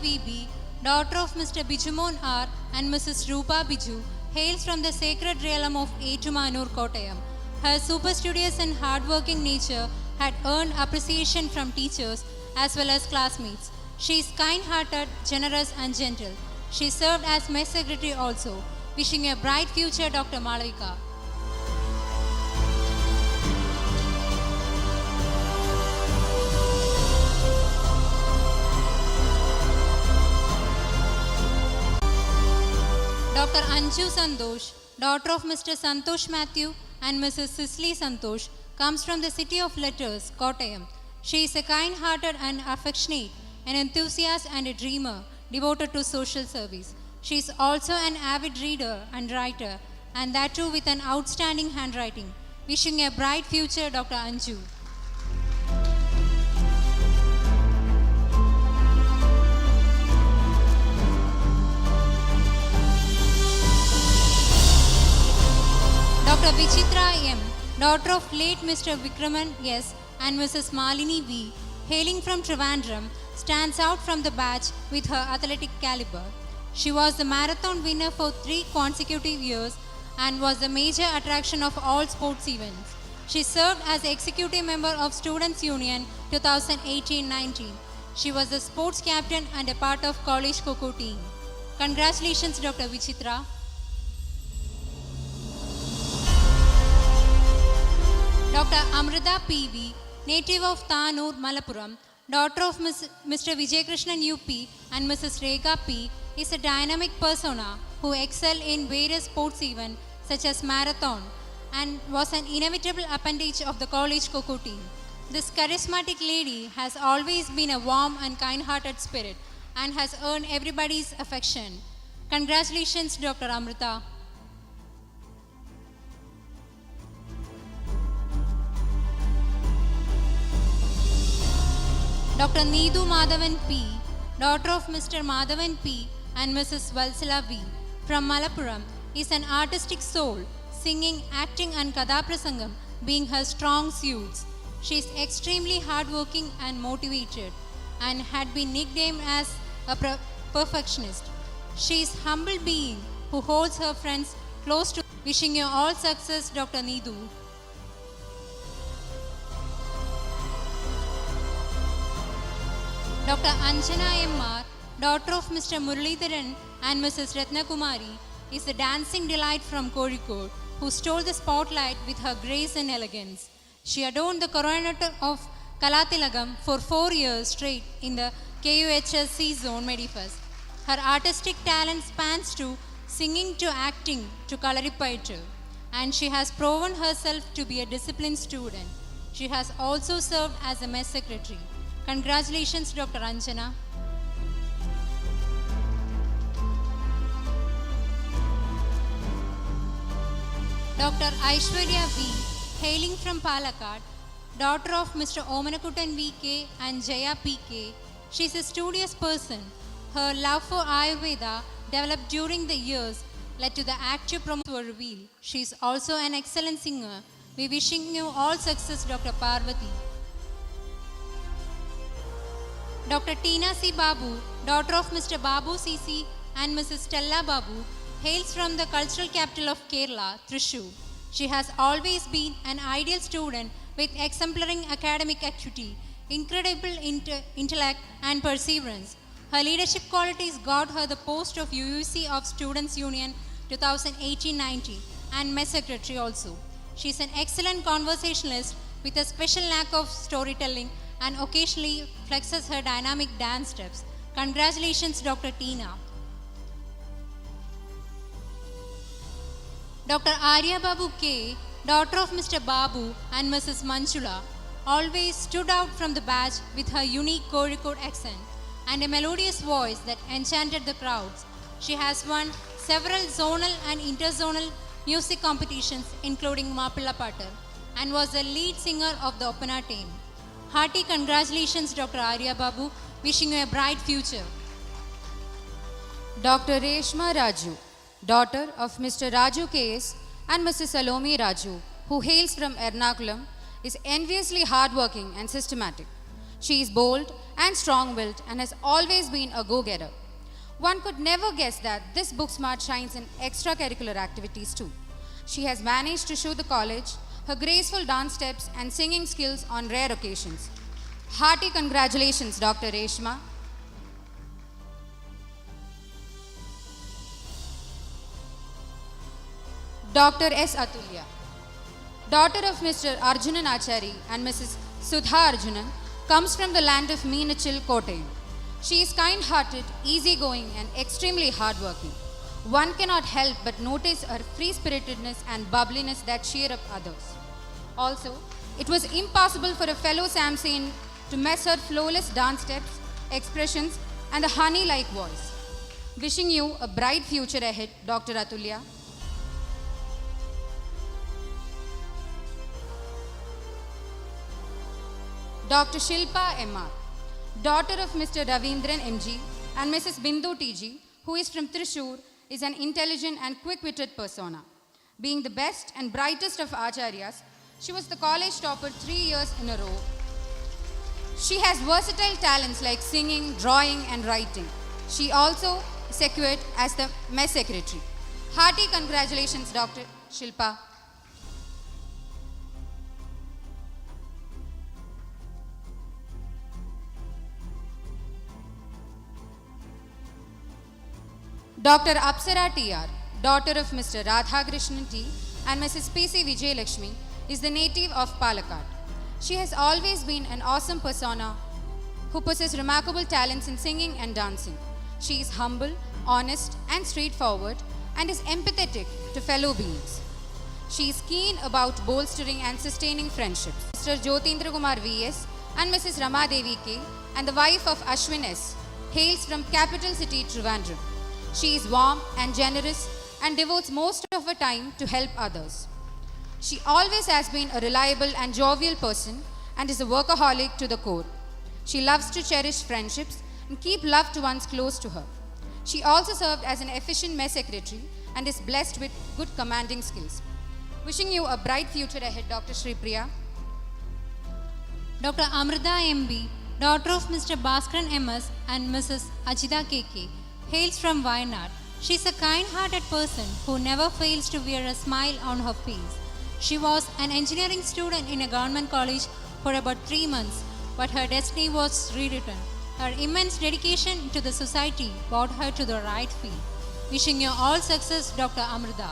VB, daughter of Mr. Bijumon R. and Mrs. Rupa Biju, hails from the sacred realm of Etumanur, Kottayam. Her super studious and hardworking nature had earned appreciation from teachers as well as classmates. She is kind-hearted, generous and gentle. She served as mess secretary also. Wishing you a bright future, Dr. Malavika. Dr. Anju Santosh, daughter of Mr. Santosh Matthew and Mrs. Cicely Santosh, comes from the city of letters, Kottayam. She is a kind-hearted and affectionate, an enthusiast and a dreamer devoted to social service. She is also an avid reader and writer, and that too with an outstanding handwriting. Wishing a bright future, Dr. Anju. Dr. Vichitra M., daughter of late Mr. Vikraman S. and Mrs. Malini V., hailing from Trivandrum, stands out from the batch with her athletic caliber. She was the marathon winner for 3 consecutive years and was the major attraction of all sports events. She served as executive member of Students' Union 2018-19. She was the sports captain and a part of college Kho-Kho team. Congratulations, Dr. Vichitra. Dr. Amrita P.V., native of Thanur, Malappuram, daughter of Mr. Vijaykrishnan UP and Mrs. Rekha P., is a dynamic persona who excelled in various sports events such as marathon and was an inevitable appendage of the college coco team. This charismatic lady has always been a warm and kind-hearted spirit and has earned everybody's affection. Congratulations, Dr. Amrita. Dr. Needu Madhavan P., daughter of Mr. Madhavan P. and Mrs. Valsala V. from Malappuram, is an artistic soul, singing, acting and Kadaprasangam being her strong suits. She is extremely hardworking and motivated and had been nicknamed as a perfectionist. She is humble being who holds her friends close to. Wishing you all success, Dr. Needu. Dr. Anjana M.R., daughter of Mr. Muralidharan and Mrs. Ratnakumari, is a dancing delight from Kozhikode who stole the spotlight with her grace and elegance. She adorned the coronet of Kalatilagam for 4 years straight in the KUHSC zone Medifest. Her artistic talent spans to singing to acting to Kalaripaitu, and she has proven herself to be a disciplined student. She has also served as a mess secretary. Congratulations, Dr. Anjana. Dr. Aishwarya V., hailing from Palakkad, daughter of Mr. Omanakutan V.K. and Jaya P.K. She is a studious person. Her love for Ayurveda, developed during the years, led to the active promotions were revealed. She is also an excellent singer. We wishing you all success, Dr. Parvati. Dr. Tina C. Babu, daughter of Mr. Babu C.C. and Mrs. Stella Babu, hails from the cultural capital of Kerala, Thrissur. She has always been an ideal student with exemplary academic activity, incredible intellect and perseverance. Her leadership qualities got her the post of UUC of Students' Union 2018-19 and Mess Secretary also. She is an excellent conversationalist with a special knack of storytelling and occasionally flexes her dynamic dance steps. Congratulations, Dr. Tina. Dr. Arya Babu K., daughter of Mr. Babu and Mrs. Manchula, always stood out from the batch with her unique Kozhikode accent and a melodious voice that enchanted the crowds. She has won several zonal and interzonal music competitions including Mappilla Pattu and was the lead singer of the Opana team. Hearty congratulations, Dr. Arya Babu. Wishing you a bright future. Dr. Reshma Raju, daughter of Mr. Raju K.S. and Mrs. Salome Raju, who hails from Ernakulam, is enviously hardworking and systematic. She is bold and strong-willed and has always been a go-getter. One could never guess that this book smart shines in extracurricular activities too. She has managed to show the college her graceful dance steps and singing skills on rare occasions. Hearty congratulations, Dr. Reshma. Dr. S. Atulya, daughter of Mr. Arjunan Achari and Mrs. Sudha Arjunan, comes from the land of Meenachil, Kottayam. She is kind-hearted, easygoing and extremely hardworking. One cannot help but notice her free-spiritedness and bubbliness that cheer up others. Also, it was impossible for a fellow SAMC to mess her flawless dance steps, expressions and a honey-like voice. Wishing you a bright future ahead, Dr. Atulya. Dr. Shilpa M.R., daughter of Mr. Ravindran M.G. and Mrs. Bindu T.G., who is from Thrissur, is an intelligent and quick-witted persona. Being the best and brightest of Aacharyas, she was the college topper 3 years in a row. She has versatile talents like singing, drawing and writing. She also secured as the mess secretary. Hearty congratulations, Dr. Shilpa. Dr. Apsara TR, daughter of Mr. Radhakrishnan T and Mrs. PC Vijayalakshmi, is the native of Palakkad. She has always been an awesome persona who possesses remarkable talents in singing and dancing. She is humble, honest, and straightforward, and is empathetic to fellow beings. She is keen about bolstering and sustaining friendships. Mr. Jyotindra Kumar V.S. and Mrs. Rama Devi K. and the wife of Ashwin S. hails from capital city Trivandrum. She is warm and generous and devotes most of her time to help others. She always has been a reliable and jovial person and is a workaholic to the core. She loves to cherish friendships and keep loved ones close to her. She also served as an efficient mess secretary and is blessed with good commanding skills. Wishing you a bright future ahead, Dr. Shri Priya. Dr. Amrita MB, daughter of Mr. Bhaskaran MS and Mrs. Ajita KK, hails from Wayanad. She is a kind-hearted person who never fails to wear a smile on her face. She was an engineering student in a government college for about 3 months, but her destiny was rewritten. Her immense dedication to the society brought her to the right field. Wishing you all success, Dr. Amrita.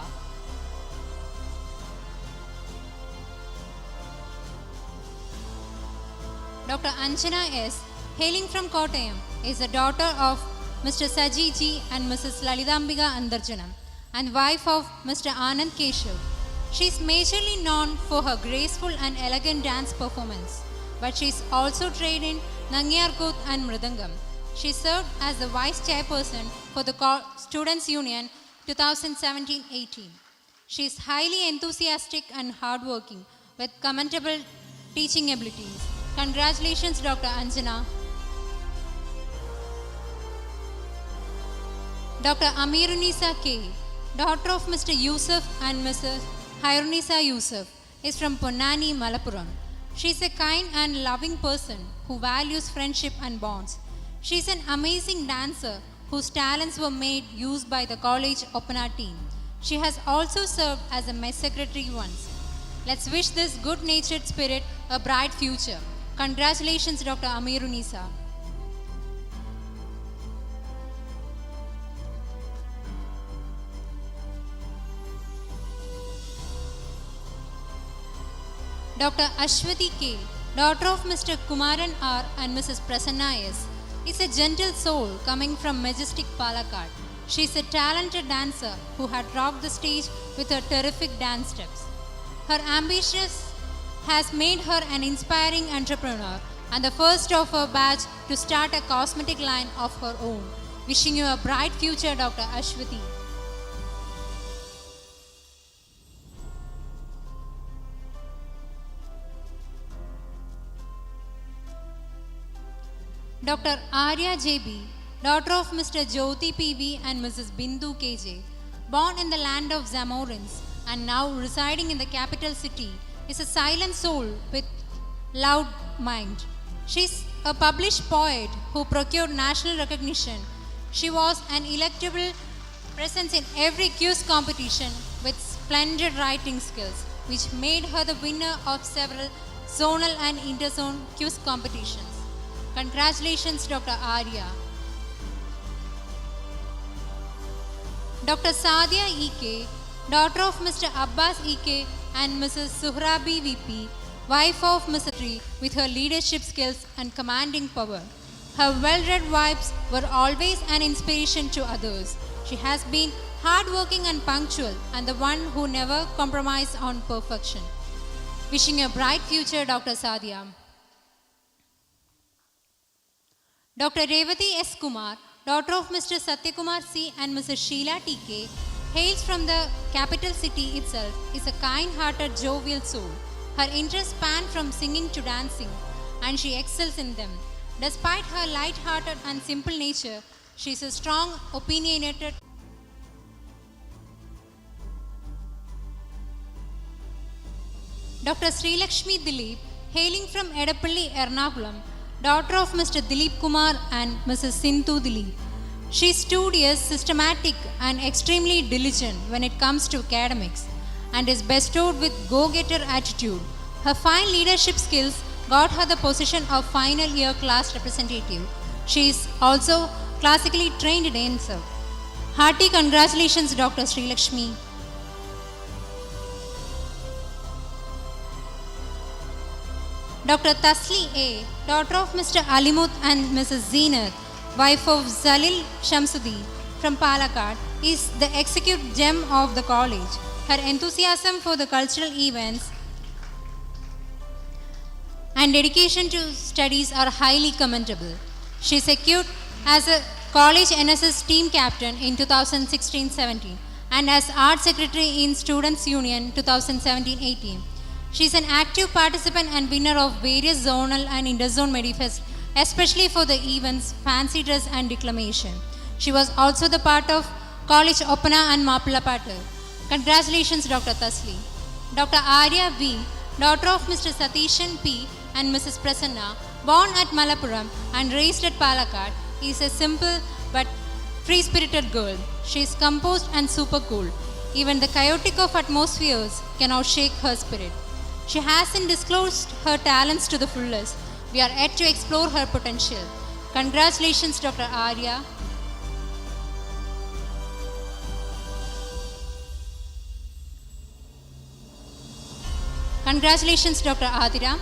Dr. Anjana S., hailing from Kottayam, is the daughter of Mr. Saji G and Mrs. Lalitambika Andarjanam and wife of Mr. Anand Keshav. She is majorly known for her graceful and elegant dance performance, but she is also trained in Nangyarkut and Mridangam. She served as the vice chairperson for the Students' Union 2017-18. She is highly enthusiastic and hardworking with commendable teaching abilities. Congratulations, Dr. Anjana. Dr. Amirunisa K., daughter of Mr. Yusuf and Mrs. Hairunisa Yusuf, is from Ponnani, Malappuram. She is a kind and loving person who values friendship and bonds. She is an amazing dancer whose talents were made use by the college Opana team. She has also served as a mess secretary once. Let's wish this good-natured spirit a bright future. Congratulations, Dr. Amirunisa. Dr. Ashwati K., daughter of Mr. Kumaran R. and Mrs. Prasanna S., is a gentle soul coming from majestic Palakkad. She is a talented dancer who had rocked the stage with her terrific dance steps. Her ambition has made her an inspiring entrepreneur and the first of her batch to start a cosmetic line of her own. Wishing you a bright future, Dr. Ashwati. Dr. Arya JB, daughter of Mr. Jyoti PV and Mrs. Bindu KJ, born in the land of Zamorans and now residing in the capital city, is a silent soul with loud mind. She is a published poet who procured national recognition. She was an electable presence in every quiz competition with splendid writing skills, which made her the winner of several zonal and interzone quiz competitions. Congratulations, Dr. Arya. Dr. Sadia E.K., daughter of Mr. Abbas E.K. and Mrs. Suhrabi V.P., wife of Mr. Tree, with her leadership skills and commanding power. Her well-read vibes were always an inspiration to others. She has been hardworking and punctual and the one who never compromised on perfection. Wishing a bright future, Dr. Sadia. Dr. Revati S. Kumar, daughter of Mr. Satyakumar C. and Mrs. Sheila T.K., hails from the capital city itself, is a kind-hearted, jovial soul. Her interests span from singing to dancing, and she excels in them. Despite her light-hearted and simple nature, she is a strong, opinionated. Dr. Sri Lakshmi Dilip, hailing from Edappalli, Ernakulam, daughter of Mr. Dilip Kumar and Mrs. Sindhu Dilip. She is studious, systematic, and extremely diligent when it comes to academics, and is bestowed with go-getter attitude. Her fine leadership skills got her the position of final year class representative. She is also classically trained dancer. Hearty congratulations, Dr. Sri Lakshmi. Dr. Tasli A., daughter of Mr. Alimut and Mrs. Zeenat, wife of Zalil Shamsudi from Palakkad, is the executive gem of the college. Her enthusiasm for the cultural events and dedication to studies are highly commendable. She secured as a college NSS team captain in 2016-17 and as art secretary in Students' Union 2017-18. She is an active participant and winner of various zonal and interzone medifests, especially for the events Fancy Dress and Declamation. She was also the part of College Opana and Mappala Pattu. Congratulations, Dr. Tasli. Dr. Arya V., daughter of Mr. Satishan P. and Mrs. Prasanna, born at Malappuram and raised at Palakkad, is a simple but free-spirited girl. She is composed and super cool. Even the chaotic of atmospheres cannot shake her spirit. She hasn't disclosed her talents to the fullest. We are yet to explore her potential. Congratulations, Dr. Arya. Congratulations, Dr. Adira.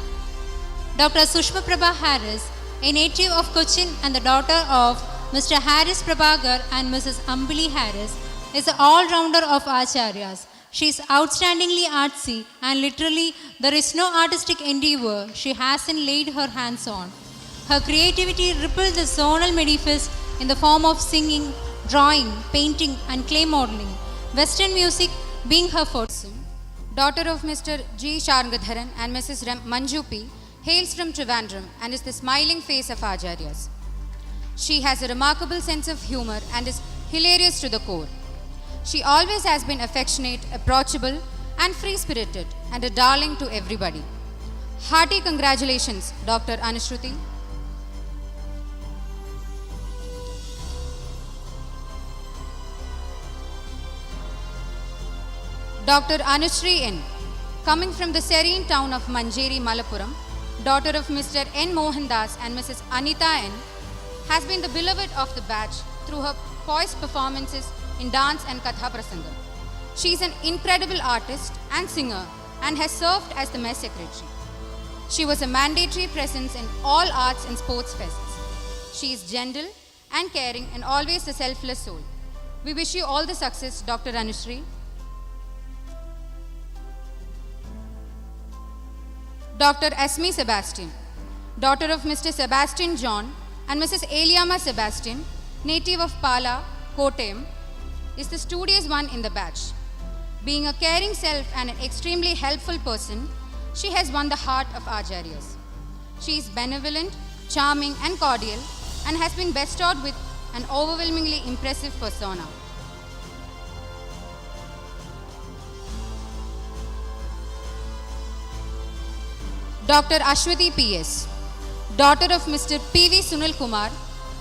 Dr. Sushma Prabha Harris, a native of Cochin and the daughter of Mr. Harris Prabhagar and Mrs. Ambili Harris, is an all-rounder of Aacharyas. She is outstandingly artsy and literally there is no artistic endeavor she hasn't laid her hands on. Her creativity rippled the zonal medifest in the form of singing, drawing, painting and clay modeling. Western music being her forte. Daughter of Mr. G. Sharngadharan and Mrs. Manju P., hails from Trivandrum and is the smiling face of Aacharyas. She has a remarkable sense of humor and is hilarious to the core. She always has been affectionate, approachable and free-spirited and a darling to everybody. Hearty congratulations, Dr. Anushruti. Dr. Anushree N., coming from the serene town of Manjeri, Malappuram, daughter of Mr. N. Mohandas and Mrs. Anita N., has been the beloved of the batch through her poised performances in dance and Katha Prasangam. She is an incredible artist and singer and has served as the mess secretary. She was a mandatory presence in all arts and sports fests. She is gentle and caring and always a selfless soul. We wish you all the success, Dr. Anushree. Dr. Asmi Sebastian, daughter of Mr. Sebastian John and Mrs. Eliama Sebastian, native of Pala, Kottayam, is the studious one in the batch. Being a caring self and an extremely helpful person, she has won the heart of Aacharyas. She is benevolent, charming and cordial and has been bestowed with an overwhelmingly impressive persona. Dr. Ashwati P.S., daughter of Mr. P.V. Sunil Kumar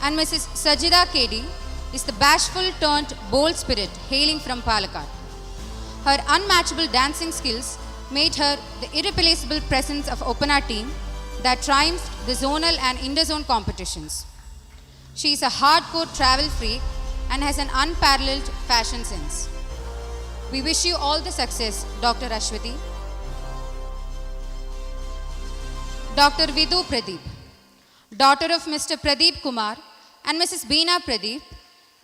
and Mrs. Sajida K.D., is the bashful turned bold spirit hailing from Palakkad. Her unmatchable dancing skills made her the irreplaceable presence of Opana team that triumphed the zonal and interzone competitions. She is a hardcore travel freak and has an unparalleled fashion sense. We wish you all the success, Dr. Ashwati. Dr. Vidhu Pradeep, daughter of Mr. Pradeep Kumar and Mrs. Beena Pradeep,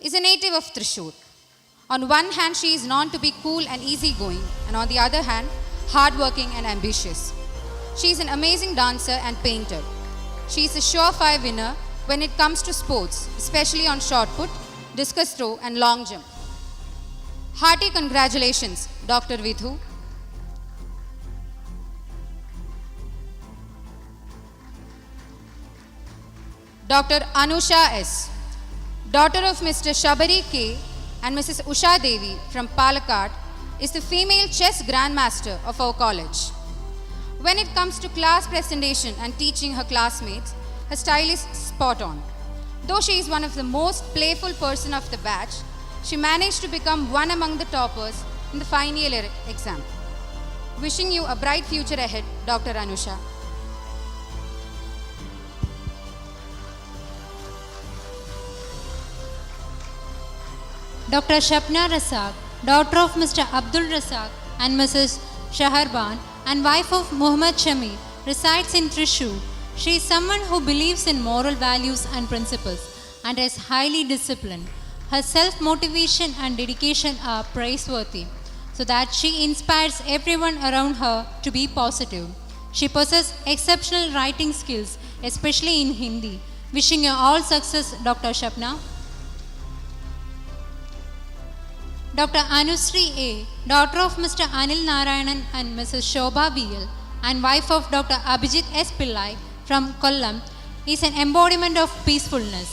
is a native of Thrissur. On one hand, she is known to be cool and easygoing, and on the other hand, hardworking and ambitious. She is an amazing dancer and painter. She is a surefire winner when it comes to sports, especially on shot put, discus throw, and long jump. Hearty congratulations, Dr. Vidhu. Dr. Anusha S., daughter of Mr. Shabari K. and Mrs. Usha Devi from Palakkad, is the female chess grandmaster of our college. When it comes to class presentation and teaching her classmates, her style is spot on. Though she is one of the most playful person of the batch, she managed to become one among the toppers in the final year exam. Wishing you a bright future ahead, Dr. Anusha. Dr. Shapna Razak, daughter of Mr. Abdul Razak and Mrs. Shaharban, and wife of Muhammad Shami, resides in Thrissur. She is someone who believes in moral values and principles and is highly disciplined. Her self-motivation and dedication are praiseworthy, so that she inspires everyone around her to be positive. She possesses exceptional writing skills, especially in Hindi. Wishing you all success, Dr. Shapna. Dr. Anusri A., daughter of Mr. Anil Narayanan and Mrs. Shobha B.L., and wife of Dr. Abhijit S. Pillai from Kollam, is an embodiment of peacefulness.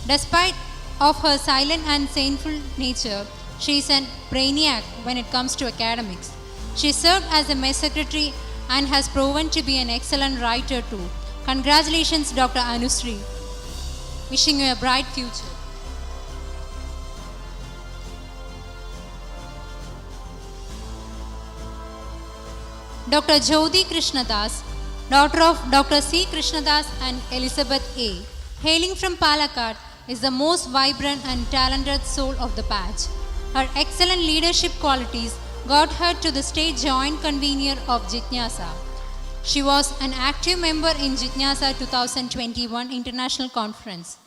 Despite of her silent and saintful nature, she is a brainiac when it comes to academics. She served as a mess secretary and has proven to be an excellent writer too. Congratulations, Dr. Anusri. Wishing you a bright future. Dr. Jyoti Krishnadas, daughter of Dr. C. Krishnadas and Elizabeth A., hailing from Palakkad, is the most vibrant and talented soul of the batch. Her excellent leadership qualities got her to the state joint convener of Jitnyasa. She was an active member in Jitnyasa 2021 International Conference.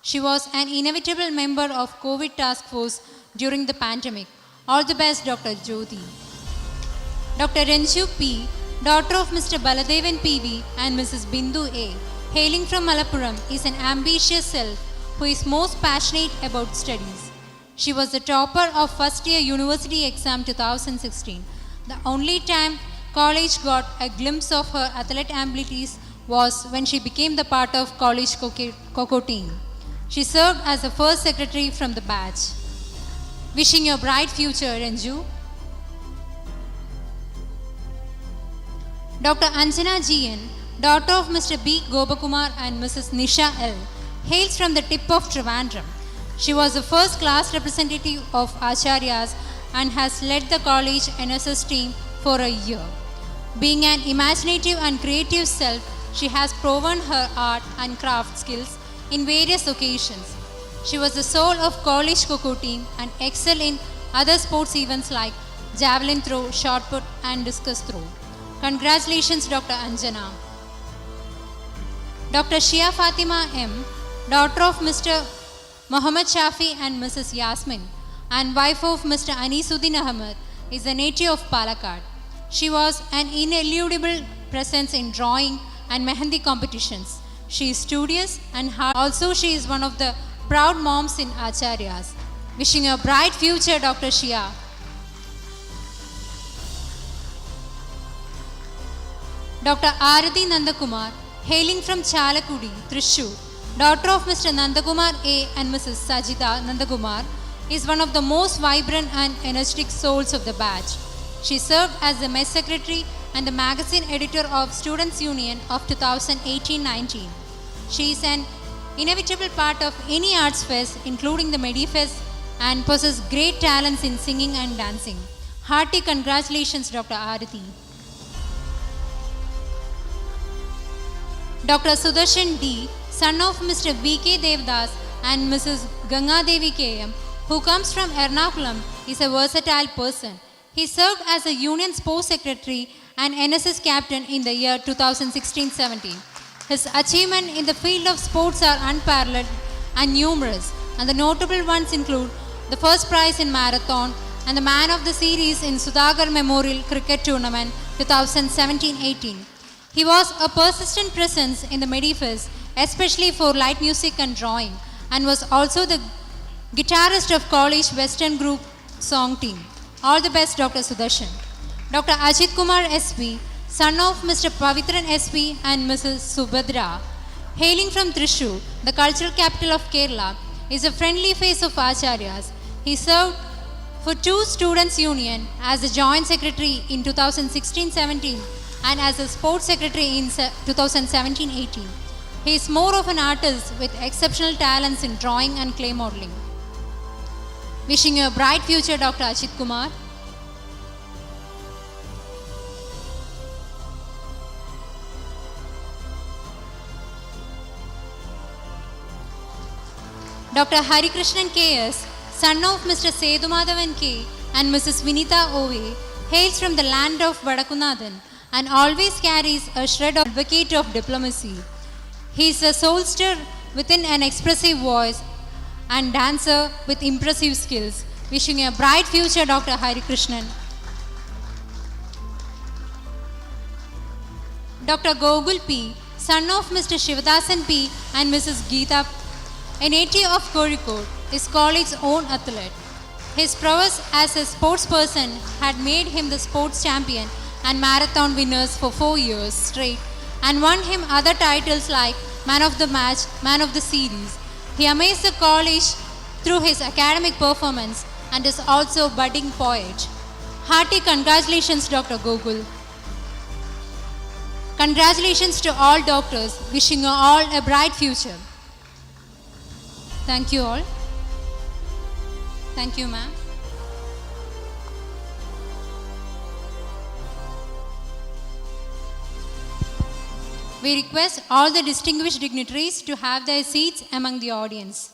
She was an inevitable member of COVID task force during the pandemic. All the best, Dr. Jyoti. Dr. Renju P., daughter of Mr. Baladevan P.V. and Mrs. Bindu A., hailing from Malappuram, is an ambitious self who is most passionate about studies. She was the topper of first year university exam 2016. The only time college got a glimpse of her athletic abilities was when she became the part of college coco team. She served as the first secretary from the batch. Wishing you a bright future, Renju. Dr. Anjana G.N., daughter of Mr. B. Gopakumar and Mrs. Nisha L., hails from the tip of Trivandrum. She was the first class representative of Aacharyas and has led the college NSS team for a year. Being an imaginative and creative self, she has proven her art and craft skills in various occasions. She was the soul of college coco team and excelled in other sports events like javelin throw, shot put and discus throw. Congratulations, Dr. Anjana. Dr. Shia Fatima M., daughter of Mr. Muhammad Shafi and Mrs. Yasmin, and wife of Mr. Anisuddin Ahmed, is a native of Palakkad. She was an ineludible presence in drawing and mehendi competitions. She is studious and hard. Also, she is one of the proud moms in Aacharyas. Wishing you a bright future, Dr. Shia. Dr. Arati Nandakumar, hailing from Chalakudi, Thrissur, daughter of Mr. Nandakumar A. and Mrs. Sajida Nandakumar, is one of the most vibrant and energetic souls of the batch. She served as the mess secretary and the magazine editor of Students' Union of 2018-19. She is an inevitable part of any arts fest, including the Medifest, and possesses great talents in singing and dancing. Hearty congratulations, Dr. Arati. Dr. Sudarshan D., son of Mr. V.K. Devdas and Mrs. Ganga Devi K.M., who comes from Ernakulam, is a versatile person. He served as a Union Sports Secretary and NSS Captain in the year 2016-17. His achievements in the field of sports are unparalleled and numerous, and the notable ones include the first prize in marathon and the man of the series in Sudhagar Memorial Cricket Tournament 2017-18. He was a persistent presence in the Medifest, especially for light music and drawing, and was also the guitarist of college Western Group song team. All the best, Dr. Sudarshan. Dr. Ajit Kumar S.P., son of Mr. Pavitran S.P. and Mrs. Subhadra, hailing from Thrissur, the cultural capital of Kerala, is a friendly face of Aacharyas. He served for 2 Students' Union as the joint secretary in 2016-17 and as a sports secretary in 2017-18. He is more of an artist with exceptional talents in drawing and clay modeling. Wishing you a bright future, Dr. Ajit Kumar. Dr. Harikrishnan K.S., son of Mr. Sedumadhavan K. and Mrs. Vinita Ove, hails from the land of Vadakunathan and always carries a shred of advocate of diplomacy. He is a soulster within an expressive voice and dancer with impressive skills. Wishing you a bright future, Dr. Hari Krishnan. Dr. Gogul P., son of Mr. Shivadasan P. and Mrs. Geeta, a native of Kozhikode, is college's own athlete. His prowess as a sportsperson had made him the sports champion and marathon winners for 4 years straight and won him other titles like Man of the Match, Man of the Series. He amazed the college through his academic performance and is also a budding poet. Hearty congratulations, Dr. Gogul. Congratulations to all doctors, wishing you all a bright future. Thank you all. Thank you, ma'am. We request all the distinguished dignitaries to have their seats among the audience.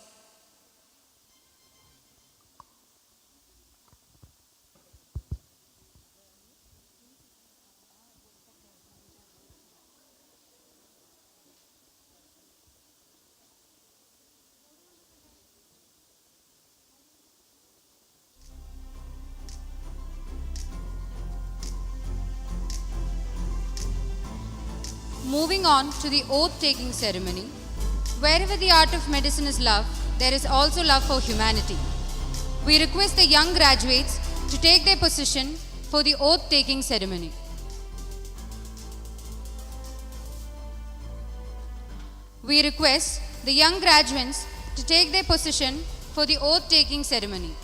Moving on to the oath-taking ceremony. Wherever the art of medicine is love, there is also love for humanity. We request the young graduates to take their position for the oath-taking ceremony. We request the young graduates to take their position for the oath-taking ceremony.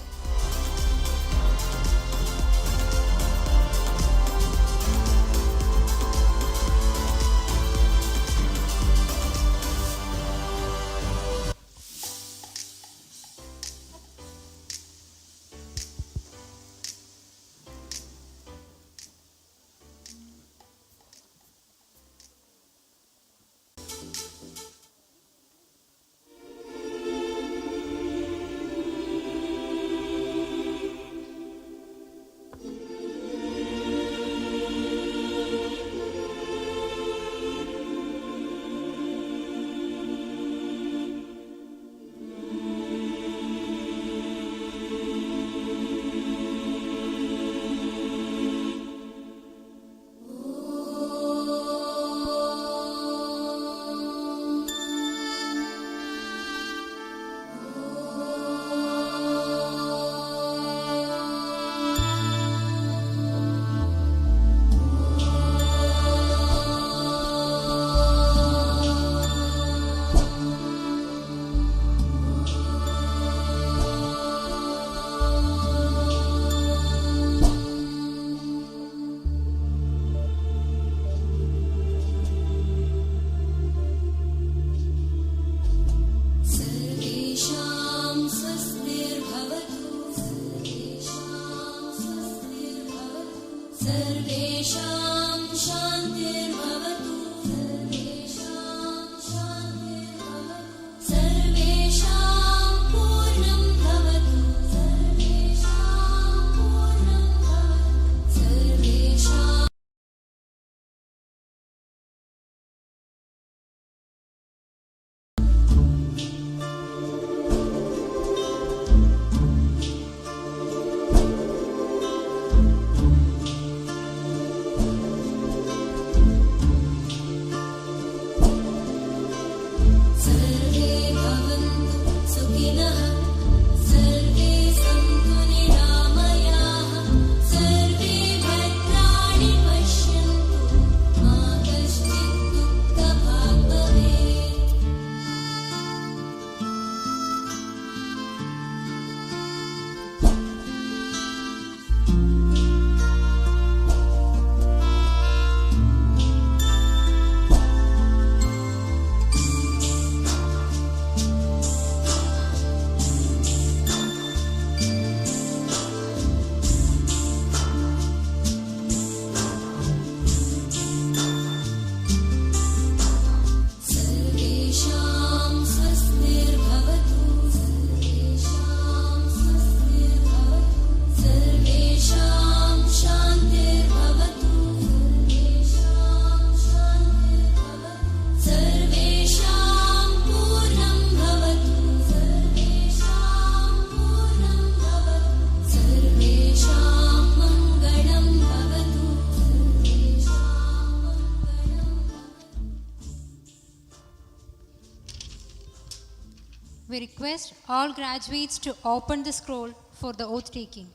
We request all graduates to open the scroll for the oath taking.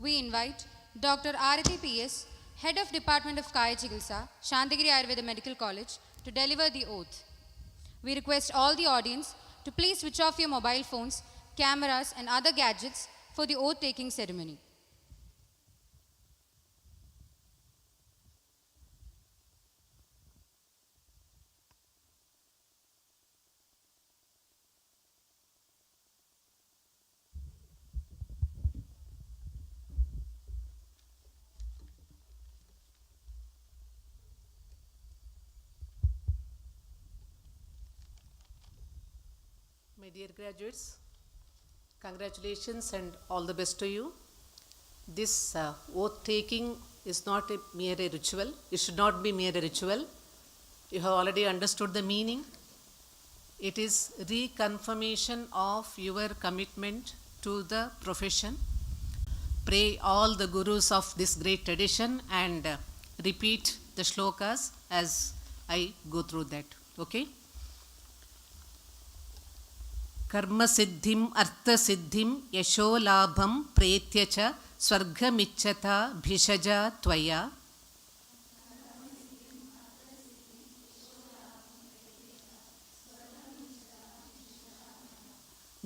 We invite Dr. Arati P.S., Head of Department of Kaya Chikitsa, Santhigiri Ayurveda Medical College, to deliver the oath. We request all the audience to please switch off your mobile phones, cameras and other gadgets for the oath taking ceremony. My dear graduates, congratulations and all the best to you. This oath taking is not a mere ritual. It should not be mere ritual. You have already understood the meaning. It is reconfirmation of your commitment to the profession. Pray all the gurus of this great tradition and repeat the shlokas as I go through that. Okay? कर्म सिद्धिम अर्थ सिद्धिम यशो लाभम प्रेत्य च स्वर्गमिच्छता भिषजा त्वया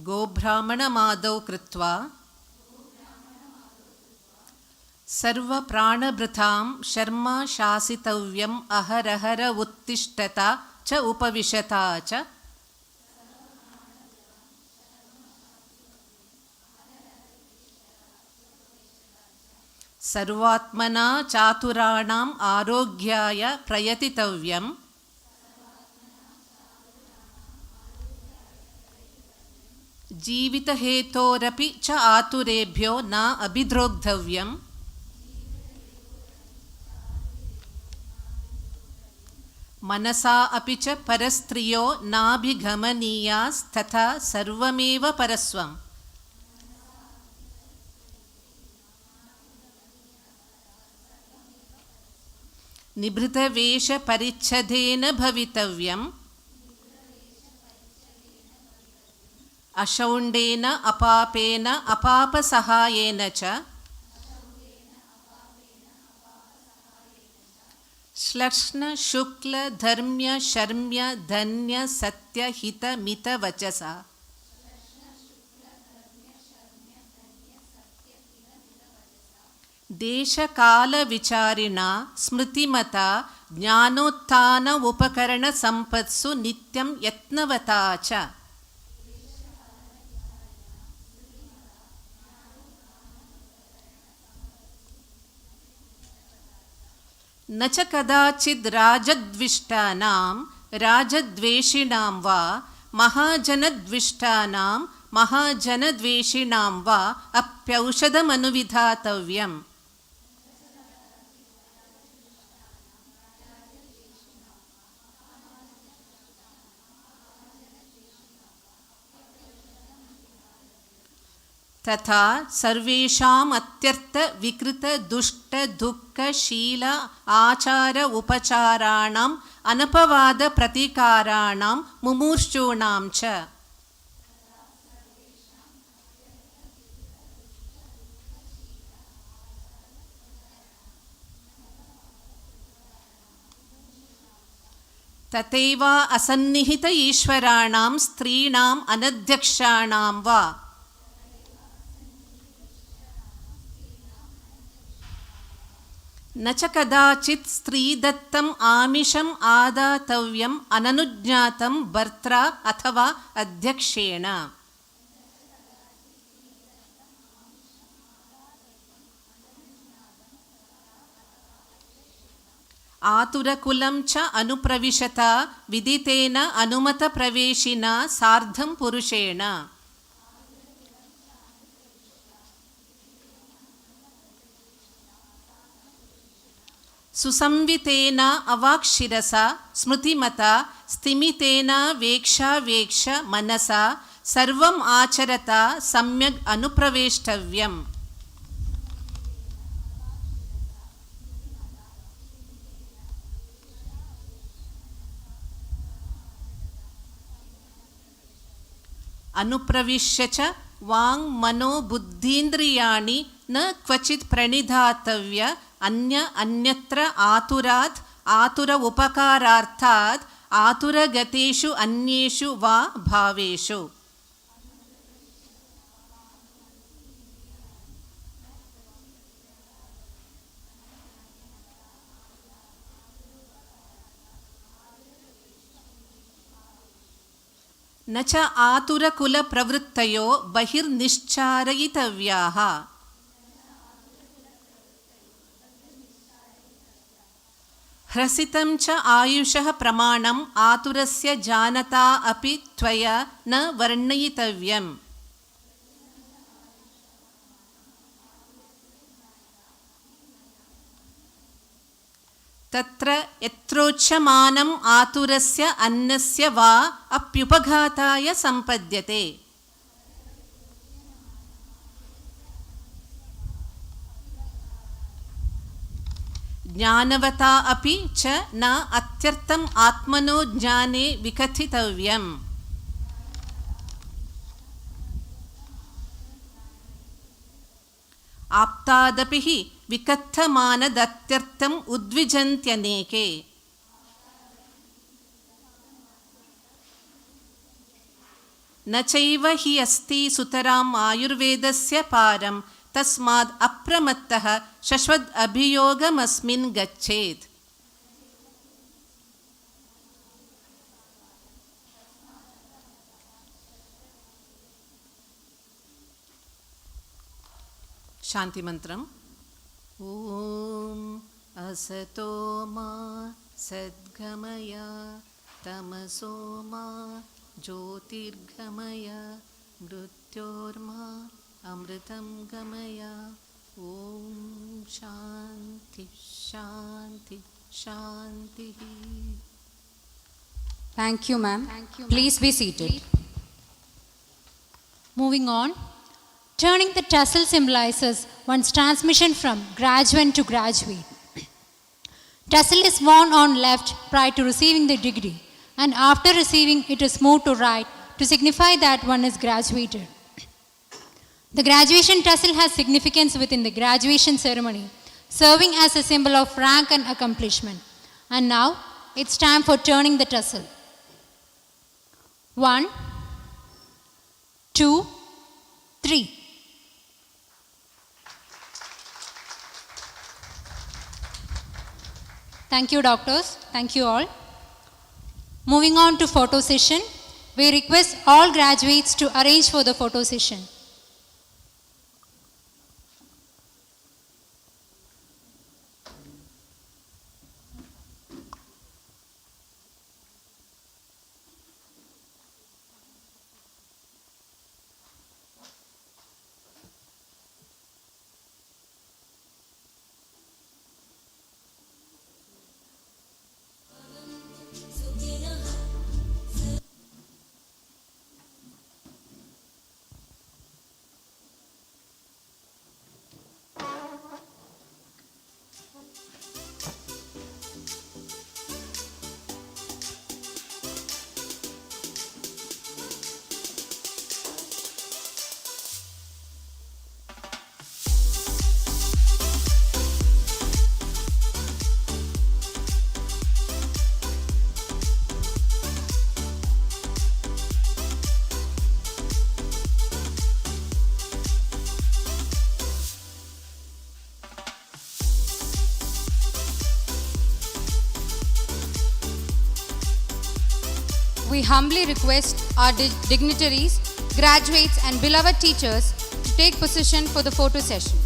गोब्राह्मणमादौ कृत्वा सर्वप्राणभृतां शर्मा शासितव्यम् अहरहर उत्तिष्ठता च उपविशता च सर्वात्मना चातुराणाम् आरोग्याय प्रयतितव्यम् जीवितहेतोरपि च आतुरेभ्यो न अभिद्रोग्धव्यम् मनसा अपि च परस्त्रियो नाभिगमनीयास्तथा सर्वमेव परस्वम् निभृतवेषपरिच्छदेन भवितव्यम् अशौण्डेन अपापेन अपापसहायेन च श्लक्ष्ण शुक्ल धर्म्य शर्म्य धन्य सत्य हित मित वचसा देशकाल विचारिणा स्मृतिमता ज्ञानोत्थान उपकरण संपत्सु नित्यं यत्नवता च न च कदाचिद् राजद्विष्टानां राजद्वेषिणां वा महाजनद्विष्टानां महाजनद्वेषिणां वा अप्यौषधमनुविधातव्यम् तथा सर्वेषाम् अत्यर्थ विकृत दुष्ट दुःख शील आचार उपचाराणाम् अनपवाद प्रतिकाराणां मुमूर्षूणां च तथैव असन्निहित ईश्वराणां स्त्रीणाम् अनध्यक्षाणां वा न च कदाचित् स्त्रीदत्तम् आमिषम् आदातव्यम् अननुज्ञातं भर्त्रा अथवा अध्यक्षेण आतुरकुलं च अनुप्रविशता विदितेन अनुमतप्रवेशिना सार्धं पुरुषेण सुसंवितेन अवाक्शिरसा स्मृतिमता स्तिमितेन वेक्षा मनसा सर्वम् आचरता सम्यग् अनुप्रवेष्टव्यम् अनुप्रविश्य च वाङ् मनो बुद्धीन्द्रियाणि न क्वचित् प्रणिधातव्य अन्यत्र आतुरात् आतुर उपकारार्थात् आतुरगतेषु अन्येषु वा भावेषु. न च आतुरकुलप्रवृत्तयो बहिर्निश्चारयितव्याः. ह्रसितं च आयुषः प्रमाणम् आतुरस्य जानता अपि त्वया न वर्णयितव्यम्. तत्र यत्रोच्यमानम् आतुरस्य अन्नस्य वा अप्युपघाताय सम्पद्यते. ज्ञानवता अपि च न अत्यर्थम् आत्मनो ज्ञाने विकथितव्यम्. आप्तादपि हि विकथमानदत्यर्थम् उद्विजन्त्यनेके. न चैव हि अस्ति सुतराम् आयुर्वेदस्य पारं तस्माद् अप्रमत्तः शश्वद् अभियोगमस्मिन् गच्छेत्. शान्तिमन्त्रम्. ॐ असतो मा सद्गमय तमसो मा ज्योतिर्गमय मृत्योर्मा अमृतं गमय. ॐ शान्ति शान्ति शान्तिः. Thank you, ma'am. Please be seated. Moving on. Turning the tassel symbolizes one's transmission from graduate to graduate. Tassel is worn on left prior to receiving the degree, and after receiving it is moved to right to signify that one is graduated. The graduation tassel has significance within the graduation ceremony, serving as a symbol of rank and accomplishment. And now it's time for turning the tassel. 1, 2, 3. Thank you, doctors. Thank you all. Moving on to photo session. We request all graduates to arrange for the photo session. We humbly request our dignitaries, graduates and beloved teachers to take position for the photo session.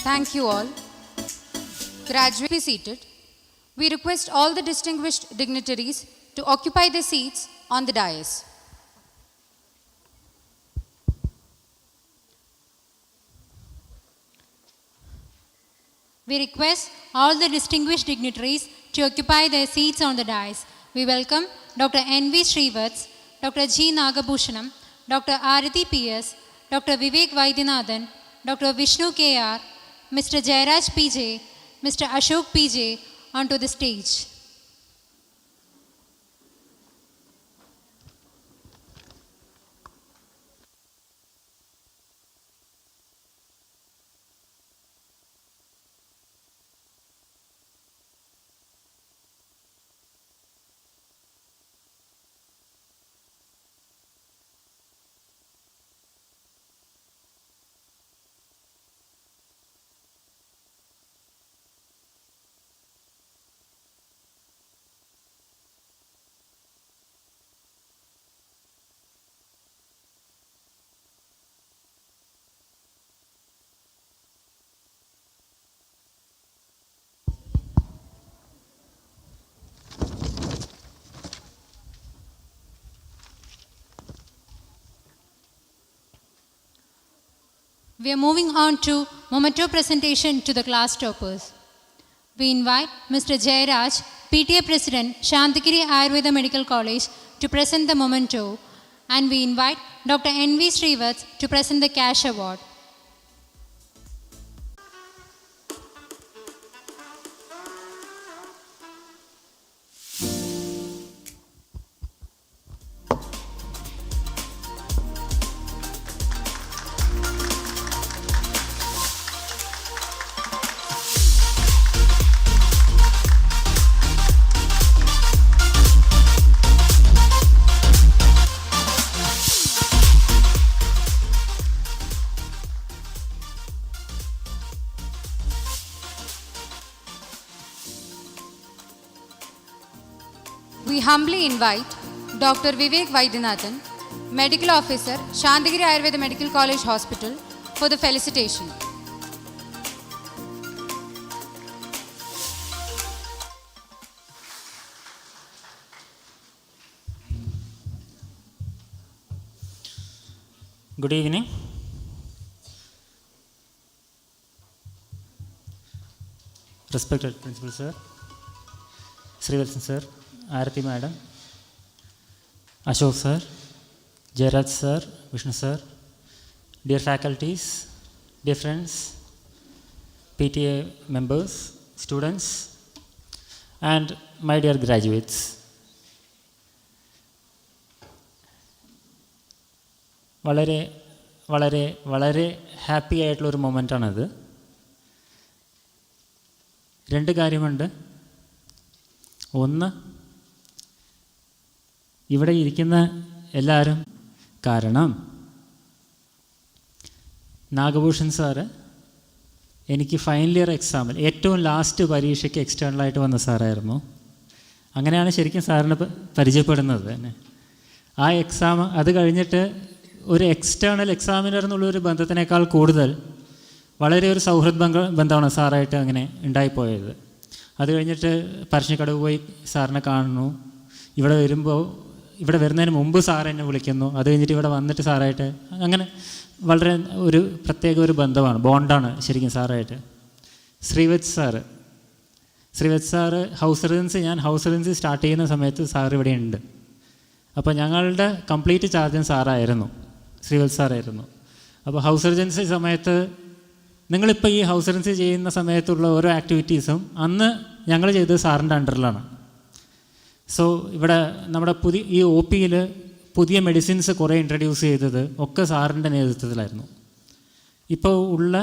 Thank you all. Graduates, be seated. We request all the distinguished dignitaries to occupy their seats on the dais. We request all the distinguished dignitaries to occupy their seats on the dais. We welcome Dr. N.V. Srivats, Dr. G. Nagabhushanam, Dr. Arati P.S., Dr. Vivek Vaidyanathan, Dr. Vishnu K.R., Mr. Jairaj P.J., Mr. Ashok P.J. onto the stage. We are moving on to memento presentation to the class toppers. We invite Mr. Jairaj, PTA President, Santhigiri Ayurveda Medical College, to present the memento, and we invite Dr. N.V. Srivats to present the cash award. We humbly invite Dr. Vivek Vaidyanathan, Medical Officer, Santhigiri Ayurveda Medical College Hospital, for the felicitation. Good evening. Respected Principal Sir, Srivatsan Sir, Arati Madam, Ashok Sir, Jairaj Sir, Vishnu Sir, dear faculties, dear friends, PTA members, students, and my dear graduates. വളരെ വളരെ വളരെ happy ആയിട്ടുള്ളൊരു മൊമെൻ്റാണത്. രണ്ട് കാര്യമുണ്ട്. ഒന്ന്, ഇവിടെ ഇരിക്കുന്ന എല്ലാവരും കാരണം നാഗഭൂഷൺ സാറ് എനിക്ക് ഫൈനൽ ഇയർ എക്സാമിൽ ഏറ്റവും ലാസ്റ്റ് പരീക്ഷയ്ക്ക് എക്സ്റ്റേണലായിട്ട് വന്ന സാറായിരുന്നു. അങ്ങനെയാണ് ശരിക്കും സാറിനെ പരിചയപ്പെടുന്നത് തന്നെ. ആ എക്സാം അത് കഴിഞ്ഞിട്ട് ഒരു എക്സ്റ്റേണൽ എക്സാമിനർ എന്നുള്ളൊരു ബന്ധത്തിനേക്കാൾ കൂടുതൽ വളരെ ഒരു സൗഹൃദ ബന്ധമാണ് സാറായിട്ട് അങ്ങനെ ഉണ്ടായിപ്പോയത്. അത് കഴിഞ്ഞിട്ട് പറശ്ശിനിക്കടവ് പോയി സാറിനെ കാണുന്നു. ഇവിടെ വരുന്നതിന് മുമ്പ് സാർ എന്നെ വിളിക്കുന്നു. അത് കഴിഞ്ഞിട്ട് ഇവിടെ വന്നിട്ട് സാറായിട്ട് അങ്ങനെ വളരെ ഒരു പ്രത്യേക ഒരു ബന്ധമാണ്, ബോണ്ടാണ് ശരിക്കും സാറായിട്ട്. ശ്രീവത്സ് സാറ് ഞാൻ ഹൗസ് റെസിഡൻസി സ്റ്റാർട്ട് ചെയ്യുന്ന സമയത്ത് സാർ ഇവിടെ ഉണ്ട്. അപ്പോൾ ഞങ്ങളുടെ കംപ്ലീറ്റ് ചാർജും സാറായിരുന്നു, ശ്രീവത്സ് സാറായിരുന്നു. അപ്പോൾ ഹൗസ് റെസിഡൻസി സമയത്ത് നിങ്ങളിപ്പോൾ ഈ ഹൗസ് റെസിഡൻസി ചെയ്യുന്ന സമയത്തുള്ള ഓരോ ആക്ടിവിറ്റീസും അന്ന് ഞങ്ങൾ ചെയ്തത് സാറിൻ്റെ അണ്ടറിലാണ്. സോ ഇവിടെ നമ്മുടെ ഈ ഒ പിയിൽ പുതിയ മെഡിസിൻസ് കുറേ ഇൻട്രൊഡ്യൂസ് ചെയ്തത് ഒക്കെ സാറിൻ്റെ നേതൃത്വത്തിലായിരുന്നു. ഇപ്പോൾ ഉള്ള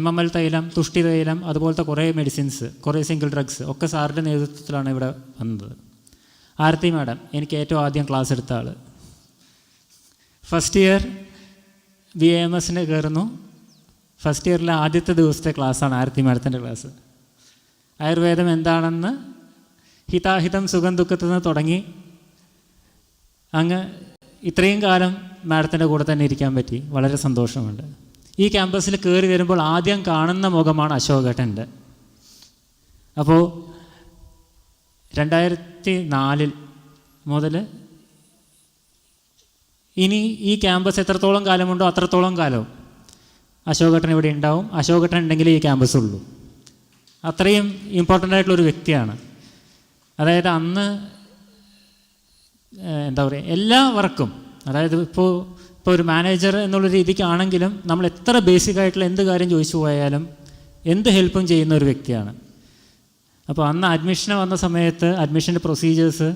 MML തൈലം, തുഷ്ടി തൈലം, അതുപോലത്തെ കുറേ മെഡിസിൻസ്, കുറേ സിംഗിൾ ഡ്രഗ്സ് ഒക്കെ സാറിൻ്റെ നേതൃത്വത്തിലാണ് ഇവിടെ വന്നത്. ആരതി മാഡം എനിക്ക് ഏറ്റവും ആദ്യം ക്ലാസ് എടുത്ത ആൾ. ഫസ്റ്റ് ഇയർ BAMSന് കയറുന്നു. ഫസ്റ്റ് ഇയറിലെ ആദ്യത്തെ ദിവസത്തെ ക്ലാസ്സാണ് ആരതി മാഡത്തിൻ്റെ ക്ലാസ്. ആയുർവേദം എന്താണെന്ന് ഹിതാഹിതം സുഖം ദുഃഖത്തിൽ നിന്ന് തുടങ്ങി അങ്ങ് ഇത്രയും കാലം മാഡത്തിൻ്റെ കൂടെ തന്നെ ഇരിക്കാൻ പറ്റി. വളരെ സന്തോഷമുണ്ട്. ഈ ക്യാമ്പസിൽ കയറി വരുമ്പോൾ ആദ്യം കാണുന്ന മുഖമാണ് അശോകേട്ടൻ്റെ. അപ്പോൾ 2004 മുതൽ ഇനി ഈ ക്യാമ്പസ് എത്രത്തോളം കാലമുണ്ടോ അത്രത്തോളം കാലവും അശോകേട്ടൻ ഇവിടെ ഉണ്ടാവും. അശോകേട്ടൻ ഉണ്ടെങ്കിൽ ഈ ക്യാമ്പസ് ഉള്ളൂ. അത്രയും ഇമ്പോർട്ടൻ്റ് ആയിട്ടുള്ളൊരു വ്യക്തിയാണ്. അതായത് അന്ന് എന്താ പറയുക, എല്ലാ വർക്കും, അതായത് ഇപ്പോൾ ഒരു മാനേജർ എന്നുള്ള രീതിക്കാണെങ്കിലും നമ്മൾ എത്ര ബേസിക് ആയിട്ടുള്ള എന്ത് കാര്യം ചോദിച്ചു പോയാലും എന്ത് ഹെൽപ്പും ചെയ്യുന്ന ഒരു വ്യക്തിയാണ്. അപ്പോൾ അന്ന് അഡ്മിഷന് വന്ന സമയത്ത് അഡ്മിഷൻ്റെ പ്രൊസീജിയേഴ്സ്,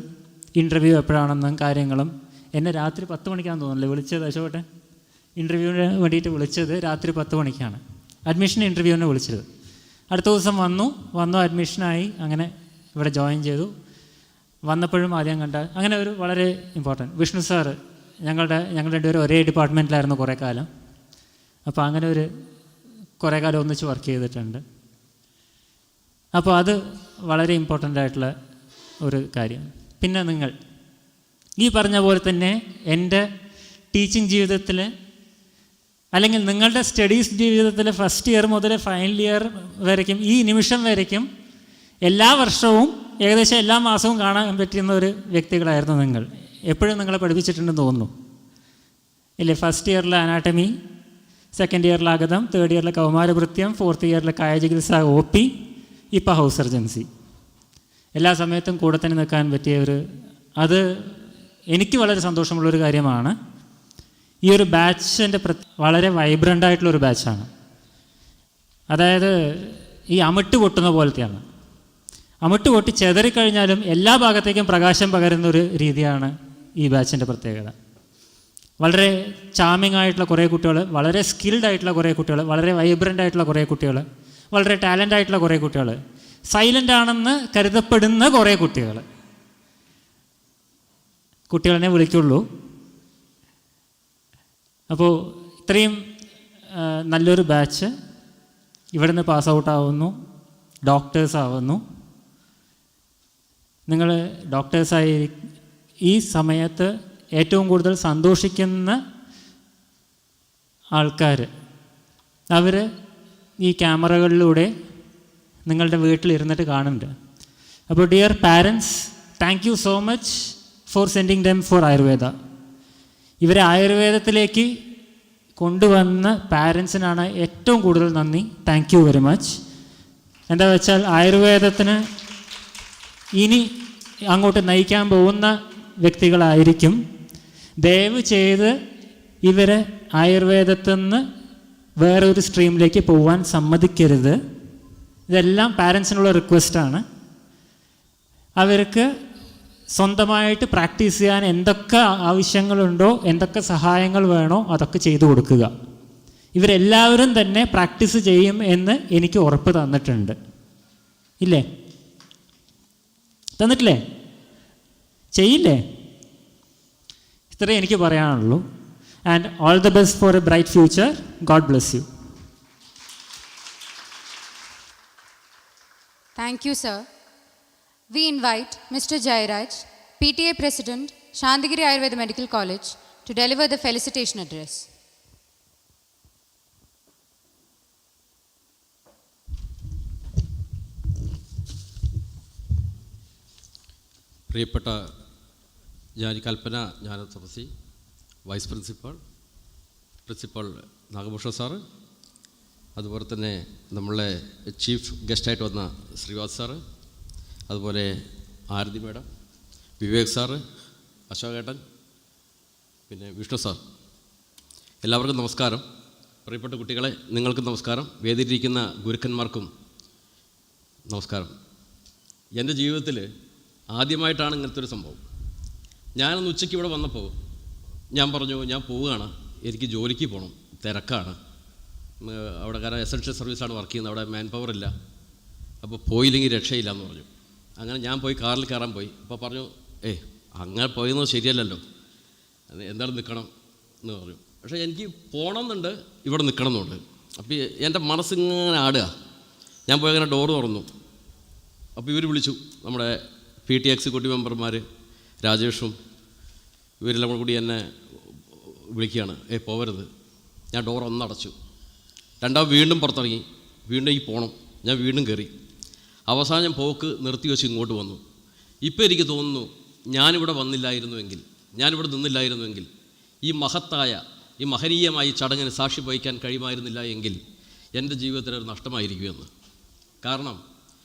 ഇൻ്റർവ്യൂ എപ്പോഴാണെന്നും കാര്യങ്ങളും എന്നെ രാത്രി 10 മണിക്കാണെന്ന് തോന്നുന്നില്ലേ വിളിച്ചത് അശോകട്ടെ? ഇൻ്റർവ്യൂവിന് വേണ്ടിയിട്ട് വിളിച്ചത് രാത്രി 10 മണിക്കാണ്. അഡ്മിഷൻ ഇൻ്റർവ്യൂവിനെ വിളിച്ചത്. അടുത്ത ദിവസം വന്നു അഡ്മിഷനായി, അങ്ങനെ ഇവിടെ ജോയിൻ ചെയ്തു. വന്നപ്പോഴും ആദ്യം കണ്ട അങ്ങനെ ഒരു വളരെ ഇമ്പോർട്ടൻറ്റ് വിഷ്ണു സാറ്, ഞങ്ങളുടെ രണ്ടുപേരും ഒരേ ഡിപ്പാർട്ട്മെൻറ്റിലായിരുന്നു കുറേ കാലം. അപ്പോൾ അങ്ങനെ കുറേ കാലം ഒന്നിച്ച് വർക്ക് ചെയ്തിട്ടുണ്ട്. അപ്പോൾ അത് വളരെ ഇമ്പോർട്ടൻ്റ് ആയിട്ടുള്ള ഒരു കാര്യം. പിന്നെ നിങ്ങൾ ഈ പറഞ്ഞ പോലെ തന്നെ എൻ്റെ ടീച്ചിങ് ജീവിതത്തിൽ അല്ലെങ്കിൽ നിങ്ങളുടെ സ്റ്റഡീസ് ജീവിതത്തിൽ ഫസ്റ്റ് ഇയർ മുതൽ ഫൈനൽ ഇയർ വരയ്ക്കും, ഈ നിമിഷം വരയ്ക്കും എല്ലാ വർഷവും ഏകദേശം എല്ലാ മാസവും കാണാൻ പറ്റുന്ന ഒരു വ്യക്തികളായിരുന്നു നിങ്ങൾ. എപ്പോഴും നിങ്ങളെ പഠിപ്പിച്ചിട്ടുണ്ടെന്ന് തോന്നുന്നു ഇല്ലേ? ഫസ്റ്റ് ഇയറിൽ അനാട്ടമി, സെക്കൻഡ് ഇയറിൽ അഗതം, തേർഡ് ഇയറിൽ കൗമാരഭൃത്യം, ഫോർത്ത് ഇയറിൽ കായചികിത്സ OP, ഇപ്പോൾ ഹൗസ് സർജൻസി. എല്ലാ സമയത്തും കൂടെ തന്നെ നിൽക്കാൻ പറ്റിയ അത് എനിക്ക് വളരെ സന്തോഷമുള്ളൊരു കാര്യമാണ്. ഈ ഒരു ബാച്ചിൻ്റെ വളരെ വൈബ്രൻ്റ് ആയിട്ടുള്ളൊരു ബാച്ചാണ്. അതായത് ഈ അമിട്ട് പൊട്ടുന്ന പോലത്തെയാണ്. അമിട്ട് പൊട്ടി ചെതറിക്കഴിഞ്ഞാലും എല്ലാ ഭാഗത്തേക്കും പ്രകാശം പകരുന്ന ഒരു രീതിയാണ് ഈ ബാച്ചിൻ്റെ പ്രത്യേകത. വളരെ ചാമിങ് ആയിട്ടുള്ള കുറേ കുട്ടികൾ, വളരെ സ്കിൽഡ് ആയിട്ടുള്ള കുറേ കുട്ടികൾ, വളരെ വൈബ്രൻ്റ് ആയിട്ടുള്ള കുറേ കുട്ടികൾ, വളരെ ടാലൻ്റ് ആയിട്ടുള്ള കുറേ കുട്ടികൾ, സൈലൻ്റ് ആണെന്ന് കരുതപ്പെടുന്ന കുറേ കുട്ടികളെ വിളിക്കുള്ളൂ. അപ്പോൾ ഇത്രയും നല്ലൊരു ബാച്ച് ഇവിടെ നിന്ന് പാസ് ഔട്ട് ആവുന്നു, ഡോക്ടേഴ്സ് ആവുന്നു. നിങ്ങൾ ഡോക്ടേഴ്സായി ഈ സമയത്ത് ഏറ്റവും കൂടുതൽ സന്തോഷിക്കുന്ന ആൾക്കാർ അവർ ഈ ക്യാമറകളിലൂടെ നിങ്ങളുടെ വീട്ടിലിരുന്നിട്ട് കാണുന്നുണ്ട്. അപ്പോൾ dear parents, thank you so much for sending them for Ayurveda. ഇവരെ ആയുർവേദത്തിലേക്ക് കൊണ്ടുവന്ന പാരൻസിനാണ് ഏറ്റവും കൂടുതൽ നന്ദി. Thank you very much. എന്താ വെച്ചാൽ ആയുർവേദത്തിന് ഇനി അങ്ങോട്ട് നയിക്കാൻ പോകുന്ന വ്യക്തികളായിരിക്കും. ദയവ് ചെയ്ത് ഇവരെ ആയുർവേദത്തിൽ നിന്ന് വേറൊരു സ്ട്രീമിലേക്ക് പോകാൻ സമ്മതിക്കരുത്. ഇതെല്ലാം പാരൻസിനുള്ള റിക്വസ്റ്റാണ്. അവർക്ക് സ്വന്തമായിട്ട് പ്രാക്ടീസ് ചെയ്യാൻ എന്തൊക്കെ ആവശ്യങ്ങളുണ്ടോ, എന്തൊക്കെ സഹായങ്ങൾ വേണോ അതൊക്കെ ചെയ്തു കൊടുക്കുക. ഇവരെല്ലാവരും തന്നെ പ്രാക്ടീസ് ചെയ്യും എന്ന് എനിക്ക് ഉറപ്പ് തന്നിട്ടുണ്ട്. ഇല്ലേ? തന്നിട്ടില്ലേ? ചെയ്യില്ലേ? ഇത്രയും എനിക്ക് പറയാനുള്ളൂ. And all the best for A bright future. God bless you. Thank you, sir. We invite Mr. Jairaj, PTA President, Santhigiri Ayurveda Medical College, to deliver the felicitation address. പ്രിയപ്പെട്ട കൽപ്പന ജ്ഞാനതപസി, വൈസ് പ്രിൻസിപ്പൾ നാഗഭൂഷൺ സാറ്, അതുപോലെ തന്നെ നമ്മളെ chief ഗസ്റ്റായിട്ട് വന്ന Sreevas sir, അതുപോലെ ആരതി madam, Vivek sir, അശോകേട്ടൻ, പിന്നെ Vishnu sir, എല്ലാവർക്കും നമസ്കാരം. പ്രിയപ്പെട്ട കുട്ടികളെ, നിങ്ങൾക്കും നമസ്കാരം. വേദിയിലിരിക്കുന്ന ഗുരുക്കന്മാർക്കും നമസ്കാരം. എൻ്റെ ജീവിതത്തിൽ ആദ്യമായിട്ടാണ് ഇങ്ങനത്തെ ഒരു സംഭവം. ഞാനൊന്ന് ഉച്ചയ്ക്ക് ഇവിടെ വന്നപ്പോൾ ഞാൻ പറഞ്ഞു, ഞാൻ പോവുകയാണ്, എനിക്ക് ജോലിക്ക് പോകണം, തിരക്കാണ് അവിടെ, കാരണം എസൻഷ്യൽ സർവീസാണ് വർക്ക് ചെയ്യുന്നത്, അവിടെ മാൻ പവർ ഇല്ല, അപ്പോൾ പോയില്ലെങ്കിൽ രക്ഷയില്ല എന്ന് പറഞ്ഞു. അങ്ങനെ ഞാൻ പോയി കാറിൽ കയറാൻ പോയി. അപ്പോൾ പറഞ്ഞു, അങ്ങനെ പോയെന്നത് ശരിയല്ലല്ലോ, എന്താണ് നിൽക്കണം എന്ന് പറഞ്ഞു. പക്ഷേ എനിക്ക് പോകണമെന്നുണ്ട്, ഇവിടെ നിൽക്കണമെന്നുണ്ട്. അപ്പോൾ എൻ്റെ മനസ്സിങ്ങനെ ആടുക. ഞാൻ പോയി അങ്ങനെ ഡോറ് തുറന്നു. അപ്പോൾ ഇവർ വിളിച്ചു, നമ്മുടെ PT എക്സിക്യൂട്ടീവ് മെമ്പർമാർ രാജേഷും ഇവരെല്ലാം കൂടി എന്നെ വിളിക്കുകയാണ്, പോവരുത്. ഞാൻ ഡോർ ഒന്നടച്ചു. രണ്ടാമത് വീണ്ടും പുറത്തിറങ്ങി, വീണ്ടും ഈ പോകണം, ഞാൻ വീണ്ടും കയറി. അവസാനം ഞാൻ പോക്ക് നിർത്തി വെച്ച് ഇങ്ങോട്ട് വന്നു. ഇപ്പോൾ എനിക്ക് തോന്നുന്നു, ഞാനിവിടെ വന്നില്ലായിരുന്നുവെങ്കിൽ, ഞാനിവിടെ നിന്നില്ലായിരുന്നുവെങ്കിൽ ഈ മഹത്തായ, ഈ മഹനീയമായ ചടങ്ങിന് സാക്ഷി വഹിക്കാൻ കഴിയുമായിരുന്നില്ല എങ്കിൽ എൻ്റെ ജീവിതത്തിലൊരു നഷ്ടമായിരിക്കുമെന്ന്. കാരണം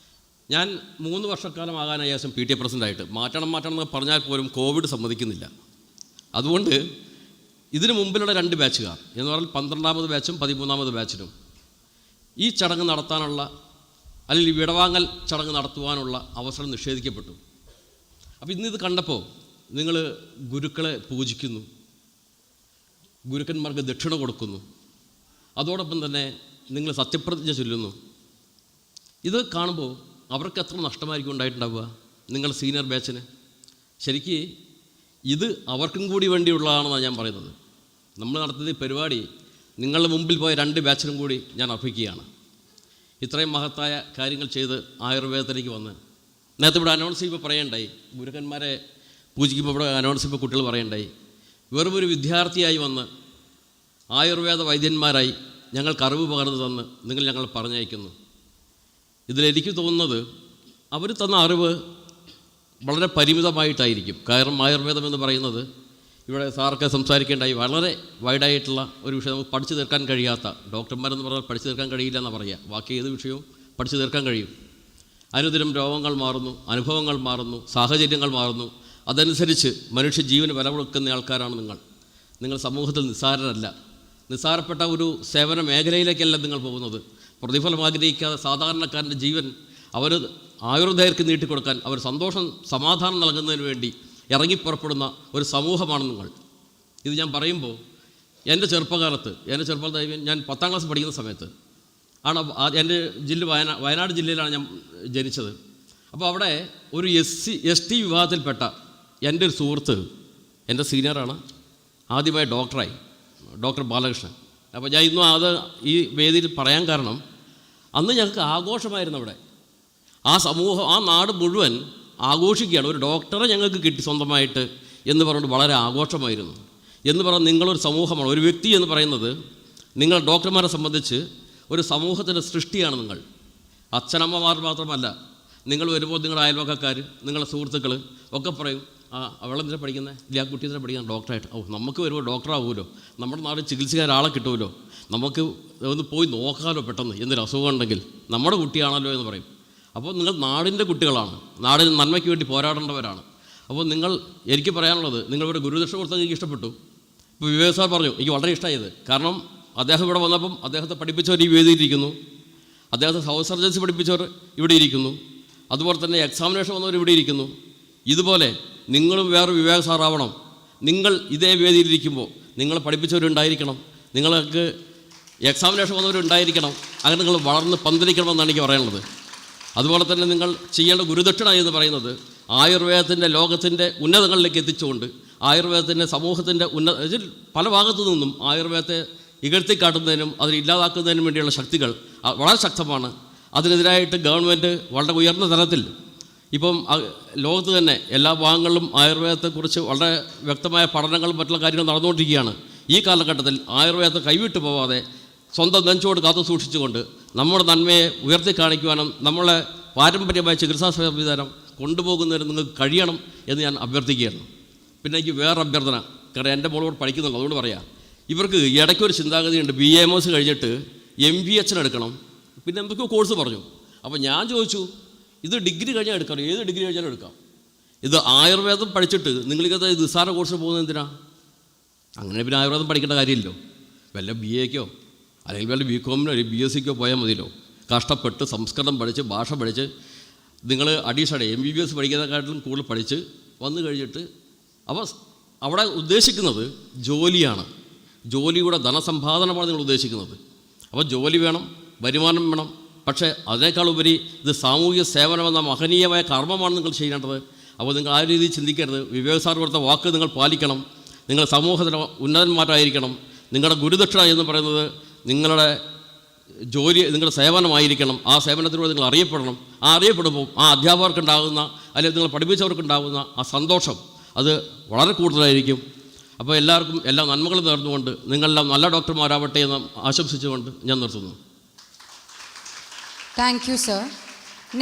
ഞാൻ 3 വർഷക്കാലമാകാനായ ശേഷം PTA പ്രസിഡൻ്റായിട്ട് മാറ്റണം എന്ന് പറഞ്ഞാൽ പോലും കോവിഡ് സമ്മതിക്കുന്നില്ല. അതുകൊണ്ട് ഇതിനു മുമ്പിലുള്ള 2 ബാച്ചുകാർ എന്ന് പറഞ്ഞാൽ 12ാമത് ബാച്ചും 13ാമത് ബാച്ചിനും ഈ ചടങ്ങ് നടത്താനുള്ള, അല്ലെങ്കിൽ വിടവാങ്ങൽ ചടങ്ങ് നടത്തുവാനുള്ള അവസരം നിഷേധിക്കപ്പെട്ടു. അപ്പോൾ ഇന്നിത് കണ്ടപ്പോൾ നിങ്ങൾ ഗുരുക്കളെ പൂജിക്കുന്നു, ഗുരുക്കന്മാർക്ക് ദക്ഷിണ കൊടുക്കുന്നു, അതോടൊപ്പം തന്നെ നിങ്ങൾ സത്യപ്രതിജ്ഞ ചൊല്ലുന്നു. ഇത് കാണുമ്പോൾ അവർക്ക് എത്ര നഷ്ടമായിരിക്കും ഉണ്ടായിട്ടുണ്ടാവുക, നിങ്ങൾ സീനിയർ ബാച്ചിന്. ശരിക്ക് ഇത് അവർക്കും കൂടി വേണ്ടിയുള്ളതാണെന്നാണ് ഞാൻ പറയുന്നത്. നമ്മൾ നടത്തുന്ന ഈ പരിപാടി നിങ്ങളുടെ മുമ്പിൽ പോയ 2 ബാച്ചിനും കൂടി ഞാൻ അർപ്പിക്കുകയാണ്. ഇത്രയും മഹത്തായ കാര്യങ്ങൾ ചെയ്ത് ആയുർവേദത്തിലേക്ക് വന്ന്, നേരത്തെ ഇവിടെ അനൗൺസ് ചെയ്യുമ്പോൾ പറയണ്ടായി, ഗുരുക്കന്മാരെ പൂജിക്കുമ്പോൾ ഇവിടെ അനൗൺസ് ചെയ്യുമ്പോൾ കുട്ടികൾ പറയണ്ടായി, വെറുമൊരു വിദ്യാർത്ഥിയായി വന്ന് ആയുർവേദ വൈദ്യന്മാരായി ഞങ്ങൾക്ക് അറിവ് പകർന്നു തന്ന് നിങ്ങൾ ഞങ്ങൾ പറഞ്ഞയക്കുന്നു. ഇതിലെനിക്ക് തോന്നുന്നത് അവർ തന്ന അറിവ് വളരെ പരിമിതമായിട്ടായിരിക്കും. കാരണം ആയുർവേദം എന്ന് പറയുന്നത്, ഇവിടെ സാറൊക്കെ സംസാരിക്കേണ്ടായി, വളരെ വൈഡായിട്ടുള്ള ഒരു വിഷയം. നമുക്ക് പഠിച്ചു തീർക്കാൻ കഴിയാത്ത, ഡോക്ടർമാരെന്ന് പറഞ്ഞാൽ പഠിച്ചു തീർക്കാൻ കഴിയില്ല എന്നാണ് പറയുക. ബാക്കി ഏത് വിഷയവും പഠിച്ചു തീർക്കാൻ കഴിയും. അനുദിനം രോഗങ്ങൾ മാറുന്നു, അനുഭവങ്ങൾ മാറുന്നു, സാഹചര്യങ്ങൾ മാറുന്നു. അതനുസരിച്ച് മനുഷ്യജീവന് വില കൊടുക്കുന്ന ആൾക്കാരാണ് നിങ്ങൾ സമൂഹത്തിൽ നിസ്സാരരല്ല. നിസ്സാരപ്പെട്ട ഒരു സേവന മേഖലയിലേക്കല്ല നിങ്ങൾ പോകുന്നത്. പ്രതിഫലം ആഗ്രഹിക്കാതെ സാധാരണക്കാരൻ്റെ ജീവൻ അവർ ആയുർദൈർഘ്യം നീട്ടിക്കൊടുക്കാൻ, അവർ സന്തോഷം സമാധാനം നൽകുന്നതിന് വേണ്ടി ഇറങ്ങിപ്പുറപ്പെടുന്ന ഒരു സമൂഹമാണ് നിങ്ങൾ. ഇത് ഞാൻ പറയുമ്പോൾ എൻ്റെ ചെറുപ്പകാലത്ത് ഞാൻ 10ാം ക്ലാസ് പഠിക്കുന്ന സമയത്ത് ആണ് എൻ്റെ വയനാട് ജില്ലയിലാണ് ഞാൻ ജനിച്ചത്. അപ്പോൾ അവിടെ ഒരു ST വിഭാഗത്തിൽപ്പെട്ട എൻ്റെ ഒരു സുഹൃത്ത്, എൻ്റെ സീനിയറാണ്, ആദ്യമായി ഡോക്ടറായി, ഡോക്ടർ ബാലകൃഷ്ണൻ. അപ്പോൾ ഞാൻ ഇന്നും അത് ഈ വേദിയിൽ പറയാൻ കാരണം, അന്ന് ഞങ്ങൾക്ക് ആഘോഷമായിരുന്നു അവിടെ. ആ സമൂഹം, ആ നാട് മുഴുവൻ ആഘോഷിക്കുകയാണ്. ഒരു ഡോക്ടറെ ഞങ്ങൾക്ക് കിട്ടി സ്വന്തമായിട്ട് എന്ന് പറഞ്ഞിട്ട് വളരെ ആഘോഷമായിരുന്നു. എന്ന് പറഞ്ഞാൽ നിങ്ങളൊരു സമൂഹമാണ്. ഒരു വ്യക്തി എന്ന് പറയുന്നത്, നിങ്ങൾ ഡോക്ടർമാരെ സംബന്ധിച്ച് ഒരു സമൂഹത്തിൻ്റെ സൃഷ്ടിയാണ് നിങ്ങൾ. അച്ഛനമ്മമാർ മാത്രമല്ല, നിങ്ങൾ വരുമ്പോൾ നിങ്ങളുടെ അയൽവക്കക്കാർ, നിങ്ങളുടെ സുഹൃത്തുക്കൾ ഒക്കെ പറയും, അവളെന്തിനാ പഠിക്കുന്നത്, ഇല്ല ആ കുട്ടി എന്തിനാ പഠിക്കുന്നത്, ഡോക്ടറായിട്ട്. നമുക്ക് വരുമ്പോൾ ഡോക്ടറാവുമല്ലോ, നമ്മുടെ നാട്ടിൽ ചികിത്സിക്കാൻ ഒരാളെ കിട്ടുമല്ലോ, നമുക്ക് ഒന്ന് പോയി നോക്കാമല്ലോ പെട്ടെന്ന്, എന്തൊരു അസുഖം ഉണ്ടെങ്കിൽ, നമ്മുടെ കുട്ടിയാണല്ലോ എന്ന് പറയും. അപ്പോൾ നിങ്ങൾ നാടിൻ്റെ കുട്ടികളാണ്, നാടിന് നന്മയ്ക്ക് വേണ്ടി പോരാടേണ്ടവരാണ്. അപ്പോൾ എനിക്ക് പറയാനുള്ളത്, നിങ്ങളിവിടെ ഗുരുദക്ഷിണ കൊടുത്തത് എനിക്ക് ഇഷ്ടപ്പെട്ടു. ഇപ്പോൾ വിവേക് സാർ പറഞ്ഞു, എനിക്ക് വളരെ ഇഷ്ടമായത്. കാരണം അദ്ദേഹം ഇവിടെ വന്നപ്പം അദ്ദേഹത്തെ പഠിപ്പിച്ചവർ ഈ വേദിയിലിരിക്കുന്നു, അദ്ദേഹത്തെ ഹൗസ് സർജൻസി പഠിപ്പിച്ചവർ ഇവിടെ ഇരിക്കുന്നു, അതുപോലെ തന്നെ എക്സാമിനേഷൻ വന്നവർ ഇവിടെ ഇരിക്കുന്നു. ഇതുപോലെ നിങ്ങളും വേറെ വിവേക് സാറാവണം. നിങ്ങൾ ഇതേ വേദിയിലിരിക്കുമ്പോൾ നിങ്ങൾ പഠിപ്പിച്ചവരുണ്ടായിരിക്കണം, നിങ്ങൾക്ക് എക്സാമിനേഷൻ വന്നവരുണ്ടായിരിക്കണം. അങ്ങനെ നിങ്ങൾ വളർന്ന് പന്തലിക്കണമെന്നാണ് എനിക്ക് പറയാനുള്ളത്. അതുപോലെ തന്നെ നിങ്ങൾ ചെയ്യേണ്ട ഗുരുദക്ഷിണ എന്ന് പറയുന്നത്, ആയുർവേദത്തിൻ്റെ ലോകത്തിൻ്റെ ഉന്നതങ്ങളിലേക്ക് എത്തിച്ചുകൊണ്ട്, ആയുർവേദത്തിൻ്റെ സമൂഹത്തിൻ്റെ പല ഭാഗത്തു നിന്നും ആയുർവേദത്തെ ഇകഴ്ത്തിക്കാട്ടുന്നതിനും അതിനെ ഇല്ലാതാക്കുന്നതിനും വേണ്ടിയുള്ള ശക്തികൾ വളരെ ശക്തമാണ്. അതിനെതിരായിട്ട് ഗവൺമെൻറ് വളരെ ഉയർന്ന തലത്തിൽ ഇപ്പം ലോകത്ത് തന്നെ എല്ലാ ഭാഗങ്ങളിലും ആയുർവേദത്തെക്കുറിച്ച് വളരെ വ്യക്തമായ പഠനങ്ങളും മറ്റുള്ള കാര്യങ്ങളും നടന്നുകൊണ്ടിരിക്കുകയാണ്. ഈ കാലഘട്ടത്തിൽ ആയുർവേദത്തെ കൈവിട്ടു പോവാതെ സ്വന്തം നെഞ്ചോട് കാത്തു സൂക്ഷിച്ചുകൊണ്ട് നമ്മുടെ നന്മയെ ഉയർത്തി കാണിക്കുവാനും നമ്മളെ പാരമ്പര്യമായ ചികിത്സാ സംവിധാനം കൊണ്ടുപോകുന്നതിന് നിങ്ങൾക്ക് കഴിയണം എന്ന് ഞാൻ അഭ്യർത്ഥിക്കുകയാണ്. പിന്നെ എനിക്ക് വേറെ അഭ്യർത്ഥന, കാരണം എൻ്റെ മോളോട് പഠിക്കുന്നുള്ളൂ, അതുകൊണ്ട് പറയാം. ഇവർക്ക് ഇടയ്ക്കൊരു ചിന്താഗതിയുണ്ട്, BAMS കഴിഞ്ഞിട്ട് MPH എടുക്കണം, പിന്നെ എന്തൊക്കെയോ കോഴ്സ് പറഞ്ഞു. അപ്പോൾ ഞാൻ ചോദിച്ചു, ഇത് ഡിഗ്രി കഴിഞ്ഞാൽ എടുക്കാം, ഏത് ഡിഗ്രി കഴിഞ്ഞാലും എടുക്കാം. ഇത് ആയുർവേദം പഠിച്ചിട്ട് നിങ്ങളിത് നിസ്സാര കോഴ്സ് പോകുന്നത് എന്തിനാ? അങ്ങനെ പിന്നെ ആയുർവേദം പഠിക്കേണ്ട കാര്യമില്ലല്ലോ. വല്ല BAക്കോ അല്ലെങ്കിൽ വല്ല BComനോ അല്ലെങ്കിൽ BSCക്കോ പോയാൽ മതിയല്ലോ. കഷ്ടപ്പെട്ട് സംസ്കൃതം പഠിച്ച് ഭാഷ പഠിച്ച് നിങ്ങൾ അഡീഷണൽ MBBS പഠിക്കുന്നതിനെക്കാട്ടിലും കൂടുതൽ പഠിച്ച് വന്നു കഴിഞ്ഞിട്ട് അപ്പോൾ അവിടെ ഉദ്ദേശിക്കുന്നത് ജോലിയാണ്, ജോലിയുടെ ധനസമ്പാദനമാണ് നിങ്ങൾ ഉദ്ദേശിക്കുന്നത്. അപ്പോൾ ജോലി വേണം, വരുമാനം വേണം. പക്ഷേ അതിനേക്കാളുപരി ഇത് സാമൂഹിക സേവനമെന്ന മഹനീയമായ കർമ്മമാണ് നിങ്ങൾ ചെയ്യേണ്ടത്. അപ്പോൾ നിങ്ങൾ ആ രീതിയിൽ ചിന്തിക്കരുത്. വിവേക് സാർ കൊടുത്ത വാക്ക് നിങ്ങൾ പാലിക്കണം. നിങ്ങൾ സമൂഹത്തിലെ ഉന്നതന്മാരായിരിക്കണം. നിങ്ങളുടെ ഗുരുദക്ഷിണ എന്ന് പറയുന്നത് നിങ്ങളുടെ ജോലി, നിങ്ങളുടെ സേവനമായിരിക്കണം. ആ സേവനത്തിലൂടെ നിങ്ങൾ അറിയപ്പെടണം. ആ അറിയപ്പെടുമ്പോൾ ആ അധ്യാപകർക്കുണ്ടാകുന്ന അല്ലെങ്കിൽ നിങ്ങൾ പഠിപ്പിച്ചവർക്കുണ്ടാകുന്ന ആ സന്തോഷം അത് വളരെ കൂടുതലായിരിക്കും. അപ്പോൾ എല്ലാവർക്കും എല്ലാ നന്മകളും നേർന്നുകൊണ്ട് നിങ്ങളെല്ലാം നല്ല ഡോക്ടർമാരാവട്ടെ എന്ന് ആശംസിച്ചുകൊണ്ട് ഞാൻ നിർത്തുന്നു. Thank you, sir.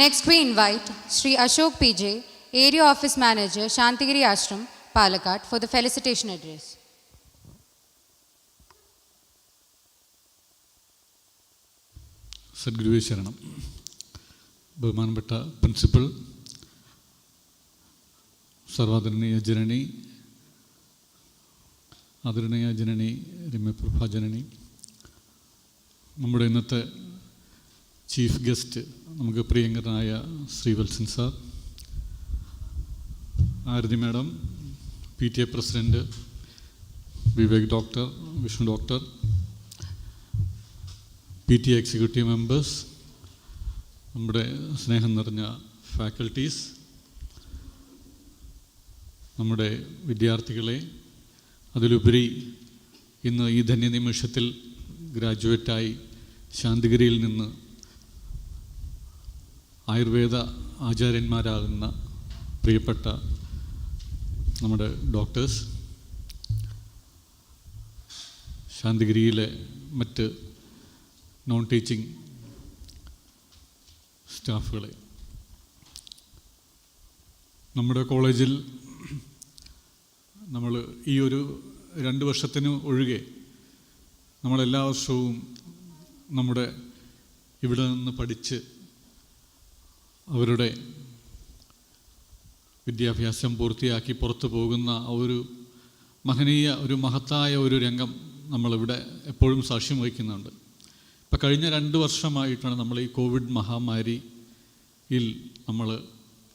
Next, we invite Sri Ashok PJ, Area Office Manager, Santhigiri Ashram, Palakkad, for the felicitation address. സദ്ഗുരുവേ ശരണം. ബഹുമാനപ്പെട്ട പ്രിൻസിപ്പൽ, സർവാദരണീയ ജനനി, ആദരണീയ ജനനി രമ്യപ്രഭ ജനനി, നമ്മുടെ ഇന്നത്തെ ചീഫ് ഗസ്റ്റ് നമുക്ക് പ്രിയങ്കരനായ Sreevalsan sir, Aarathi madam, PTA president Vivek doctor, Vishnu doctor, PTA executive members, നമ്മുടെ സ്നേഹം നിറഞ്ഞ ഫാക്കൽറ്റീസ്, നമ്മുടെ വിദ്യാർത്ഥികളെ, അതിലുപരി ഇന്ന് ഈ ധന്യനിമിഷത്തിൽ ഗ്രാജുവേറ്റായി ശാന്തിഗിരിയിൽ നിന്ന് ആയുർവേദ ആചാര്യന്മാരാകുന്ന പ്രിയപ്പെട്ട നമ്മുടെ ഡോക്ടേഴ്സ്, ശാന്തിഗിരിയിലെ മറ്റ് നോൺ ടീച്ചിങ് സ്റ്റാഫുകളെ, നമ്മുടെ കോളേജിൽ നമ്മൾ ഈ ഒരു 2 വർഷത്തിന് ഒഴികെ നമ്മളെല്ലാ വർഷവും നമ്മുടെ ഇവിടെ നിന്ന് പഠിച്ച് അവരുടെ വിദ്യാഭ്യാസം പൂർത്തിയാക്കി പുറത്തു പോകുന്ന ഒരു മഹത്തായ ഒരു രംഗം നമ്മളിവിടെ എപ്പോഴും സാക്ഷ്യം വഹിക്കുന്നുണ്ട്. ഇപ്പം കഴിഞ്ഞ 2 വർഷമായിട്ടാണ് നമ്മൾ ഈ കോവിഡ് മഹാമാരിയിൽ നമ്മൾ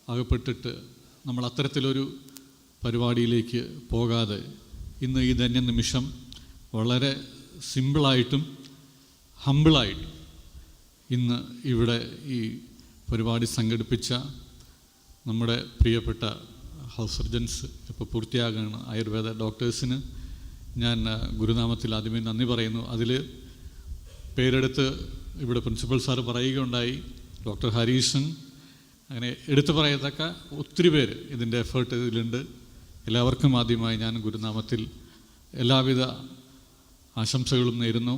അകപ്പെട്ടിട്ട് നമ്മൾ അത്തരത്തിലൊരു പരിപാടിയിലേക്ക് പോകാതെ ഇന്ന് ഈ ധന്യ നിമിഷം വളരെ സിമ്പിളായിട്ടും ഹമ്പിളായിട്ടും ഇന്ന് ഇവിടെ ഈ പരിപാടി സംഘടിപ്പിച്ച നമ്മുടെ പ്രിയപ്പെട്ട ഹൗസ് സർജൻസ് ഇപ്പോൾ പൂർത്തിയാകുന്ന ആയുർവേദ ഡോക്ടേഴ്സിന് ഞാൻ ഗുരുനാമത്തിൽ ആദ്യമേ നന്ദി പറയുന്നു. അതിൽ പേരെടുത്ത് ഇവിടെ പ്രിൻസിപ്പൽ സാറ് പറയുകയുണ്ടായി, ഡോക്ടർ ഹരീഷൻ, അങ്ങനെ എടുത്തു പറയത്തക്ക ഒത്തിരി പേര് ഇതിൻ്റെ എഫേർട്ട് ഇതിലുണ്ട്. എല്ലാവർക്കും ആദ്യമായി ഞാൻ ഗുരുനാമത്തിൽ എല്ലാവിധ ആശംസകളും നേരുന്നു.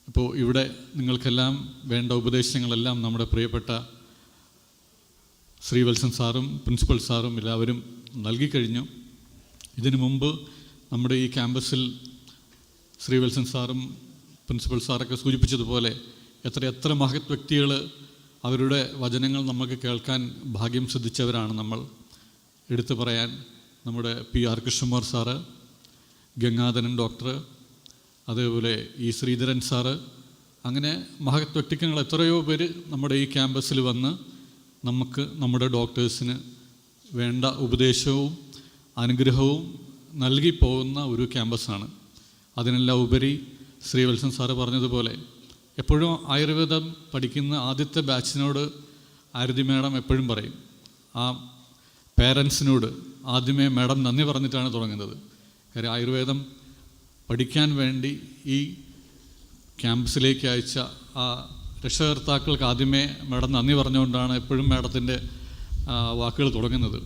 ഇപ്പോൾ ഇവിടെ നിങ്ങൾക്കെല്ലാം വേണ്ട ഉപദേശങ്ങളെല്ലാം നമ്മുടെ പ്രിയപ്പെട്ട ശ്രീവത്സൻ സാറും പ്രിൻസിപ്പൽ സാറും എല്ലാവരും നൽകിക്കഴിഞ്ഞു. ഇതിനു മുമ്പ് നമ്മുടെ ഈ ക്യാമ്പസിൽ ശ്രീവത്സൻ സാറും പ്രിൻസിപ്പൽ സാറൊക്കെ സൂചിപ്പിച്ചതുപോലെ എത്ര മഹത് വ്യക്തികൾ അവരുടെ വചനങ്ങൾ നമുക്ക് കേൾക്കാൻ ഭാഗ്യം സിദ്ധിച്ചവരാണ് നമ്മൾ. എടുത്തു പറയാൻ നമ്മുടെ PR Krishnakumar sir, Gangadharan doctor, അതേപോലെ ഈ ശ്രീധരൻ സാറ്, അങ്ങനെ മഹത് വ്യക്തിത്വങ്ങൾ എത്രയോ പേര് നമ്മുടെ ഈ ക്യാമ്പസിൽ വന്ന് നമുക്ക് നമ്മുടെ ഡോക്ടേഴ്സിന് വേണ്ട ഉപദേശവും അനുഗ്രഹവും നൽകി പോകുന്ന ഒരു ക്യാമ്പസാണ്. അതിനെല്ലാം ഉപരി ശ്രീവത്സൻ സാറ് പറഞ്ഞതുപോലെ എപ്പോഴും ആയുർവേദം പഠിക്കുന്ന ആദ്യത്തെ ബാച്ചിനോട് ആരതി മാഡം എപ്പോഴും പറയും, ആ പേരൻസിനോട് ആദ്യമേ മാഡം നന്ദി പറഞ്ഞിട്ടാണ് തുടങ്ങുന്നത്. കാര്യം ആയുർവേദം പഠിക്കാൻ വേണ്ടി ഈ ക്യാമ്പസിലേക്ക് അയച്ച ആ രക്ഷകർത്താക്കൾക്ക് ആദ്യമേ മാഡം നന്ദി പറഞ്ഞുകൊണ്ടാണ് എപ്പോഴും മാഡത്തിൻ്റെ വാക്കുകൾ തുടങ്ങുന്നത്.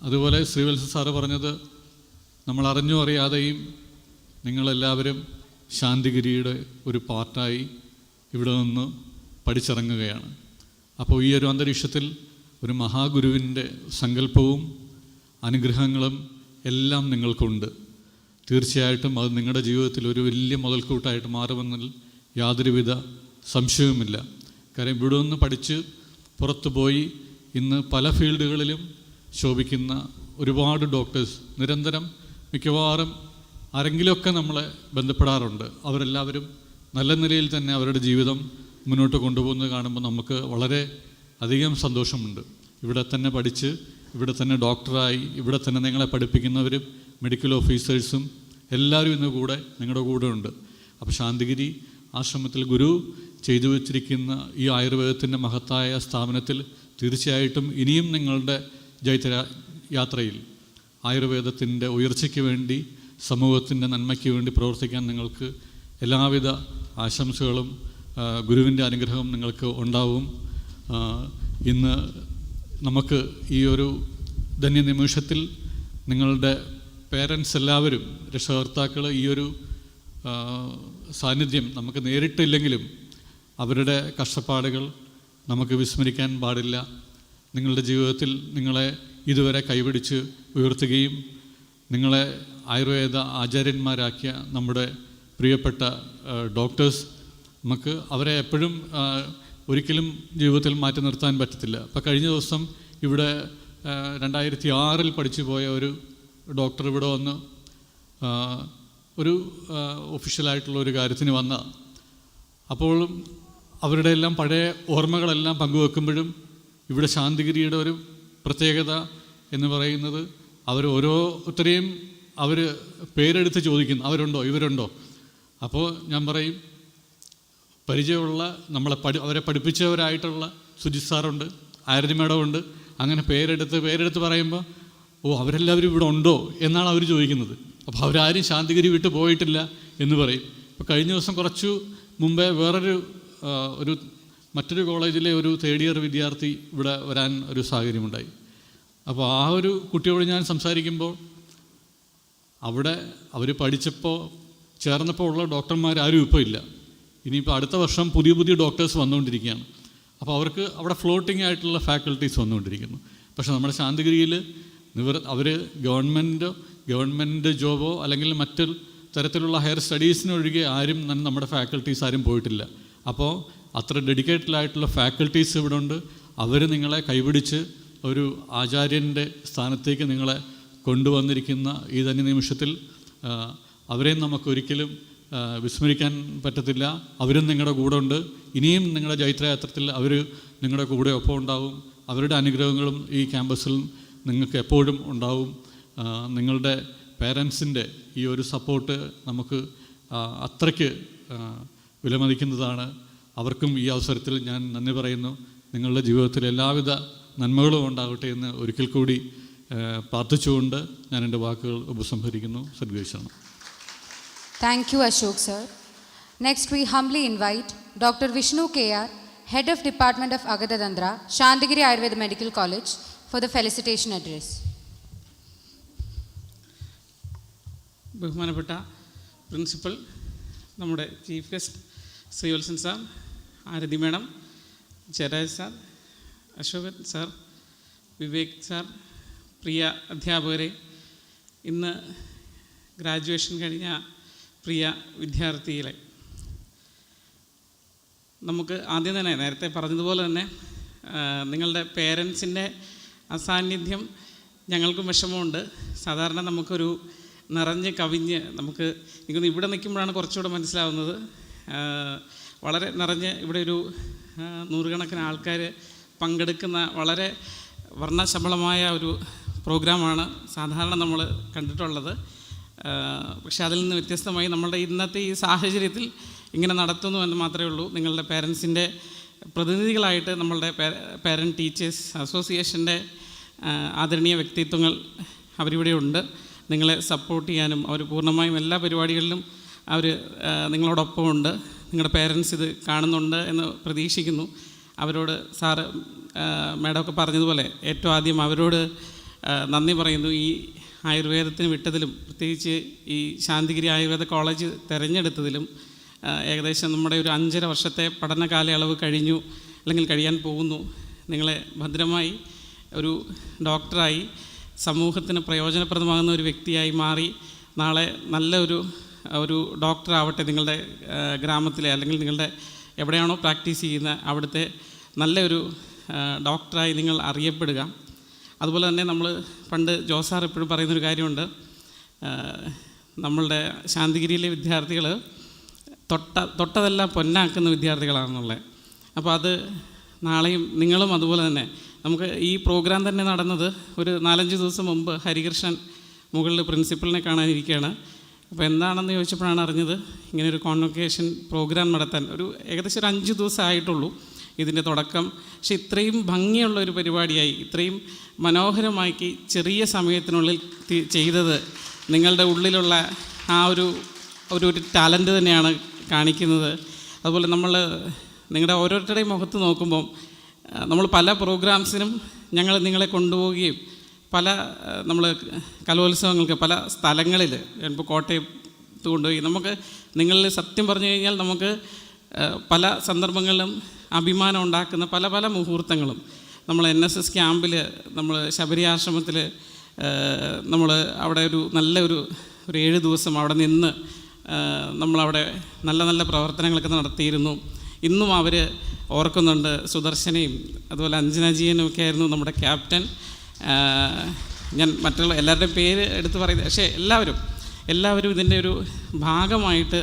അതുപോലെ ശ്രീവത്സൻ സാറ് പറഞ്ഞത്, നമ്മൾ അറിഞ്ഞോ അറിയാതെയും നിങ്ങളെല്ലാവരും ശാന്തിഗിരിയുടെ ഒരു പാർട്ടായി ഇവിടെ നിന്ന് പഠിച്ചിറങ്ങുകയാണ്. അപ്പോൾ ഈ ഒരു അന്തരീക്ഷത്തിൽ ഒരു മഹാഗുരുവിൻ്റെ സങ്കല്പവും അനുഗ്രഹങ്ങളും എല്ലാം നിങ്ങൾക്കുണ്ട്. തീർച്ചയായിട്ടും അത് നിങ്ങളുടെ ജീവിതത്തിൽ ഒരു വലിയ മുതൽക്കൂട്ടായിട്ട് മാറുമെന്നതിൽ യാതൊരുവിധ സംശയവുമില്ല. കാര്യം ഇവിടെ നിന്ന് പഠിച്ച് പുറത്തു പോയി ഇന്ന് പല ഫീൽഡുകളിലും ശോഭിക്കുന്ന ഒരുപാട് ഡോക്ടേഴ്സ് നിരന്തരം മിക്കവാറും ആരെങ്കിലുമൊക്കെ നമ്മളെ ബന്ധപ്പെടാറുണ്ട്. അവരെല്ലാവരും നല്ല നിലയിൽ തന്നെ അവരുടെ ജീവിതം മുന്നോട്ട് കൊണ്ടുപോകുന്നത് കാണുമ്പോൾ നമുക്ക് വളരെ അധികം സന്തോഷമുണ്ട്. ഇവിടെ തന്നെ പഠിച്ച് ഇവിടെ തന്നെ ഡോക്ടറായി ഇവിടെ തന്നെ നിങ്ങളെ പഠിപ്പിക്കുന്നവരും മെഡിക്കൽ ഓഫീസേഴ്സും എല്ലാവരും ഇന്ന് നിങ്ങളുടെ കൂടെ ഉണ്ട്. അപ്പോൾ ശാന്തിഗിരി ആശ്രമത്തിൽ ഗുരു ചെയ്തു വച്ചിരിക്കുന്ന ഈ ആയുർവേദത്തിൻ്റെ മഹത്തായ സ്ഥാപനത്തിൽ തീർച്ചയായിട്ടും ഇനിയും നിങ്ങളുടെ യാത്രയിൽ ആയുർവേദത്തിൻ്റെ ഉയർച്ചയ്ക്ക് വേണ്ടി സമൂഹത്തിൻ്റെ നന്മയ്ക്ക് വേണ്ടി പ്രവർത്തിക്കാൻ നിങ്ങൾക്ക് എല്ലാവിധ ആശംസകളും ഗുരുവിൻ്റെ അനുഗ്രഹവും നിങ്ങൾക്ക് ഉണ്ടാവും. ഇന്ന് നമുക്ക് ഈ ഒരു ധന്യ നിമിഷത്തിൽ നിങ്ങളുടെ പേരൻസ് എല്ലാവരും, രക്ഷകർത്താക്കൾ ഈ ഒരു സാന്നിധ്യം നമുക്ക് നേരിട്ടില്ലെങ്കിലും അവരുടെ കഷ്ടപ്പാടുകൾ നമുക്ക് വിസ്മരിക്കാൻ പാടില്ല. നിങ്ങളുടെ ജീവിതത്തിൽ നിങ്ങളെ ഇതുവരെ കൈപിടിച്ച് ഉയർത്തുകയും നിങ്ങളെ ആയുർവേദ ആചാര്യന്മാരാക്കിയ നമ്മുടെ പ്രിയപ്പെട്ട ഡോക്ടേഴ്സ്, നമുക്ക് അവരെ എപ്പോഴും ഒരിക്കലും ജീവിതത്തിൽ മാറ്റി നിർത്താൻ പറ്റത്തില്ല. അപ്പോൾ കഴിഞ്ഞ ദിവസം ഇവിടെ 2006 പഠിച്ചു പോയ ഒരു ഡോക്ടർ ഇവിടെ വന്ന് ഒരു ഒഫീഷ്യലായിട്ടുള്ള ഒരു കാര്യത്തിന് വന്ന, അപ്പോഴും അവരുടെ എല്ലാം പഴയ ഓർമ്മകളെല്ലാം പങ്കുവെക്കുമ്പോഴും ഇവിടെ ശാന്തിഗിരിയുടെ ഒരു പ്രത്യേകത എന്ന് പറയുന്നത് അവർ ഓരോരുത്തരെയും അവർ പേരെടുത്ത് ചോദിക്കുന്നു, അവരുണ്ടോ ഇവരുണ്ടോ. അപ്പോൾ ഞാൻ പറയും, പരിചയമുള്ള അവരെ പഠിപ്പിച്ചവരായിട്ടുള്ള സുജിത് സാറുണ്ട്, ആരതി മേഡമുണ്ട്, അങ്ങനെ പേരെടുത്ത് പറയുമ്പോൾ അവരെല്ലാവരും ഇവിടെ ഉണ്ടോ എന്നാണ് അവർ ചോദിക്കുന്നത്. അപ്പോൾ അവരാരും ശാന്തിഗിരി വിട്ട് പോയിട്ടില്ല എന്ന് പറയും. ഇപ്പോൾ കഴിഞ്ഞ ദിവസം കുറച്ചു മുമ്പേ മറ്റൊരു കോളേജിലെ ഒരു 3rd ഇയർ വിദ്യാർത്ഥി ഇവിടെ വരാൻ ഒരു സാഹചര്യമുണ്ടായി. അപ്പോൾ ആ ഒരു കുട്ടിയോട് ഞാൻ സംസാരിക്കുമ്പോൾ അവിടെ അവർ ചേർന്നപ്പോൾ ഉള്ള ഡോക്ടർമാരാരും ഇപ്പോൾ ഇല്ല. ഇനിയിപ്പോൾ അടുത്ത വർഷം പുതിയ ഡോക്ടേഴ്സ് വന്നുകൊണ്ടിരിക്കുകയാണ്. അപ്പോൾ അവർക്ക് അവിടെ ഫ്ലോട്ടിംഗ് ആയിട്ടുള്ള ഫാക്കൽറ്റീസ് വന്നുകൊണ്ടിരിക്കുന്നു. പക്ഷേ നമ്മുടെ ശാന്തിഗിരിയിൽ അവർ ഗവൺമെൻറ് ജോബോ അല്ലെങ്കിൽ മറ്റു തരത്തിലുള്ള ഹയർ സ്റ്റഡീസിനൊഴികെ ആരും നമ്മുടെ ഫാക്കൽറ്റീസ് ആരും പോയിട്ടില്ല. അപ്പോൾ അത്ര ഡെഡിക്കേറ്റഡ് ആയിട്ടുള്ള ഫാക്കൽറ്റീസ് ഇവിടെ ഉണ്ട്. അവർ നിങ്ങളെ കൈപിടിച്ച് ഒരു ആചാര്യൻ്റെ സ്ഥാനത്തേക്ക് നിങ്ങളെ കൊണ്ടുവന്നിരിക്കുന്ന ഈ തന്നെ നിമിഷത്തിൽ അവരെയും നമുക്കൊരിക്കലും വിസ്മരിക്കാൻ പറ്റത്തില്ല. അവരും നിങ്ങളുടെ കൂടെ ഉണ്ട്. ഇനിയും നിങ്ങളുടെ ജൈത്രയാത്രത്തിൽ അവർ നിങ്ങളുടെ കൂടെ ഒപ്പം ഉണ്ടാവും. അവരുടെ അനുഗ്രഹങ്ങളും ഈ ക്യാമ്പസിൽ നിങ്ങൾക്ക് എപ്പോഴും ഉണ്ടാവും. നിങ്ങളുടെ പേരൻസിൻ്റെ ഈ ഒരു സപ്പോർട്ട് നമുക്ക് അത്രയ്ക്ക് വിലമതിക്കുന്നതാണ്. അവർക്കും ഈ അവസരത്തിൽ ഞാൻ നന്ദി പറയുന്നു. നിങ്ങളുടെ ജീവിതത്തിൽ എല്ലാവിധ നന്മകളും ഉണ്ടാകട്ടെ എന്ന് ഒരിക്കൽ കൂടി പ്രാർത്ഥിച്ചുകൊണ്ട് ഞാൻ എൻ്റെ വാക്കുകൾ ഉപസംഹരിക്കുന്നു. സദ്ഗേശരണം. Thank you, Ashok sir. Next, we humbly invite Dr. Vishnu K.R., Head of Department of Agadadandra, Santhigiri Ayurveda Medical College, for the felicitation address. ബഹുമാനപ്പെട്ട പ്രിൻസിപ്പൽ, നമ്മുടെ chief guest Sreevalsan sir, Aarathi madam, Acharya sir, Ashokan sir, Vivek sir, പ്രിയ അധ്യാപകരെ, ഇന്ന് graduation കഴിഞ്ഞ പ്രിയ വിദ്യാർത്ഥികളെ, നമുക്ക് ആദ്യം തന്നെ നേരത്തെ പറഞ്ഞതുപോലെ തന്നെ നിങ്ങളുടെ പേരൻസിൻ്റെ അസാന്നിധ്യം ഞങ്ങൾക്കും വിഷമമുണ്ട്. സാധാരണ നമുക്കൊരു നിറഞ്ഞ് കവിഞ്ഞ് എനിക്കൊന്ന് ഇവിടെ നിൽക്കുമ്പോഴാണ് കുറച്ചുകൂടെ മനസ്സിലാവുന്നത്. വളരെ നിറഞ്ഞ് ഇവിടെ ഒരു 100 കണക്കിന് ആൾക്കാർ പങ്കെടുക്കുന്ന വളരെ വർണ്ണശബളമായ ഒരു പ്രോഗ്രാമാണ് സാധാരണ നമ്മൾ കണ്ടിട്ടുള്ളത്. പക്ഷേ അതിൽ നിന്ന് വ്യത്യസ്തമായി നമ്മളുടെ ഇന്നത്തെ ഈ സാഹചര്യത്തിൽ ഇങ്ങനെ നടത്തുന്നു എന്ന് മാത്രമേ ഉള്ളൂ. നിങ്ങളുടെ പേരൻസിൻ്റെ പ്രതിനിധികളായിട്ട് നമ്മളുടെ പേരൻറ്റ് ടീച്ചേഴ്സ് അസോസിയേഷൻ്റെ ആദരണീയ വ്യക്തിത്വങ്ങൾ അവരിവിടെ ഉണ്ട്. നിങ്ങളെ സപ്പോർട്ട് ചെയ്യാനും അവർ പൂർണ്ണമായും എല്ലാ പരിപാടികളിലും അവർ നിങ്ങളോടൊപ്പം ഉണ്ട്. നിങ്ങളുടെ പേരൻസ് ഇത് കാണുന്നുണ്ട് എന്ന് പ്രതീക്ഷിക്കുന്നു. അവരോട് സാറ് മാഡമൊക്കെ പറഞ്ഞതുപോലെ ഏറ്റവും ആദ്യം അവരോട് നന്ദി പറയുന്നു. ഈ ആയുർവേദത്തിന് വിട്ടതിലും പ്രത്യേകിച്ച് ഈ ശാന്തിഗിരി ആയുർവേദ കോളേജ് തിരഞ്ഞെടുത്തതിലും ഏകദേശം നമ്മുടെ ഒരു 5.5 വർഷത്തെ പഠന കാലയളവ് കഴിഞ്ഞു, അല്ലെങ്കിൽ കഴിയാൻ പോകുന്നു. നിങ്ങളെ ഭദ്രമായി ഒരു ഡോക്ടറായി സമൂഹത്തിന് പ്രയോജനപ്രദമാകുന്ന ഒരു വ്യക്തിയായി മാറി നാളെ നല്ല ഒരു ഡോക്ടറാവട്ടെ. നിങ്ങളുടെ ഗ്രാമത്തിലെ അല്ലെങ്കിൽ നിങ്ങളുടെ എവിടെയാണോ പ്രാക്ടീസ് ചെയ്യുന്ന അവിടുത്തെ നല്ലൊരു ഡോക്ടറായി നിങ്ങൾ അറിയപ്പെടുക. അതുപോലെ തന്നെ നമ്മൾ പണ്ട് ജോസാർ എപ്പോഴും പറയുന്നൊരു കാര്യമുണ്ട്, നമ്മളുടെ ശാന്തിഗിരിയിലെ വിദ്യാർത്ഥികൾ തൊട്ടതെല്ലാം പൊന്നാക്കുന്ന വിദ്യാർത്ഥികളാണെന്നുള്ളത്. അപ്പോൾ അത് നാളെയും നിങ്ങളും അതുപോലെ തന്നെ. നമുക്ക് ഈ പ്രോഗ്രാം തന്നെ നടന്നത് ഒരു 4-5 ദിവസം മുമ്പ് ഹരികൃഷ്ണൻ മുകളിൽ പ്രിൻസിപ്പലിനെ കാണാനിരിക്കുകയാണ്. അപ്പോൾ എന്താണെന്ന് ചോദിച്ചപ്പോഴാണ് അറിഞ്ഞത് ഇങ്ങനെയൊരു കോൺവൊക്കേഷൻ പ്രോഗ്രാം നടത്താൻ ഏകദേശം 5 ദിവസം ആയിട്ടുള്ളൂ ഇതിൻ്റെ തുടക്കം. പക്ഷെ ഇത്രയും ഭംഗിയുള്ള ഒരു പരിപാടിയായി, ഇത്രയും മനോഹരമാക്കി ചെറിയ സമയത്തിനുള്ളിൽ ചെയ്തത് നിങ്ങളുടെ ഉള്ളിലുള്ള ആ ഒരു ടാലൻറ്റ് തന്നെയാണ് കാണിക്കുന്നത്. അതുപോലെ നിങ്ങളുടെ ഓരോരുത്തരുടെയും മുഖത്ത് നോക്കുമ്പം നമ്മൾ പല പ്രോഗ്രാംസിനും നിങ്ങളെ കൊണ്ടുപോവുകയും പല നമ്മൾ കലോത്സവങ്ങൾക്ക് പല സ്ഥലങ്ങളിൽ ഇപ്പോൾ കോട്ടയത്ത് കൊണ്ടുപോയി നമുക്ക് നിങ്ങളിൽ സത്യം പറഞ്ഞു കഴിഞ്ഞാൽ നമുക്ക് പല സന്ദർഭങ്ങളിലും അഭിമാനം ഉണ്ടാക്കുന്ന പല പല മുഹൂർത്തങ്ങളും നമ്മൾ NSS ക്യാമ്പിൽ നമ്മൾ ശബരി ആശ്രമത്തിൽ നമ്മൾ അവിടെ ഒരു നല്ലൊരു 7 ദിവസം അവിടെ നിന്ന് നമ്മളവിടെ നല്ല നല്ല പ്രവർത്തനങ്ങളൊക്കെ നടത്തിയിരുന്നു. ഇന്നും അവർ ഓർക്കുന്നുണ്ട്. സുദർശനയും അതുപോലെ അഞ്ജനജിയനും ഒക്കെ ആയിരുന്നു നമ്മുടെ ക്യാപ്റ്റൻ. ഞാൻ മറ്റുള്ള എല്ലാവരുടെയും പേര് എടുത്ത് പറയുന്നത്, പക്ഷേ എല്ലാവരും ഇതിൻ്റെ ഒരു ഭാഗമായിട്ട്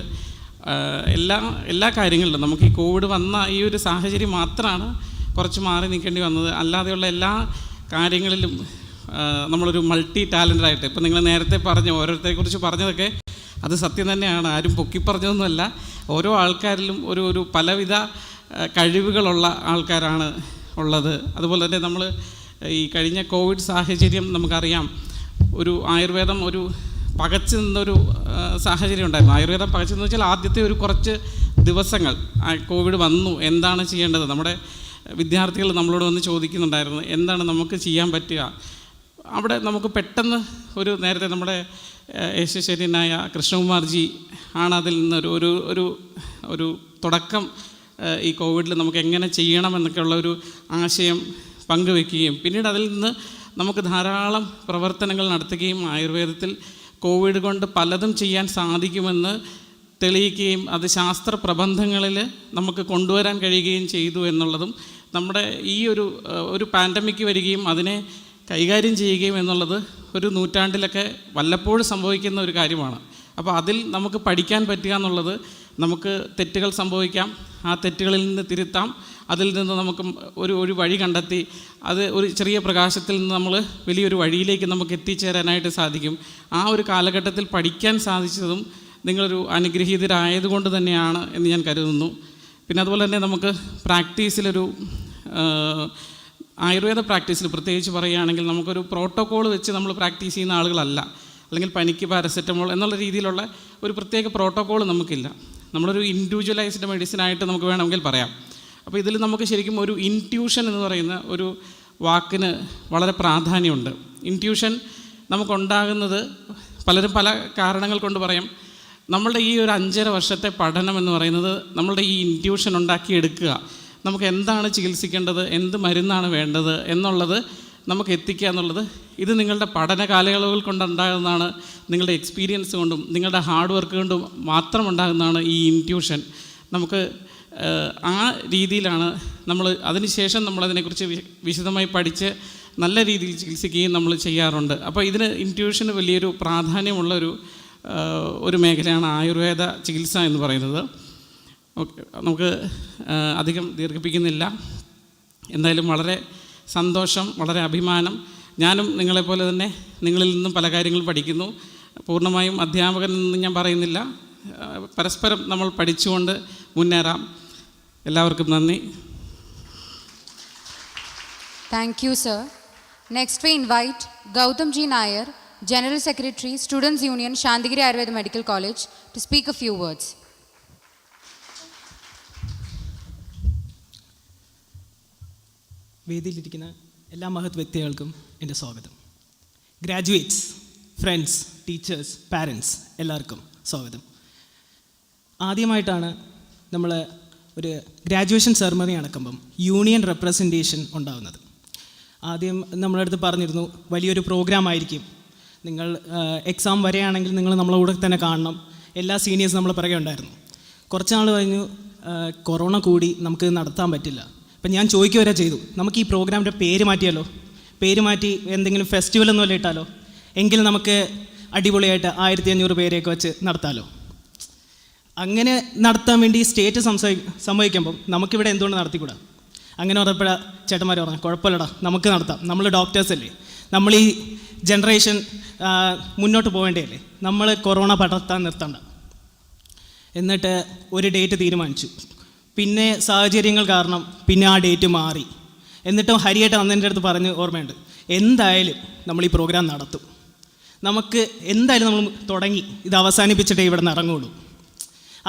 എല്ലാ കാര്യങ്ങളിലും നമുക്ക് ഈ കോവിഡ് വന്ന ഈ ഒരു സാഹചര്യം മാത്രമാണ് കുറച്ച് മാറി നിൽക്കേണ്ടി വന്നത്. അല്ലാതെയുള്ള എല്ലാ കാര്യങ്ങളിലും നമ്മളൊരു മൾട്ടി ടാലൻ്റഡായിട്ട്, ഇപ്പോൾ നിങ്ങൾ നേരത്തെ പറഞ്ഞ ഓരോരുത്തരെക്കുറിച്ച് പറഞ്ഞതൊക്കെ അത് സത്യം തന്നെയാണ്, ആരും പൊക്കി പറഞ്ഞതൊന്നുമല്ല. ഓരോ ആൾക്കാരിലും ഒരു പലവിധ കഴിവുകളുള്ള ആൾക്കാരാണ് ഉള്ളത്. അതുപോലെ തന്നെ നമ്മൾ ഈ കഴിഞ്ഞ കോവിഡ് സാഹചര്യം നമുക്കറിയാം, ഒരു ആയുർവേദം ഒരു പകച്ചു നിന്നൊരു സാഹചര്യം ഉണ്ടായിരുന്നു. ആയുർവേദം പകച്ചെന്ന് വെച്ചാൽ ആദ്യത്തെ ഒരു കുറച്ച് ദിവസങ്ങൾ കോവിഡ് വന്നു, എന്താണ് ചെയ്യേണ്ടത്? നമ്മുടെ വിദ്യാർത്ഥികൾ നമ്മളോട് വന്ന് ചോദിക്കുന്നുണ്ടായിരുന്നു, എന്താണ് നമുക്ക് ചെയ്യാൻ പറ്റുക? അവിടെ നമുക്ക് പെട്ടെന്ന് നേരത്തെ നമ്മുടെ യശസ്വരനായ കൃഷ്ണകുമാർജി ആണ് അതിൽ നിന്ന് ഒരു തുടക്കം ഈ കോവിഡിൽ നമുക്ക് എങ്ങനെ ചെയ്യണമെന്നൊക്കെയുള്ള ഒരു ആശയം പങ്കുവെക്കുകയും പിന്നീട് അതിൽ നിന്ന് നമുക്ക് ധാരാളം പ്രവർത്തനങ്ങൾ നടത്തുകയും ആയുർവേദത്തിൽ കോവിഡ് കൊണ്ട് പലതും ചെയ്യാൻ സാധിക്കുമെന്ന് തെളിയിക്കുകയും അത് ശാസ്ത്ര പ്രബന്ധങ്ങളിൽ നമുക്ക് കൊണ്ടുവരാൻ കഴിയുകയും ചെയ്തു എന്നുള്ളതും, നമ്മുടെ ഈ ഒരു പാൻഡമിക് വരികയും അതിനെ കൈകാര്യം ചെയ്യുകയും എന്നുള്ളത് ഒരു നൂറ്റാണ്ടിലൊക്കെ വല്ലപ്പോഴും സംഭവിക്കുന്ന ഒരു കാര്യമാണ്. അപ്പോൾ അതിൽ നമുക്ക് പഠിക്കാൻ പറ്റുക എന്നുള്ളത്, നമുക്ക് തെറ്റുകൾ സംഭവിക്കാം, ആ തെറ്റുകളിൽ നിന്ന് തിരുത്താം, അതിൽ നിന്ന് നമുക്ക് ഒരു വഴി കണ്ടെത്തി അത് ഒരു ചെറിയ പ്രകാശത്തിൽ നിന്ന് നമ്മൾ വലിയൊരു വഴിയിലേക്ക് നമുക്ക് എത്തിച്ചേരാനായിട്ട് സാധിക്കും. ആ ഒരു കാലഘട്ടത്തിൽ പഠിക്കാൻ സാധിച്ചതും നിങ്ങളൊരു അനുഗ്രഹീതരായതുകൊണ്ട് തന്നെയാണ് എന്ന് ഞാൻ കരുതുന്നു. പിന്നെ അതുപോലെ തന്നെ നമുക്ക് പ്രാക്ടീസിലൊരു ആയുർവേദ പ്രാക്ടീസിൽ പ്രത്യേകിച്ച് പറയുകയാണെങ്കിൽ നമുക്കൊരു പ്രോട്ടോക്കോൾ വെച്ച് നമ്മൾ പ്രാക്ടീസ് ചെയ്യുന്ന ആളുകളല്ല. അല്ലെങ്കിൽ പനിക്ക് പാരസെറ്റമോൾ എന്നുള്ള രീതിയിലുള്ള ഒരു പ്രത്യേക പ്രോട്ടോക്കോൾ നമുക്കില്ല. നമ്മളൊരു ഇൻഡിവിജ്വലൈസ്ഡ് മെഡിസിനായിട്ട് നമുക്ക് വേണമെങ്കിൽ പറയാം. അപ്പോൾ ഇതിൽ നമുക്ക് ശരിക്കും ഒരു ഇൻറ്റ്യൂഷൻ എന്ന് പറയുന്ന ഒരു വാക്കിന് വളരെ പ്രാധാന്യമുണ്ട്. ഇൻറ്റ്യൂഷൻ നമുക്കുണ്ടാകുന്നത് പലരും പല കാരണങ്ങൾ കൊണ്ട് പറയും. നമ്മളുടെ ഈ ഒരു 5.5 വർഷത്തെ പഠനം എന്ന് പറയുന്നത് നമ്മളുടെ ഈ ഇൻറ്റ്യൂഷൻ ഉണ്ടാക്കിയെടുക്കുക, നമുക്ക് എന്താണ് ചികിത്സിക്കേണ്ടത്, എന്ത് മരുന്നാണ് വേണ്ടത് എന്നുള്ളത് നമുക്ക് എത്തിക്കുക എന്നുള്ളത്, ഇത് നിങ്ങളുടെ പഠന കാലയളവുകൾ കൊണ്ടുണ്ടാകുന്നതാണ്, നിങ്ങളുടെ എക്സ്പീരിയൻസ് കൊണ്ടും നിങ്ങളുടെ ഹാർഡ് വർക്ക് കൊണ്ടും മാത്രം ഉണ്ടാകുന്നതാണ് ഈ ഇൻറ്റ്യൂഷൻ. നമുക്ക് ആ രീതിയിലാണ് നമ്മൾ അതിനുശേഷം നമ്മളതിനെക്കുറിച്ച് വിശദമായി പഠിച്ച് നല്ല രീതിയിൽ ചികിത്സിക്കുകയും നമ്മൾ ചെയ്യാറുണ്ട്. അപ്പോൾ ഇതിന് ഇൻറ്റ്യൂഷന് വലിയൊരു പ്രാധാന്യമുള്ള ഒരു മേഖലയാണ് ആയുർവേദ ചികിത്സ എന്ന് പറയുന്നത്. ഓക്കെ, നമുക്ക് അധികം ദീർഘിപ്പിക്കുന്നില്ല. എന്തായാലും വളരെ സന്തോഷം, വളരെ അഭിമാനം. ഞാനും നിങ്ങളെപ്പോലെ തന്നെ നിങ്ങളിൽ നിന്നും പല കാര്യങ്ങളും പഠിക്കുന്നു. പൂർണ്ണമായും അധ്യാപകൻ എന്ന് ഞാൻ പറയുന്നില്ല, പരസ്പരം നമ്മൾ പഠിച്ചുകൊണ്ട് മുന്നേറാം. എല്ലാവർക്കും നന്ദി. Thank you, sir. Next we invite Gautam G. Nair, General Secretary, Students Union, Santhigiri Ayurveda Medical College, to speak a few words. വേദിയിലിരിക്കുന്ന എല്ലാ മഹത് വ്യക്തികൾക്കും എൻ്റെ സ്വാഗതം. ഗ്രാജുവേറ്റ്സ്, ഫ്രണ്ട്സ്, ടീച്ചേഴ്സ്, പാരൻസ് എല്ലാവർക്കും സ്വാഗതം. ആദ്യമായിട്ടാണ് നമ്മൾ ഒരു ഗ്രാജുവേഷൻ സെറമണി നടക്കുമ്പം യൂണിയൻ റെപ്രസെൻറ്റേഷൻ ഉണ്ടാകുന്നത്. ആദ്യം നമ്മളെ അടുത്ത് പറഞ്ഞിരുന്നു വലിയൊരു പ്രോഗ്രാം ആയിരിക്കും, നിങ്ങൾ എക്സാം വരെയാണെങ്കിൽ നിങ്ങൾ നമ്മളെ കൂടെ തന്നെ കാണണം, എല്ലാ സീനിയേഴ്സ് നമ്മളെ പിറകെ ഉണ്ടായിരുന്നു. കുറച്ച് നാൾ കഴിഞ്ഞു കൊറോണ കൂടി നമുക്ക് നടത്താൻ പറ്റില്ല. അപ്പം ഞാൻ ചോദിക്കുക വരെ ചെയ്തു, നമുക്ക് ഈ പ്രോഗ്രാമിൻ്റെ പേര് മാറ്റിയാലോ, പേര് മാറ്റി എന്തെങ്കിലും ഫെസ്റ്റിവൽ ഒന്നും അല്ല ഇട്ടാലോ, എങ്കിൽ നമുക്ക് അടിപൊളിയായിട്ട് 1500 പേരെയൊക്കെ വെച്ച് നടത്താമല്ലോ. അങ്ങനെ നടത്താൻ വേണ്ടി സ്റ്റേറ്റ് സമ്മതിക്കുമ്പം നമുക്കിവിടെ എന്തുകൊണ്ട് നടത്തിക്കൂടാ? അങ്ങനെ പറഞ്ഞപ്പോഴാണ് ചേട്ടന്മാർ പറഞ്ഞു, കുഴപ്പമില്ലടാ നമുക്ക് നടത്താം, നമ്മൾ ഡോക്ടേഴ്സല്ലേ, നമ്മൾ ഈ ജനറേഷൻ മുന്നോട്ട് പോകേണ്ടതല്ലേ, നമ്മൾ കൊറോണ പടർത്താൻ നിർത്തണ്ട. എന്നിട്ട് ഒരു ഡേറ്റ് തീരുമാനിച്ചു. പിന്നെ സാഹചര്യങ്ങൾ കാരണം പിന്നെ ആ ഡേറ്റ് മാറി. എന്നിട്ടും ഹരിയേട്ടൻ അന്നെൻ്റെ അടുത്ത് പറഞ്ഞ് ഓർമ്മയുണ്ട്, എന്തായാലും നമ്മൾ ഈ പ്രോഗ്രാം നടത്തും, നമുക്ക് എന്തായാലും നമ്മൾ തുടങ്ങി, ഇത് അവസാനിപ്പിച്ചിട്ടേ ഇവിടെ നിന്ന് ഇറങ്ങുള്ളൂ.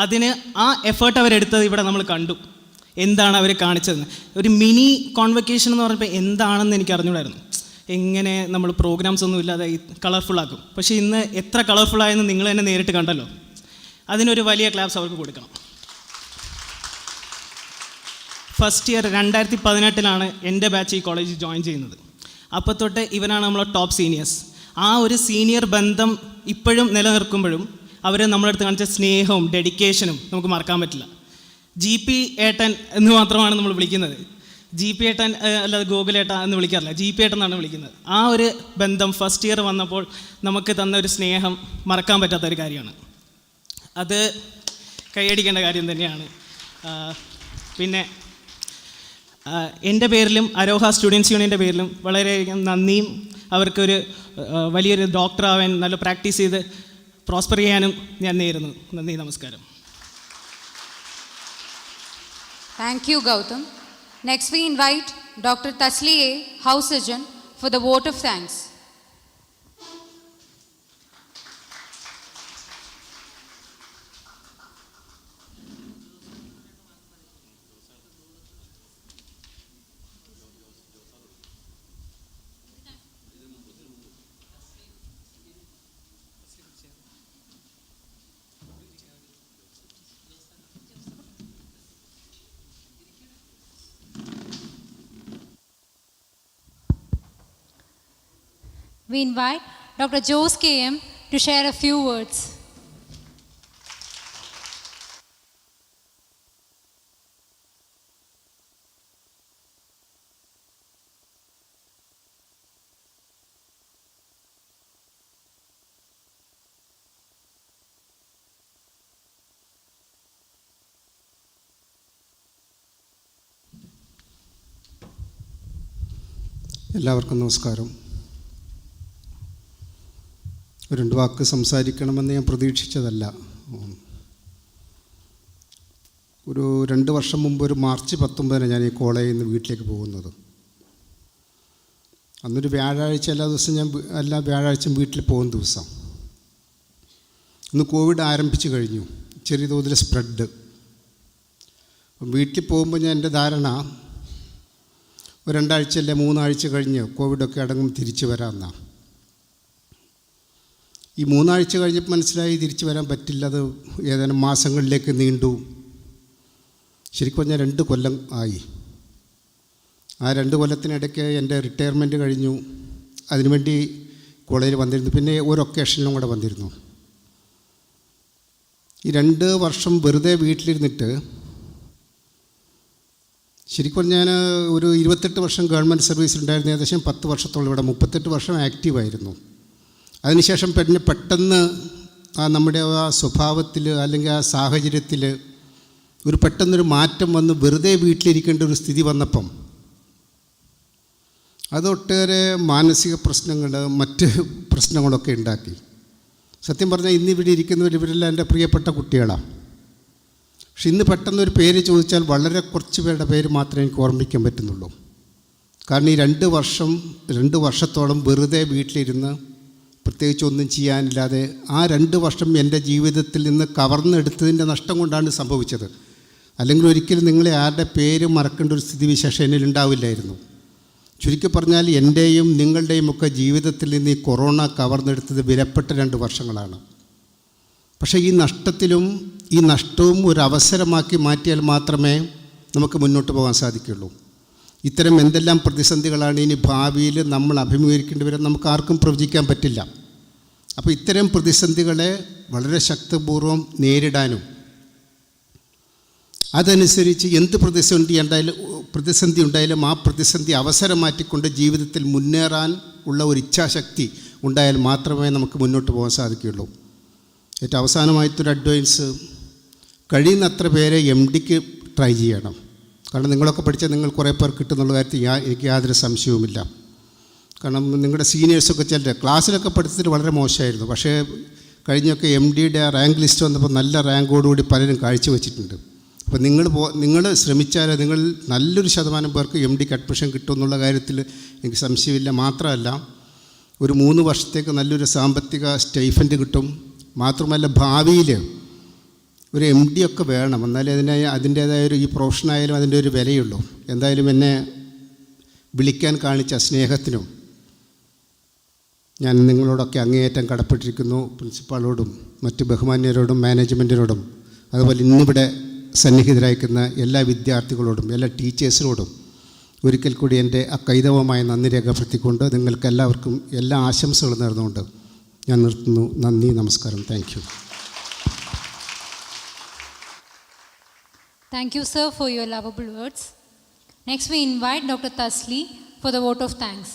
അതിന് ആ എഫേർട്ട് അവരെടുത്തത് ഇവിടെ നമ്മൾ കണ്ടു. എന്താണ് അവർ കാണിച്ചതെന്ന്, ഒരു മിനി കോൺവക്കേഷൻ എന്ന് പറഞ്ഞപ്പോൾ എന്താണെന്ന് എനിക്ക് അറിഞ്ഞൂടായിരുന്നു. എങ്ങനെ നമ്മൾ പ്രോഗ്രാംസ് ഒന്നും ഇല്ലാതെ കളർഫുള്ളാക്കും. പക്ഷേ ഇന്ന് എത്ര കളർഫുള്ളായെന്ന് നിങ്ങൾ തന്നെ നേരിട്ട് കണ്ടല്ലോ. അതിനൊരു വലിയ ക്ലാപ്സ് അവർക്ക് കൊടുക്കണം. ഫസ്റ്റ് ഇയർ 2018 എൻ്റെ ബാച്ച് ഈ കോളേജിൽ ജോയിൻ ചെയ്യുന്നത്. അപ്പോൾ തൊട്ട് ഇവരാണ് നമ്മളെ ടോപ്പ് സീനിയേഴ്സ്. ആ ഒരു സീനിയർ ബന്ധം ഇപ്പോഴും നിലനിർത്തുമ്പോഴും അവർ നമ്മുടെ അടുത്ത് കാണിച്ച സ്നേഹവും ഡെഡിക്കേഷനും നമുക്ക് മറക്കാൻ പറ്റില്ല. GP ഏട്ടൻ എന്ന് മാത്രമാണ് നമ്മൾ വിളിക്കുന്നത്. GP ഏട്ടൻ അല്ലാതെ ഗോകുലേട്ട എന്ന് വിളിക്കാറില്ല, GP ഏട്ടൻ എന്നാണ് വിളിക്കുന്നത്. ആ ഒരു ബന്ധം ഫസ്റ്റ് ഇയർ വന്നപ്പോൾ നമുക്ക് തന്ന ഒരു സ്നേഹം മറക്കാൻ പറ്റാത്തൊരു കാര്യമാണ്. അത് കൈയടിക്കേണ്ട കാര്യം തന്നെയാണ്. പിന്നെ എൻ്റെ പേരിലും അരോഹ സ്റ്റുഡൻസ് യൂണിയൻ്റെ പേരിലും വളരെയധികം നന്ദിയും അവർക്കൊരു വലിയൊരു ഡോക്ടറാവാൻ നല്ല പ്രാക്ടീസ് ചെയ്ത് പ്രോസ്പർ ചെയ്യാനും ഞാൻ നേരുന്നു. നന്ദി, നമസ്കാരം. Thank you, Gautam. Next we invite Dr. Tasli A, House Surgeon, for the vote of thanks. We invite Dr. Jose KM to share a few words. എല്ലാവർക്കും നമസ്കാരം. ഒരു 2 വാക്ക് സംസാരിക്കണമെന്ന് ഞാൻ പ്രതീക്ഷിച്ചതല്ല. ഒരു 2 വർഷം മുമ്പ് ഒരു മാർച്ച് 19 ഞാൻ ഈ കോളേജിൽ നിന്ന് വീട്ടിലേക്ക് പോകുന്നത്. അന്നൊരു വ്യാഴാഴ്ച എല്ലാ വ്യാഴാഴ്ചയും വീട്ടിൽ പോകുന്ന ദിവസം. ഇന്ന് കോവിഡ് ആരംഭിച്ചു കഴിഞ്ഞു, ചെറിയ തോതിൽ സ്പ്രെഡ്. വീട്ടിൽ പോകുമ്പോൾ ഞാൻ എൻ്റെ ധാരണ ഒരു 2 ആഴ്ച അല്ലെ 3 ആഴ്ച കഴിഞ്ഞ് കോവിഡൊക്കെ അടങ്ങും തിരിച്ചു വരാമെന്നാണ്. ഈ 3 ആഴ്ച കഴിഞ്ഞപ്പോൾ മനസ്സിലായി തിരിച്ചു വരാൻ പറ്റില്ല, അത് ഏതാനും മാസങ്ങളിലേക്ക് നീണ്ടു. ശരിക്കും പറഞ്ഞാൽ 2 കൊല്ലം ആയി. ആ 2 കൊല്ലത്തിനിടയ്ക്ക് എൻ്റെ റിട്ടയർമെൻറ്റ് കഴിഞ്ഞു. അതിനുവേണ്ടി കോളേജിൽ വന്നിരുന്നു. പിന്നെ ഒരു ഒക്കേഷനിലും കൂടെ വന്നിരുന്നു. ഈ 2 വർഷം വെറുതെ വീട്ടിലിരുന്നിട്ട് ശരിക്കും ഞാൻ ഒരു 28 വർഷം ഗവൺമെൻറ് സർവീസിലുണ്ടായിരുന്നു. ഏകദേശം 10 വർഷത്തോളം ഇവിടെ, 38 വർഷം ആക്റ്റീവായിരുന്നു. അതിനുശേഷം പിന്നെ പെട്ടെന്ന് നമ്മുടെ ആ സ്വഭാവത്തിൽ അല്ലെങ്കിൽ ആ സാഹചര്യത്തിൽ ഒരു പെട്ടെന്നൊരു മാറ്റം വന്ന് വെറുതെ വീട്ടിലിരിക്കേണ്ട ഒരു സ്ഥിതി വന്നപ്പം അതൊട്ടേറെ മാനസിക പ്രശ്നങ്ങൾ, മറ്റ് പ്രശ്നങ്ങളൊക്കെ ഉണ്ടാക്കി. സത്യം പറഞ്ഞാൽ ഇന്നിവിടെ ഇരിക്കുന്നവർ ഇവരെല്ലാം എൻ്റെ പ്രിയപ്പെട്ട കുട്ടികളാണ്. പക്ഷെ ഇന്ന് പെട്ടെന്നൊരു പേര് ചോദിച്ചാൽ വളരെ കുറച്ച് പേരുടെ പേര് മാത്രമേ എനിക്ക് ഓർമ്മിക്കാൻ പറ്റുന്നുള്ളൂ. കാരണം ഈ 2 വർഷത്തോളം വെറുതെ വീട്ടിലിരുന്ന് പ്രത്യേകിച്ച് ഒന്നും ചെയ്യാനില്ലാതെ ആ 2 വർഷം എൻ്റെ ജീവിതത്തിൽ നിന്ന് കവർന്നെടുത്തതിൻ്റെ നഷ്ടം കൊണ്ടാണ് സംഭവിച്ചത്. അല്ലെങ്കിൽ ഒരിക്കലും നിങ്ങളെ ആരുടെ പേര് മറക്കേണ്ട ഒരു സ്ഥിതിവിശേഷം എന്നിലുണ്ടാവില്ലായിരുന്നു. ചുരുക്കി പറഞ്ഞാൽ എൻ്റെയും നിങ്ങളുടെയും ഒക്കെ ജീവിതത്തിൽ നിന്ന് ഈ കൊറോണ കവർന്നെടുത്തത് വിലപ്പെട്ട 2 വർഷങ്ങളാണ്. പക്ഷേ ഈ നഷ്ടവും ഒരു അവസരമാക്കി മാറ്റിയാൽ മാത്രമേ നമുക്ക് മുന്നോട്ട് പോകാൻ സാധിക്കുള്ളൂ. ഇത്തരം എന്തെല്ലാം പ്രതിസന്ധികളാണ് ഇനി ഭാവിയിൽ നമ്മൾ അഭിമുഖീകരിക്കേണ്ടി വരും നമുക്ക് ആർക്കും പ്രവചിക്കാൻ പറ്റില്ല. അപ്പോൾ ഇത്തരം പ്രതിസന്ധികളെ വളരെ ശക്തിപൂർവ്വം നേരിടാനും അതനുസരിച്ച് എന്ത് പ്രതിസന്ധി ഉണ്ടായാലും ആ പ്രതിസന്ധി അവസരമാറ്റിക്കൊണ്ട് ജീവിതത്തിൽ മുന്നേറാൻ ഉള്ള ഒരു ഇച്ഛാശക്തി ഉണ്ടായാൽ മാത്രമേ നമുക്ക് മുന്നോട്ട് പോകാൻ സാധിക്കുകയുള്ളൂ. ഏറ്റവും അവസാനമായിട്ടൊരു അഡ്വൈസ്, കഴിയുന്നത്ര പേരെ MDക്ക് ട്രൈ ചെയ്യണം. കാരണം നിങ്ങളൊക്കെ പഠിച്ചാൽ നിങ്ങൾ കുറേ പേർ കിട്ടുന്നുള്ള കാര്യത്തിൽ എനിക്ക് യാതൊരു സംശയവുമില്ല. കാരണം നിങ്ങളുടെ സീനിയേഴ്സൊക്കെ ചില ക്ലാസ്സിലൊക്കെ പഠിത്തത്തിൽ വളരെ മോശമായിരുന്നു. പക്ഷേ കഴിഞ്ഞൊക്കെ MDയുടെ റാങ്ക് ലിസ്റ്റ് വന്നപ്പോൾ നല്ല റാങ്കോടുകൂടി പലരും കാഴ്ചവെച്ചിട്ടുണ്ട്. അപ്പോൾ നിങ്ങൾ ശ്രമിച്ചാൽ നിങ്ങൾ നല്ലൊരു ശതമാനം പേർക്ക് MDക്ക് അഡ്മിഷൻ കിട്ടുമെന്നുള്ള കാര്യത്തിൽ എനിക്ക് സംശയമില്ല. മാത്രമല്ല ഒരു 3 വർഷത്തേക്ക് നല്ലൊരു സാമ്പത്തിക സ്റ്റൈഫൻഡ് കിട്ടും. മാത്രമല്ല ഭാവിയിൽ ഒരു MD ഒക്കെ വേണം, എന്നാലേ അതിൻ്റേതായ ഈ പ്രൊഫഷനായാലും അതിൻ്റെ ഒരു വിലയുള്ളൂ. എന്തായാലും എന്നെ വിളിക്കാൻ കാണിച്ച സ്നേഹത്തിനും ഞാൻ നിങ്ങളോടൊക്കെ അങ്ങേയറ്റം കടപ്പെട്ടിരിക്കുന്നു. പ്രിൻസിപ്പാളോടും മറ്റ് ബഹുമാന്യരോടും മാനേജ്മെൻറ്റിനോടും അതുപോലെ ഇന്നിവിടെ സന്നിഹിതരായിരിക്കുന്ന എല്ലാ വിദ്യാർത്ഥികളോടും എല്ലാ ടീച്ചേഴ്സിനോടും ഒരിക്കൽ കൂടി എൻ്റെ അകൈതവമായ നന്ദി രേഖപ്പെടുത്തിക്കൊണ്ട് നിങ്ങൾക്ക് എല്ലാവർക്കും എല്ലാ ആശംസകളും നേർന്നുകൊണ്ട് ഞാൻ നിർത്തുന്നു. നന്ദി, നമസ്കാരം. Thank you. Thank you, sir, for your lovable words. Next, we invite Dr. Tasli for the vote of thanks.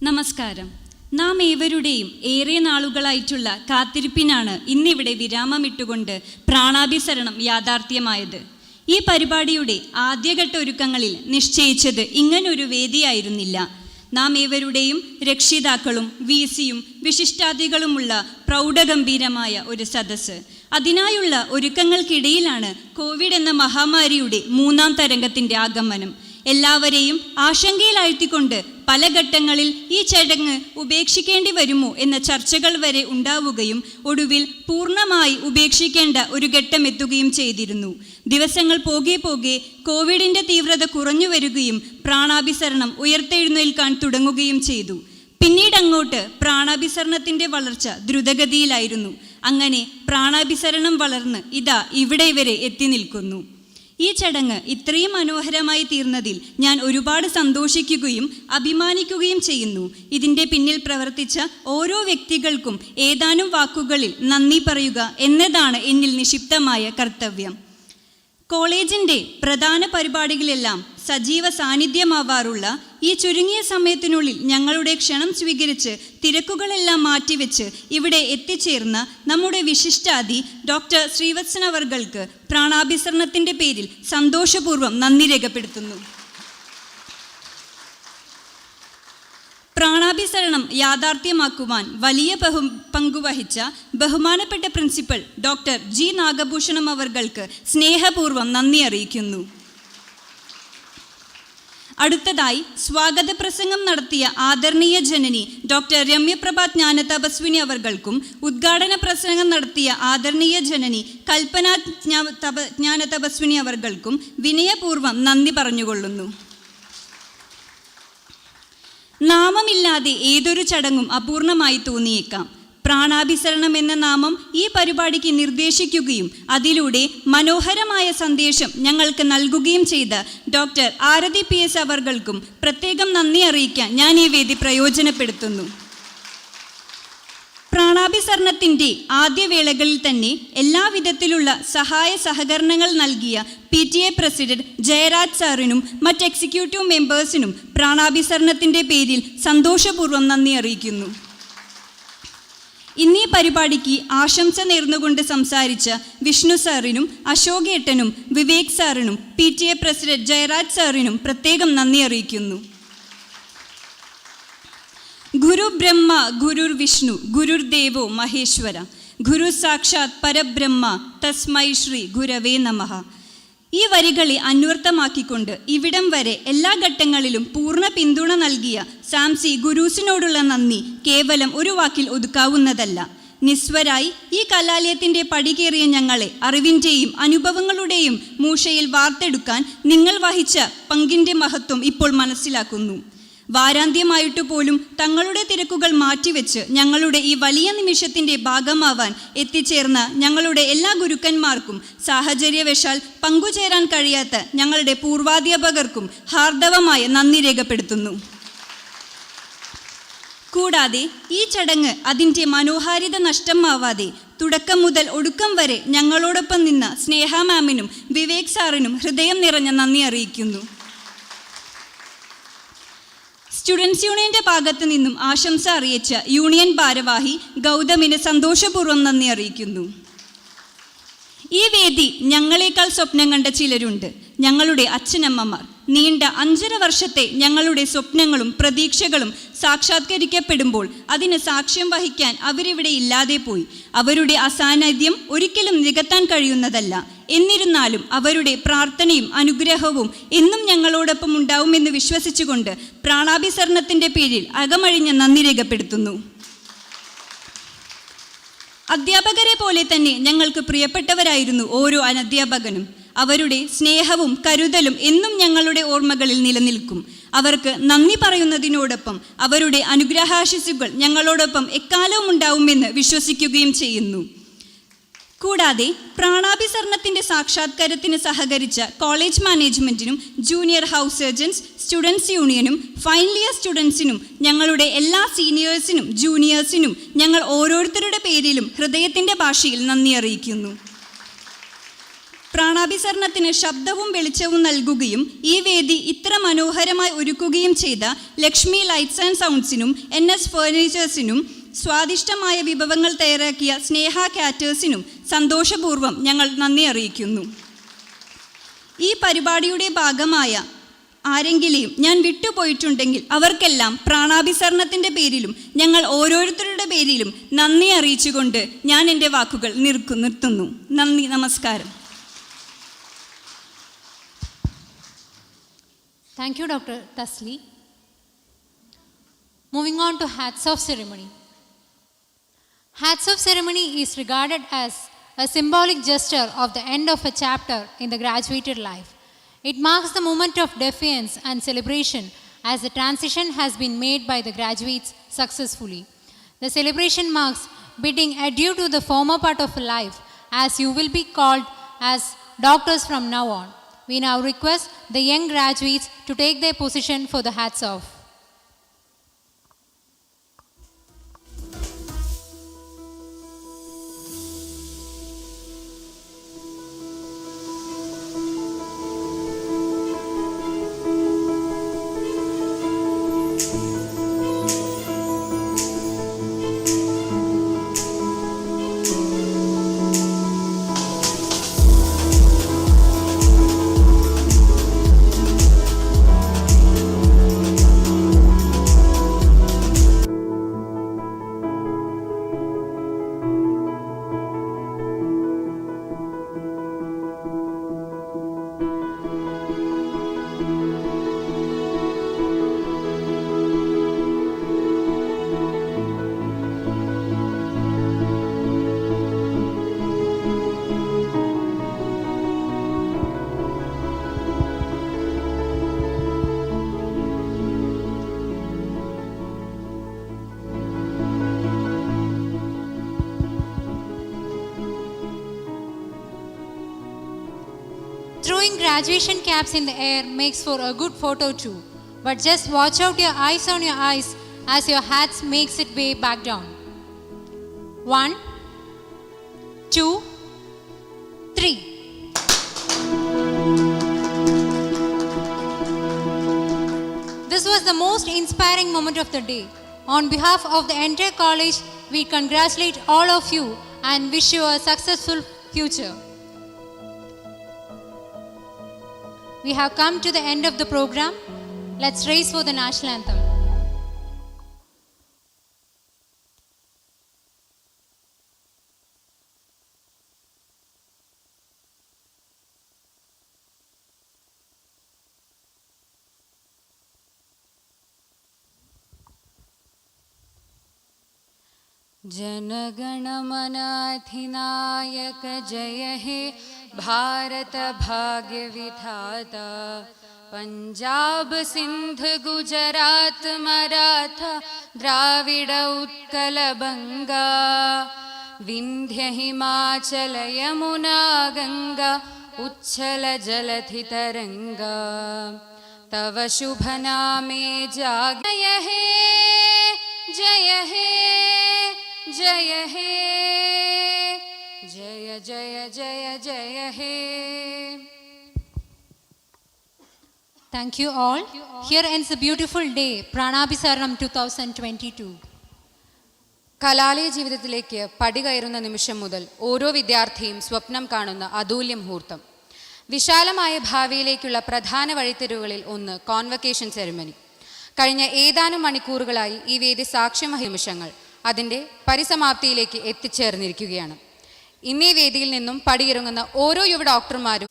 നമസ്കാരം. നാം ഏവരുടെയും ഏറെ നാളുകളായിട്ടുള്ള കാത്തിരിപ്പിനാണ് ഇന്നിവിടെ വിരാമമിട്ടുകൊണ്ട് പ്രാണാഭിസരണം യാഥാർത്ഥ്യമായത്. ഈ പരിപാടിയുടെ ആദ്യഘട്ട ഒരുക്കങ്ങളിൽ നിശ്ചയിച്ചത് ഇങ്ങനൊരു വേദിയായിരുന്നില്ല. നാം ഏവരുടെയും രക്ഷിതാക്കളും VC-യും വിശിഷ്ടാതികളുമുള്ള പ്രൗഢഗംഭീരമായ ഒരു സദസ്സ്. അതിനായുള്ള ഒരുക്കങ്ങൾക്കിടയിലാണ് കോവിഡ് എന്ന മഹാമാരിയുടെ 3ാം തരംഗത്തിൻ്റെ ആഗമനം. എല്ലാവരെയും ആശങ്കയിലാഴ്ത്തിക്കൊണ്ട് പല ഘട്ടങ്ങളിൽ ഈ ചടങ്ങ് ഉപേക്ഷിക്കേണ്ടി വരുമോ എന്ന ചർച്ചകൾ വരെ ഉണ്ടാവുകയും ഒടുവിൽ പൂർണ്ണമായി ഉപേക്ഷിക്കേണ്ട ഒരു ഘട്ടം എത്തുകയും ചെയ്തിരുന്നു. ദിവസങ്ങൾ പോകെ പോകെ കോവിഡിൻ്റെ തീവ്രത കുറഞ്ഞു വരികയും പ്രാണാഭിസരണം ഉയർത്തെഴുന്നേൽക്കാൻ തുടങ്ങുകയും ചെയ്തു. പിന്നീടങ്ങോട്ട് പ്രാണാഭിസരണത്തിൻ്റെ വളർച്ച ദ്രുതഗതിയിലായിരുന്നു. അങ്ങനെ പ്രാണാഭിസരണം വളർന്ന് ഇതാ ഇവിടെ വരെ എത്തി നിൽക്കുന്നു. ഈ ചടങ്ങ് ഇത്രയും മനോഹരമായി തീർന്നതിൽ ഞാൻ ഒരുപാട് സന്തോഷിക്കുകയും അഭിമാനിക്കുകയും ചെയ്യുന്നു. ഇതിൻ്റെ പിന്നിൽ പ്രവർത്തിച്ച ഓരോ വ്യക്തികൾക്കും ഏതാനും വാക്കുകളിൽ നന്ദി പറയുക എന്നതാണ് എന്നിൽ നിക്ഷിപ്തമായ കർത്തവ്യം. കോളേജിൻ്റെ പ്രധാന പരിപാടികളെല്ലാം സജീവ സാന്നിധ്യമാവാറുള്ള ഈ ചുരുങ്ങിയ സമയത്തിനുള്ളിൽ ഞങ്ങളുടെ ക്ഷണം സ്വീകരിച്ച് തിരക്കുകളെല്ലാം മാറ്റിവെച്ച് ഇവിടെ എത്തിച്ചേർന്ന നമ്മുടെ വിശിഷ്ടാതി ഡോക്ടർ ശ്രീവത്സൻ അവർക്ക് പ്രാണാഭിസരണത്തിൻ്റെ പേരിൽ സന്തോഷപൂർവ്വം നന്ദി രേഖപ്പെടുത്തുന്നു. പ്രാണാഭിസരണം യാഥാർത്ഥ്യമാക്കുവാൻ വലിയ പങ്കുവഹിച്ച ബഹുമാനപ്പെട്ട പ്രിൻസിപ്പൽ ഡോക്ടർ G. നാഗഭൂഷണം അവർക്ക് സ്നേഹപൂർവ്വം നന്ദി അറിയിക്കുന്നു. അടുത്തതായി സ്വാഗത പ്രസംഗം നടത്തിയ ആദരണീയ ജനനി ഡോക്ടർ രമ്യപ്രഭ ജ്ഞാനതപസ്വിനി അവർക്കും ഉദ്ഘാടന പ്രസംഗം നടത്തിയ ആദരണീയ ജനനി കൽപ്പന ജ്ഞാനതപസ്വിനി അവർക്കും വിനയപൂർവ്വം നന്ദി പറഞ്ഞുകൊള്ളുന്നു. നാമമില്ലാതെ ഏതൊരു ചടങ്ങും അപൂർണമായി തോന്നിയേക്കാം. പ്രാണാഭിസരണം എന്ന നാമം ഈ പരിപാടിക്ക് നിർദ്ദേശിക്കുകയും അതിലൂടെ മനോഹരമായ സന്ദേശം ഞങ്ങൾക്ക് നൽകുകയും ചെയ്ത ഡോക്ടർ ആരതി PS അവർക്കും പ്രത്യേകം നന്ദി അറിയിക്കാൻ ഞാൻ ഈ വേദി പ്രയോജനപ്പെടുത്തുന്നു. പ്രാണാഭിസരണത്തിൻ്റെ ആദ്യവേളകളിൽ തന്നെ എല്ലാവിധത്തിലുള്ള സഹായ സഹകരണങ്ങൾ നൽകിയ PTA പ്രസിഡന്റ് ജയരാജ് സാറിനും മറ്റ് എക്സിക്യൂട്ടീവ് മെമ്പേഴ്സിനും പ്രാണാഭിസരണത്തിൻ്റെ പേരിൽ സന്തോഷപൂർവ്വം നന്ദി അറിയിക്കുന്നു. ഇന്നീ പരിപാടിക്ക് ആശംസ നേർന്നുകൊണ്ട് സംസാരിച്ച വിഷ്ണു സാറിനും അശോകേട്ടനും വിവേക് സാറിനും PTA പ്രസിഡന്റ് ജയരാജ് സാറിനും പ്രത്യേകം നന്ദി അറിയിക്കുന്നു. ഗുരു ബ്രഹ്മ ഗുരുർ വിഷ്ണു ഗുരുർദേവോ മഹേശ്വര ഗുരു സാക്ഷാത് പരബ്രഹ്മ തസ്മൈ ശ്രീ ഗുരവേ നമഃ. ഈ വരികളെ അന്വർത്ഥമാക്കിക്കൊണ്ട് ഇവിടം വരെ എല്ലാ ഘട്ടങ്ങളിലും പൂർണ്ണ പിന്തുണ നൽകിയ SAMC ഗുരൂസിനോടുള്ള നന്ദി കേവലം ഒരു വാക്കിൽ ഒതുക്കാവുന്നതല്ല. നിസ്വരായി ഈ കലാലയത്തിൻ്റെ പടികേറിയ ഞങ്ങളെ അറിവിൻ്റെയും അനുഭവങ്ങളുടെയും മൂഷയിൽ വാർത്തെടുക്കാൻ നിങ്ങൾ വഹിച്ച പങ്കിൻ്റെ മഹത്വം ഇപ്പോൾ മനസ്സിലാക്കുന്നു. വാരാന്ത്യമായിട്ടു പോലും തങ്ങളുടെ തിരക്കുകൾ മാറ്റിവെച്ച് ഞങ്ങളുടെ ഈ വലിയ നിമിഷത്തിൻ്റെ ഭാഗമാവാൻ എത്തിച്ചേർന്ന ഞങ്ങളുടെ എല്ലാ ഗുരുക്കന്മാർക്കും സാഹചര്യവശാൽ പങ്കുചേരാൻ കഴിയാത്ത ഞങ്ങളുടെ പൂർവാധ്യാപകർക്കും ഹാർദവമായ നന്ദി രേഖപ്പെടുത്തുന്നു. കൂടാതെ ഈ ചടങ്ങ് അതിൻ്റെ മനോഹാരിത നഷ്ടമാവാതെ തുടക്കം മുതൽ ഒടുക്കം വരെ ഞങ്ങളോടൊപ്പം നിന്ന സ്നേഹ മാമിനും വിവേക് സാറിനും ഹൃദയം നിറഞ്ഞ നന്ദി അറിയിക്കുന്നു. സ്റ്റുഡൻസ് യൂണിയൻ്റെ ഭാഗത്തു നിന്നും ആശംസ അറിയിച്ച യൂണിയൻ ഭാരവാഹി ഗൗതമിന് സന്തോഷപൂർവ്വം നന്ദി അറിയിക്കുന്നു. ഈ വേദി ഞങ്ങളെക്കാൾ സ്വപ്നം കണ്ട ചിലരുണ്ട്. ഞങ്ങളുടെ അച്ഛനമ്മമാർ. നീണ്ട 5.5 വർഷത്തെ ഞങ്ങളുടെ സ്വപ്നങ്ങളും പ്രതീക്ഷകളും സാക്ഷാത്കരിക്കപ്പെടുമ്പോൾ അതിന് സാക്ഷ്യം വഹിക്കാൻ അവരിവിടെ ഇല്ലാതെ പോയി. അവരുടെ അസാന്നിധ്യം ഒരിക്കലും നികത്താൻ കഴിയുന്നതല്ല. എന്നിരുന്നാലും അവരുടെ പ്രാർത്ഥനയും അനുഗ്രഹവും എന്നും ഞങ്ങളോടൊപ്പം ഉണ്ടാവുമെന്ന് വിശ്വസിച്ചുകൊണ്ട് പ്രാണാഭിസരണത്തിൻ്റെ പേരിൽ അകമഴിഞ്ഞ നന്ദി രേഖപ്പെടുത്തുന്നു. അധ്യാപകരെ പോലെ തന്നെ ഞങ്ങൾക്ക് പ്രിയപ്പെട്ടവരായിരുന്നു ഓരോ അനധ്യാപകനും. അവരുടെ സ്നേഹവും കരുതലും എന്നും ഞങ്ങളുടെ ഓർമ്മകളിൽ നിലനിൽക്കും. അവർക്ക് നന്ദി പറയുന്നതിനോടൊപ്പം അവരുടെ അനുഗ്രഹാശിസുകൾ ഞങ്ങളോടൊപ്പം എക്കാലവും ഉണ്ടാവുമെന്ന് വിശ്വസിക്കുകയും ചെയ്യുന്നു. കൂടാതെ പ്രാണാഭിസരണത്തിൻ്റെ സാക്ഷാത്കാരത്തിന് സഹകരിച്ച കോളേജ് മാനേജ്മെൻറ്റിനും ജൂനിയർ ഹൗസ് സർജൻസ്, സ്റ്റുഡൻസ് യൂണിയനും ഫൈനൽ ഇയർ സ്റ്റുഡൻസിനും ഞങ്ങളുടെ എല്ലാ സീനിയേഴ്സിനും ജൂനിയേഴ്സിനും ഞങ്ങൾ ഓരോരുത്തരുടെ പേരിലും ഹൃദയത്തിൻ്റെ ഭാഷയിൽ നന്ദി അറിയിക്കുന്നു. പ്രാണാഭിസരണത്തിന് ശബ്ദവും വെളിച്ചവും നൽകുകയും ഈ വേദി ഇത്ര മനോഹരമായി ഒരുക്കുകയും ചെയ്ത ലക്ഷ്മി ലൈറ്റ്സ് ആൻഡ് സൗണ്ട്സിനും NS ഫർണിച്ചേഴ്സിനും സ്വാദിഷ്ടമായ വിഭവങ്ങൾ തയ്യാറാക്കിയ സ്നേഹ കാറ്റേഴ്സിനും സന്തോഷപൂർവ്വം ഞങ്ങൾ നന്ദി അറിയിക്കുന്നു. ഈ പരിപാടിയുടെ ഭാഗമായ ആരെങ്കിലും ഞാൻ വിട്ടുപോയിട്ടുണ്ടെങ്കിൽ അവർക്കെല്ലാം പ്രാണാഭിസരണത്തിൻ്റെ പേരിലും ഞങ്ങൾ ഓരോരുത്തരുടെ പേരിലും നന്ദി അറിയിച്ചുകൊണ്ട് ഞാൻ എൻ്റെ വാക്കുകൾ നിർത്തുന്നു. നന്ദി, നമസ്കാരം. Thank you, Dr. Tasli. Moving on to hats off ceremony. Hats off ceremony is regarded as a symbolic gesture of the end of a chapter in the graduated life. It marks the moment of defiance and celebration as the transition has been made by the graduates successfully. The celebration marks bidding adieu to the former part of life, as you will be called as doctors from now on. We now request the young graduates to take their position for the hats off. Throwing graduation caps in the air makes for a good photo too. But just watch out your eyes on your eyes as your hats makes it way back down. 1, 2, 3. This was the most inspiring moment of the day. On behalf of the entire college, we congratulate all of you and wish you a successful future. We have come to the end of the program. Let's raise for the national anthem. जनगणमनाधिनायक जय हे भारत भाग्य विधाता, पंजाब सिंध गुजरात मराठा द्राविड उत्कल बंगा, विंध्य हिमाचल यमुना गंगा उच्छल जलधि तरंगा, तव शुभ नामे जागय हे जय हे जय हे जय जय जय जय हे. Thank you all. Here ends a beautiful day, PRANABHISARANAM 2022. കലാലയ ജീവിതത്തിലേക്ക് പടി കയറുന്ന നിമിഷം മുതൽ ഓരോ വിദ്യാർത്ഥിയും സ്വപ്നം കാണുന്ന അതുല്യ മുഹൂർത്തം. വിശാലമായ ഭാവിയിലേക്കുള്ള പ്രധാന വഴിത്തിരിവുകളിൽ ഒന്ന് കോൺവക്കേഷൻ സെറിമണി. കഴിഞ്ഞ ഏതാനും മണിക്കൂറുകളായി ഈ വേദി സാക്ഷ്യം വഹിച്ച നിമിഷങ്ങൾ അതിൻ്റെ പരിസമാപ്തിയിലേക്ക് എത്തിച്ചേർന്നിരിക്കുകയാണ്. ഇന്നീ വേദിയിൽ നിന്നും പടിയിറങ്ങുന്ന ഓരോ യുവ ഡോക്ടർമാരും